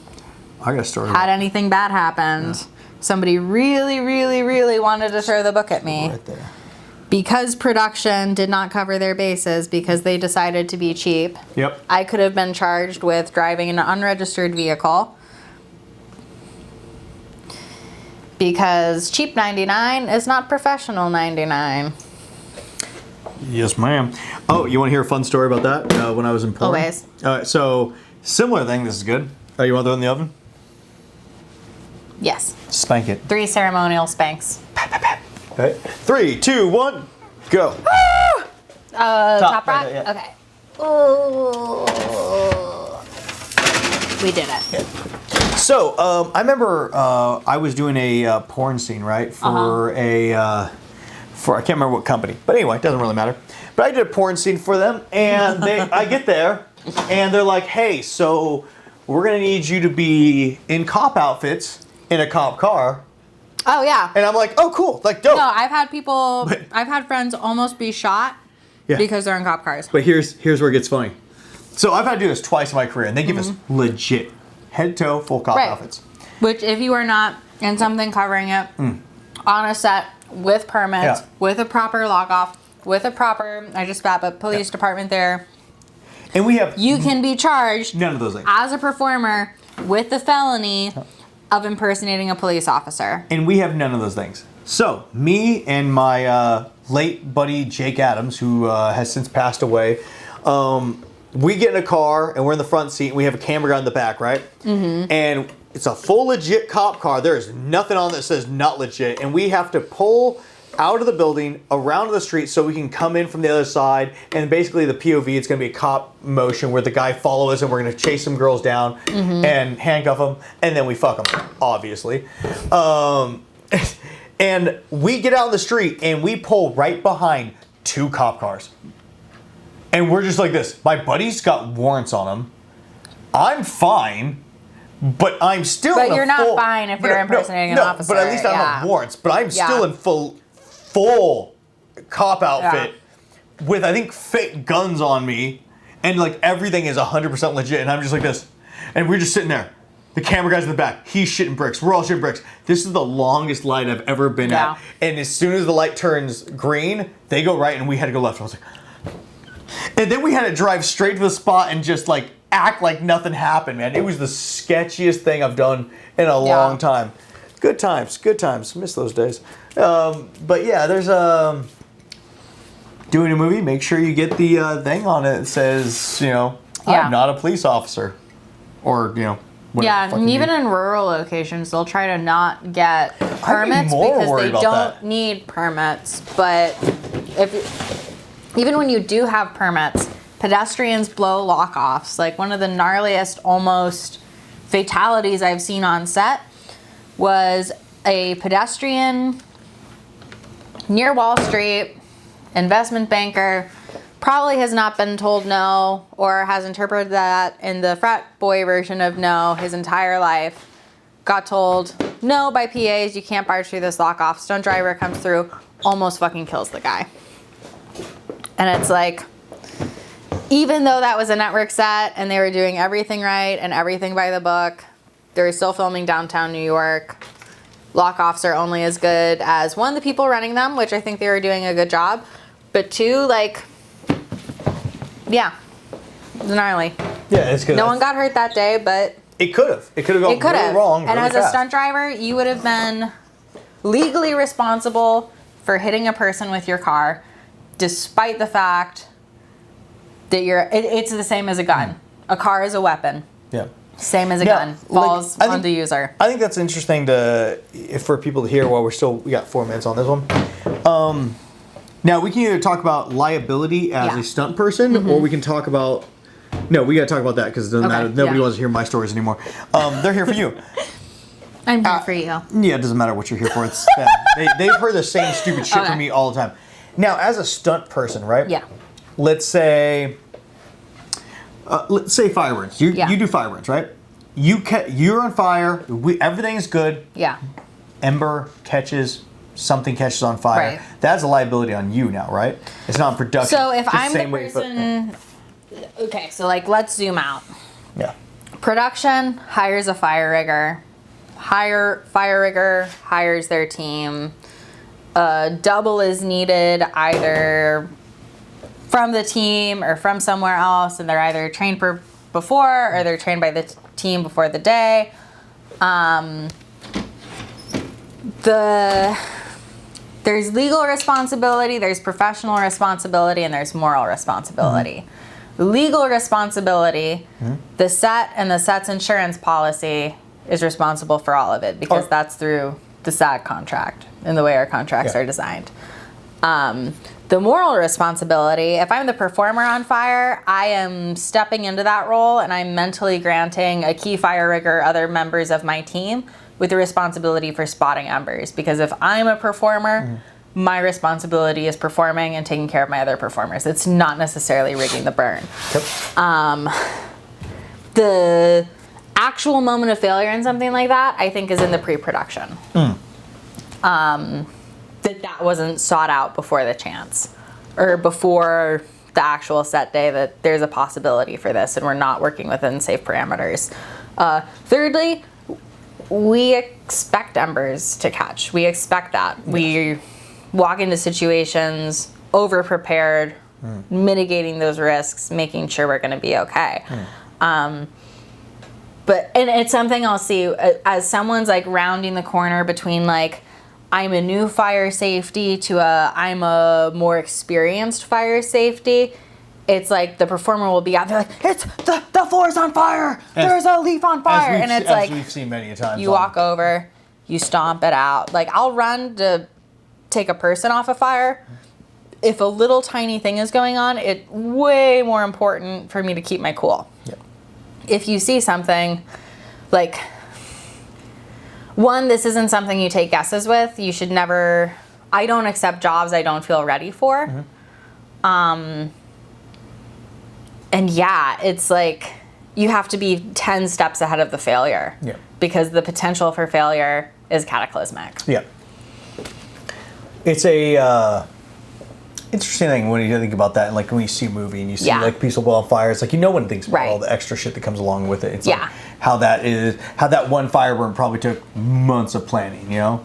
got a story. Had anything bad happened, somebody really, really, really wanted to throw the book at me. Right there. Because production did not cover their bases because they decided to be cheap. Yep. I could have been charged with driving an unregistered vehicle. Because cheap 99 is not professional 99. Yes, ma'am. Oh, you want to hear a fun story about that? When I was in porn? Always. All right, so similar thing. This is good. Oh, you want to throw it in the oven? Yes. Spank it. 3 ceremonial spanks. Pat, pat, pat. All right. 3, 2, 1, go. Top rack? Yeah. Okay. Ooh. We did it. Yeah. So, I remember I was doing a porn scene, right, for I can't remember what company, but anyway, it doesn't really matter. But I did a porn scene for them, and I get there, and they're like, hey, so we're going to need you to be in cop outfits in a cop car. Oh, yeah. And I'm like, oh, cool, like, dope. No, I've had friends almost be shot because they're in cop cars. But here's where it gets funny. So I've had to do this twice in my career, and they give us legit head-to-toe full cop outfits. Which, if you are not in something covering it, on a set, with permits, with a proper log-off, with a proper, I just spat, but police department there, and we have... You can be charged... None of those things. ...as a performer with the felony of impersonating a police officer. And we have none of those things. So, me and my late buddy Jake Adams, who has since passed away, we get in a car and we're in the front seat and we have a camera guy in the back, right? And it's a full legit cop car. There is nothing on that says not legit. And we have to pull out of the building, around the street, so we can come in from the other side. And basically, the POV, it's going to be a cop motion where the guy follows us, and we're going to chase some girls down and handcuff them, and then we fuck them, obviously. And we get out in the street, and we pull right behind 2 cop cars. And we're just like this. My buddy's got warrants on him. I'm fine. But I'm still But in a you're not full, fine if you're impersonating an officer. But at least I don't have warrants. But I'm still in full cop outfit with, I think, fake guns on me. And like everything is 100% legit. And I'm just like this. And we're just sitting there. The camera guy's in the back. He's shitting bricks. We're all shitting bricks. This is the longest light I've ever been at. And as soon as the light turns green, they go right and we had to go left. I was like... And then we had to drive straight to the spot and just like act like nothing happened, man. It was the sketchiest thing I've done in a long time. Good times. Miss those days. But yeah, there's doing a movie. Make sure you get the thing on it that says, you know, I'm not a police officer, or you know. Yeah, and even in rural locations, they'll try to not get permits because they don't need permits. But even when you do have permits, pedestrians blow lock-offs. Like one of the gnarliest almost fatalities I've seen on set was a pedestrian near Wall Street, investment banker, probably has not been told no or has interpreted that in the frat boy version of no his entire life. Got told no by PAs, you can't barge through this lock-off. Stunt driver comes through, almost fucking kills the guy. And it's like, even though that was a network set and they were doing everything right and everything by the book, they were still filming downtown New York. Lock-offs are only as good as, one, the people running them, which I think they were doing a good job, but two, like, yeah, it's gnarly. Yeah, it's good. No one got hurt that day, but it could have. It could have gone really wrong. And as a stunt driver, you would have been legally responsible for hitting a person with your car, despite the fact that it's the same as a gun. A car is a weapon. Yeah. Same as a gun. Falls on the user. I think that's interesting for people to hear while we got 4 minutes on this one. Now, we can either talk about liability as a stunt person, or we can talk about... No, we got to talk about that because it doesn't matter. Nobody wants to hear my stories anymore. They're here for you. I'm here for you. Yeah, it doesn't matter what you're here for. It's them. They've heard the same stupid shit from me all the time. Now, as a stunt person, right? Yeah. Let's say fireworks. You do fireworks, right? You're on fire. Everything is good. Yeah. Ember catches... Something catches on fire. Right. That's a liability on you now, right? It's not production. So if I'm the person... Okay, so like let's zoom out. Yeah. Production hires a fire rigger. Fire rigger hires their team. Double is needed either from the team or from somewhere else, and they're either trained before or they're trained by the team before the day. There's legal responsibility, there's professional responsibility, and there's moral responsibility. Legal responsibility, the set and the set's insurance policy is responsible for all of it because that's through the SAG contract and the way our contracts are designed. The moral responsibility, if I'm the performer on fire, I am stepping into that role and I'm mentally granting a key fire rigger, other members of my team, with the responsibility for spotting embers. Because if I'm a performer, my responsibility is performing and taking care of my other performers. It's not necessarily rigging the burn. Yep. The actual moment of failure in something like that, I think, is in the pre-production. That wasn't sought out before the chance, or before the actual set day, that there's a possibility for this and we're not working within safe parameters. Thirdly, we expect embers to catch. We expect that. We walk into situations over-prepared, mitigating those risks, making sure we're going to be okay. And it's something I'll see as someone's like rounding the corner between like, I'm a new fire safety to I'm a more experienced fire safety. It's like the performer will be out there like, it's the floor's on fire. There's a leaf on fire. And it's like, we've seen many times. You walk over, you stomp it out. Like I'll run to take a person off a fire. If a little tiny thing is going on, it's way more important for me to keep my cool. Yeah. If you see something, like, one, this isn't something you take guesses with. You should never, I don't accept jobs I don't feel ready for. And yeah, it's like, you have to be 10 steps ahead of the failure. Yeah. Because the potential for failure is cataclysmic. Yeah. It's a interesting thing when you think about that, and like when you see a movie and you see like people on fire, it's like you know when things about all the extra shit that comes along with it. It's like how that one fire burn probably took months of planning, you know?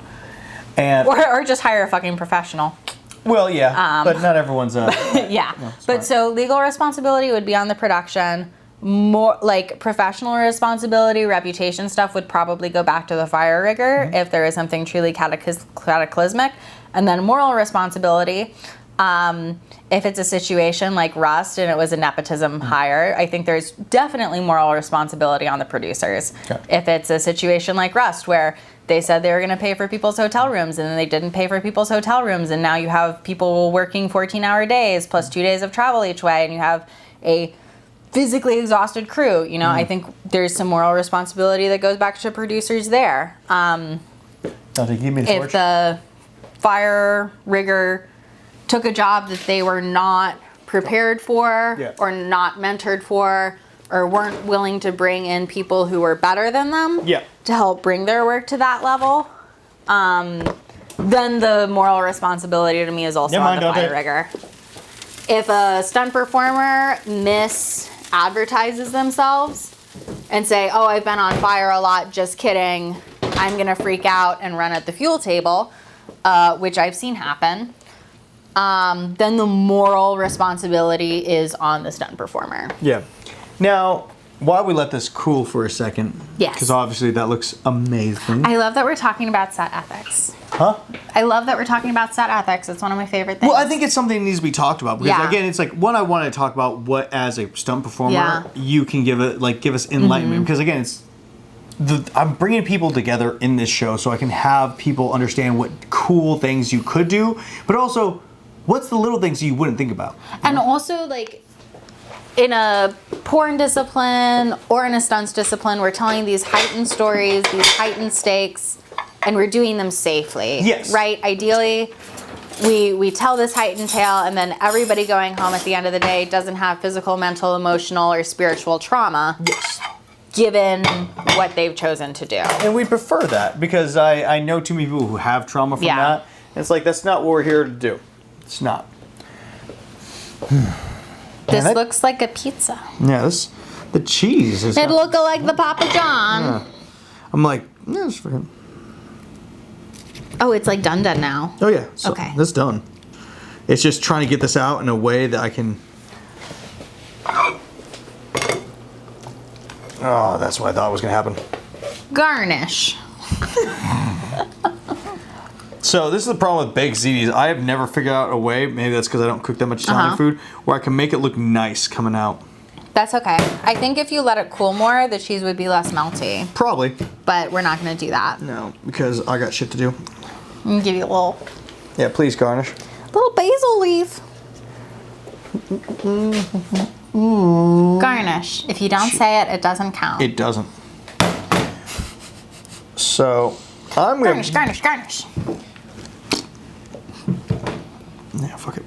And or just hire a fucking professional. Well, yeah, but not everyone's yeah. But so legal responsibility would be on the production. More like professional responsibility, reputation stuff would probably go back to the fire rigger if there is something truly cataclysmic. And then moral responsibility, if it's a situation like Rust and it was a nepotism hire, I think there's definitely moral responsibility on the producers. Okay. If it's a situation like Rust where they said they were going to pay for people's hotel rooms and then they didn't pay for people's hotel rooms, and now you have people working 14-hour days plus 2 days of travel each way, and you have a physically exhausted crew, you know, I think there's some moral responsibility that goes back to producers there. If the fire rigger took a job that they were not prepared for or not mentored for, or weren't willing to bring in people who were better than them to help bring their work to that level, then the moral responsibility to me is also on the fire rigger. If a stunt performer advertises themselves and say, oh, I've been on fire a lot, just kidding, I'm gonna freak out and run at the fuel table, which I've seen happen, then the moral responsibility is on the stunt performer. Yeah. Now, while we let this cool for a second, because obviously that looks amazing. I love that we're talking about set ethics. Huh? I love that we're talking about set ethics. It's one of my favorite things. Well, I think it's something that needs to be talked about because again, it's like one, I want to talk about what as a stunt performer you can give us enlightenment because again, I'm bringing people together in this show so I can have people understand what cool things you could do, but also what's the little things you wouldn't think about. And also like in a porn discipline or in a stunts discipline, we're telling these heightened stories, these heightened stakes, and we're doing them safely. Yes. Right? Ideally, we tell this heightened tale, and then everybody going home at the end of the day doesn't have physical, mental, emotional, or spiritual trauma. Yes. Given what they've chosen to do. And we prefer that because I know too many people who have trauma from that. And it's like, that's not what we're here to do. It's not. This looks like a pizza. Yeah, the cheese is... It looks like the Papa John. Yeah. I'm like, yeah, it's freaking... Oh, it's like done now. Oh yeah, so okay. That's done. It's just trying to get this out in a way that I can... Oh, that's what I thought was going to happen. Garnish. So this is the problem with baked zitis. I have never figured out a way, maybe that's because I don't cook that much Italian food, where I can make it look nice coming out. That's okay. I think if you let it cool more, the cheese would be less melty. Probably. But we're not going to do that. No, because I got shit to do. I'm going to give you a little... Yeah, please garnish. Little basil leaf. Garnish. If you don't say it, it doesn't count. It doesn't. So, I'm going to... Garnish, garnish, garnish. Yeah, fuck it.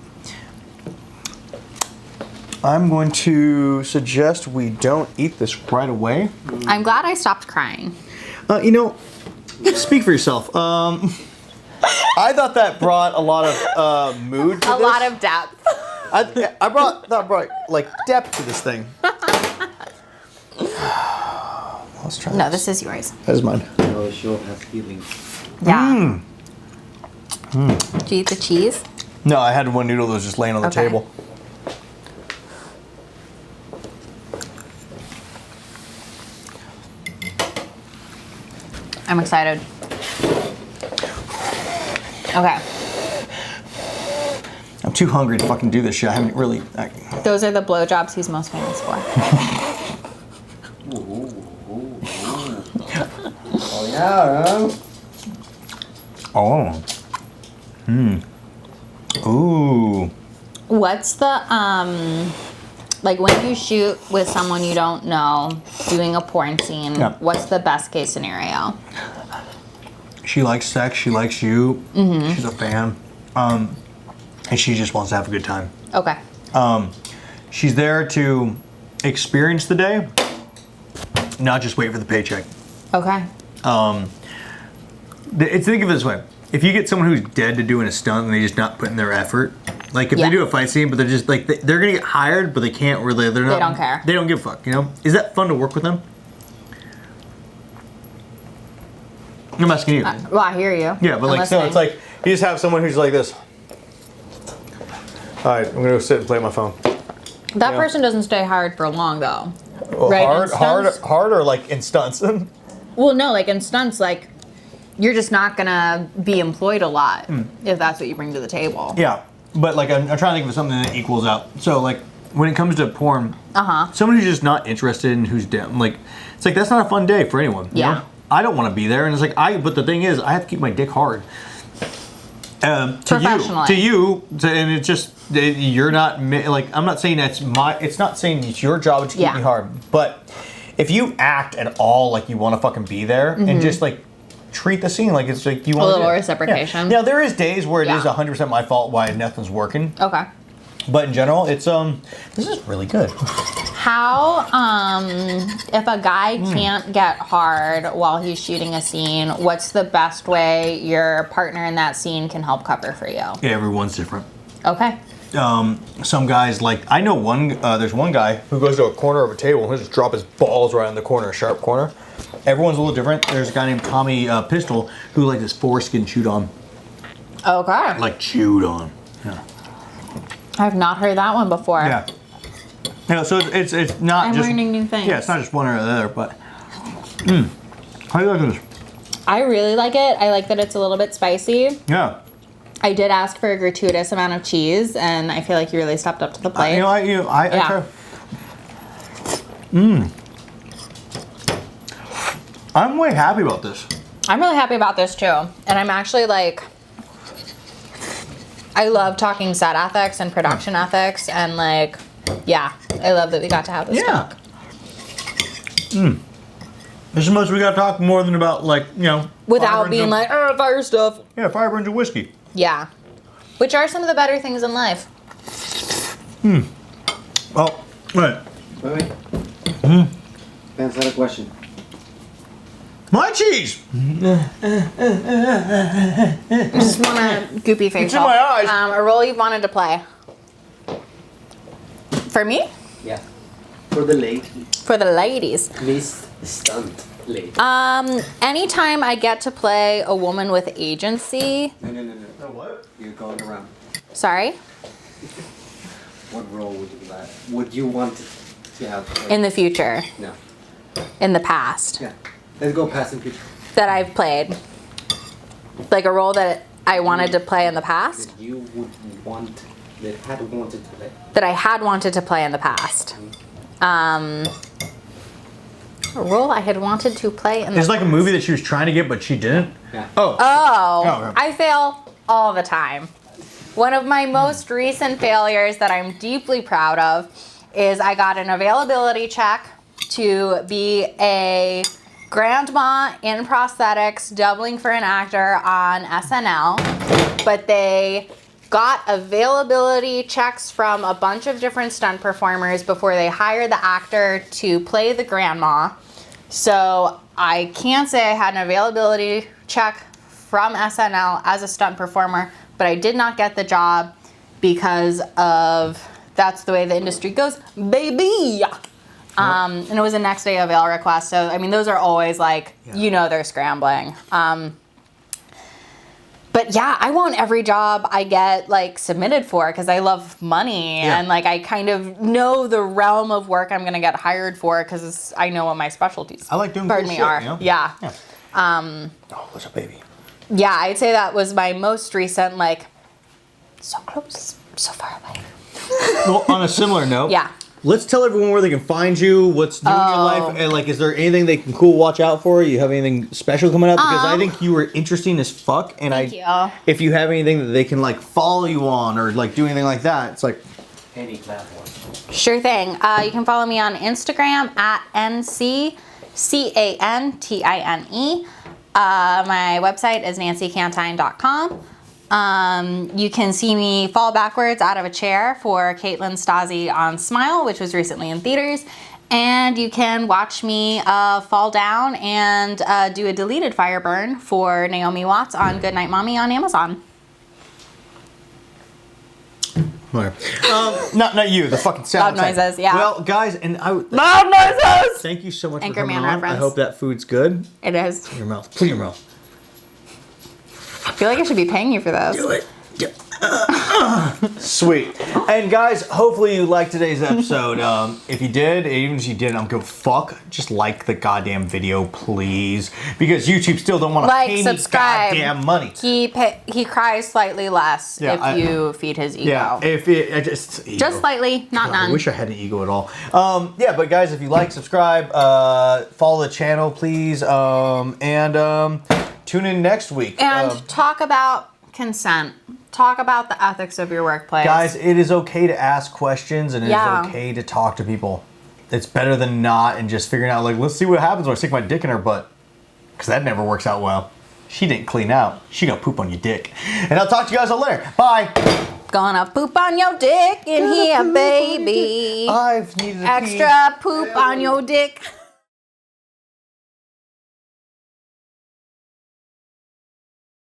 I'm going to suggest we don't eat this right away. I'm glad I stopped crying. You know, speak for yourself. I thought that brought a lot of mood to a lot of depth. I brought like depth to this thing. Let's try No, this is yours. That is mine. Oh, sure has feelings. Yeah. Did you eat the cheese? No, I had one noodle that was just laying on the table. I'm excited. Okay. I'm too hungry to fucking do this shit. I haven't really... Those are the blowjobs he's most famous for. Oh, yeah, Oh. Ooh. What's the like when you shoot with someone you don't know doing a porn scene? Yeah. What's the best case scenario? She likes sex. She likes you. She's a fan. And she just wants to have a good time. Okay. She's there to experience the day, not just wait for the paycheck. Okay. Think of it this way. If you get someone who's dead to doing a stunt and they just not putting their effort, like if Yeah. they do a fight scene, but they're just like, they're going to get hired, but they can't really, they're not. They don't care. They don't give a fuck, you know? Is that fun to work with them? I'm asking you. Well, I hear you. Yeah, but I'm like, so listening. it's like, you just have someone who's like this. All right, I'm going to go sit and play on my phone. That yeah. person doesn't stay hard for long though. Well, Right, in hard stunts? or like in stunts? Well, no, like in stunts, like you're just not gonna be employed a lot if that's what you bring to the table. Yeah, but like I'm trying to think of something that equals out. So like when it comes to porn, someone who's just not interested in who's down, like it's like that's not a fun day for anyone. you Yeah. know? I don't want to be there, and it's like but the thing is, I have to keep my dick hard. Professionally. To you, and it's just you're not like I'm not saying it's not saying it's your job to keep me hard, but if you act at all like you want to fucking be there and just like treat the scene like it's like you want A little reciprocation. Yeah. Now there is days where it is Yeah. 100% my fault why nothing's working, Okay. but in general it's this is really good. How if a guy can't get hard while he's shooting a scene, what's the best way your partner in that scene can help cover for you? Yeah, everyone's different. Okay. Some guys like I know there's one guy who goes to a corner of a table and he'll just drop his balls right in the corner, a sharp corner. Everyone's a little different. There's a guy named Tommy Pistol who like his foreskin chewed on. Okay. Like chewed on. Yeah. I've not heard that one before. Yeah. Yeah, so it's not I'm just learning new things. Yeah, it's not just one or the other, but how do you like this? I really like it. I like that it's a little bit spicy. Yeah. I did ask for a gratuitous amount of cheese, and I feel like you really stepped up to the plate. I Yeah. try. I'm way happy about this. I'm really happy about this too. And I'm actually like, I love talking set ethics and production ethics, and like, yeah, I love that we got to have this talk. This is most we got to talk more than about like, Without being like, oh, fire stuff. Yeah, fire burns of whiskey. Yeah. Which are some of the better things in life. Oh, wait. Wait. Ben's had a question. My cheese! Just want a goopy facial. It's in my eyes. A role you've wanted to play. For me? Yeah. For the lady. For the ladies. Miss Stunt lady. Anytime I get to play a woman with agency. No. What? You're going around. Sorry? What role would you want to have? In the future. No. In the past. Yeah. Let's go past and future. That I've played. Like a role that I wanted to play in the past. That you would want, that had wanted to play. That I had wanted to play in the past. A role I had wanted to play in the It's like a movie that she was trying to get, but she didn't. Yeah. Oh. Oh, okay. I fail all the time. One of my most recent failures that I'm deeply proud of is I got an availability check to be a grandma in prosthetics doubling for an actor on SNL, but they got availability checks from a bunch of different stunt performers before they hired the actor to play the grandma. So I can't say I had an availability check from SNL as a stunt performer, but I did not get the job because of that's the way the industry goes, baby. And it was a next day avail request. So, I mean, those are always like, they're scrambling. But yeah, I want every job I get like submitted for because I love money and like I kind of know the realm of work I'm gonna get hired for because I know what my specialties. I like doing pardon cool me shit, are. you know? Yeah. Oh, what's up, baby? Yeah, I'd say that was my most recent like so close, so far away. Well, on a similar note, Yeah. let's tell everyone where they can find you, what's new in your life, and like, is there anything they can watch out for? You have anything special coming up? Because I think you were interesting as fuck, and Thank you. if you have anything that they can like follow you on or like do anything like that, it's like Any platform. Sure thing. You can follow me on Instagram at NCCantine. My website is nancycantine.com. You can see me fall backwards out of a chair for Caitlin Stasi on Smile, which was recently in theaters. And you can watch me fall down and do a deleted fire burn for Naomi Watts on Goodnight Mommy on Amazon. not you, the fucking sound. Loud noises, yeah. Well, guys, and Loud noises! thank you so much for Anchorman coming on. reference. I hope that food's good. It is. Put your mouth. Put your mouth. I feel like I should be paying you for this. Do it. Sweet. And guys, hopefully you liked today's episode. If you did, even if you didn't, I'm gonna fuck. Just like the goddamn video, please, because YouTube still don't want to pay me subscribe. goddamn money. He cries slightly less if you feed his ego. Yeah, if it I just ego. Just slightly, not God, none. I wish I had an ego at all. Yeah, but guys, if you like, subscribe, follow the channel, please, and tune in next week. And talk about consent. Talk about the ethics of your workplace. Guys, it is okay to ask questions, and it Yeah. is okay to talk to people. It's better than not, and just figuring out, like, let's see what happens when I stick my dick in her butt. Because that never works out well. She didn't clean out. She got poop on your dick. And I'll talk to you guys all later. Bye. Gonna poop on your dick in here, baby. I've needed a pee. Extra poop on your dick.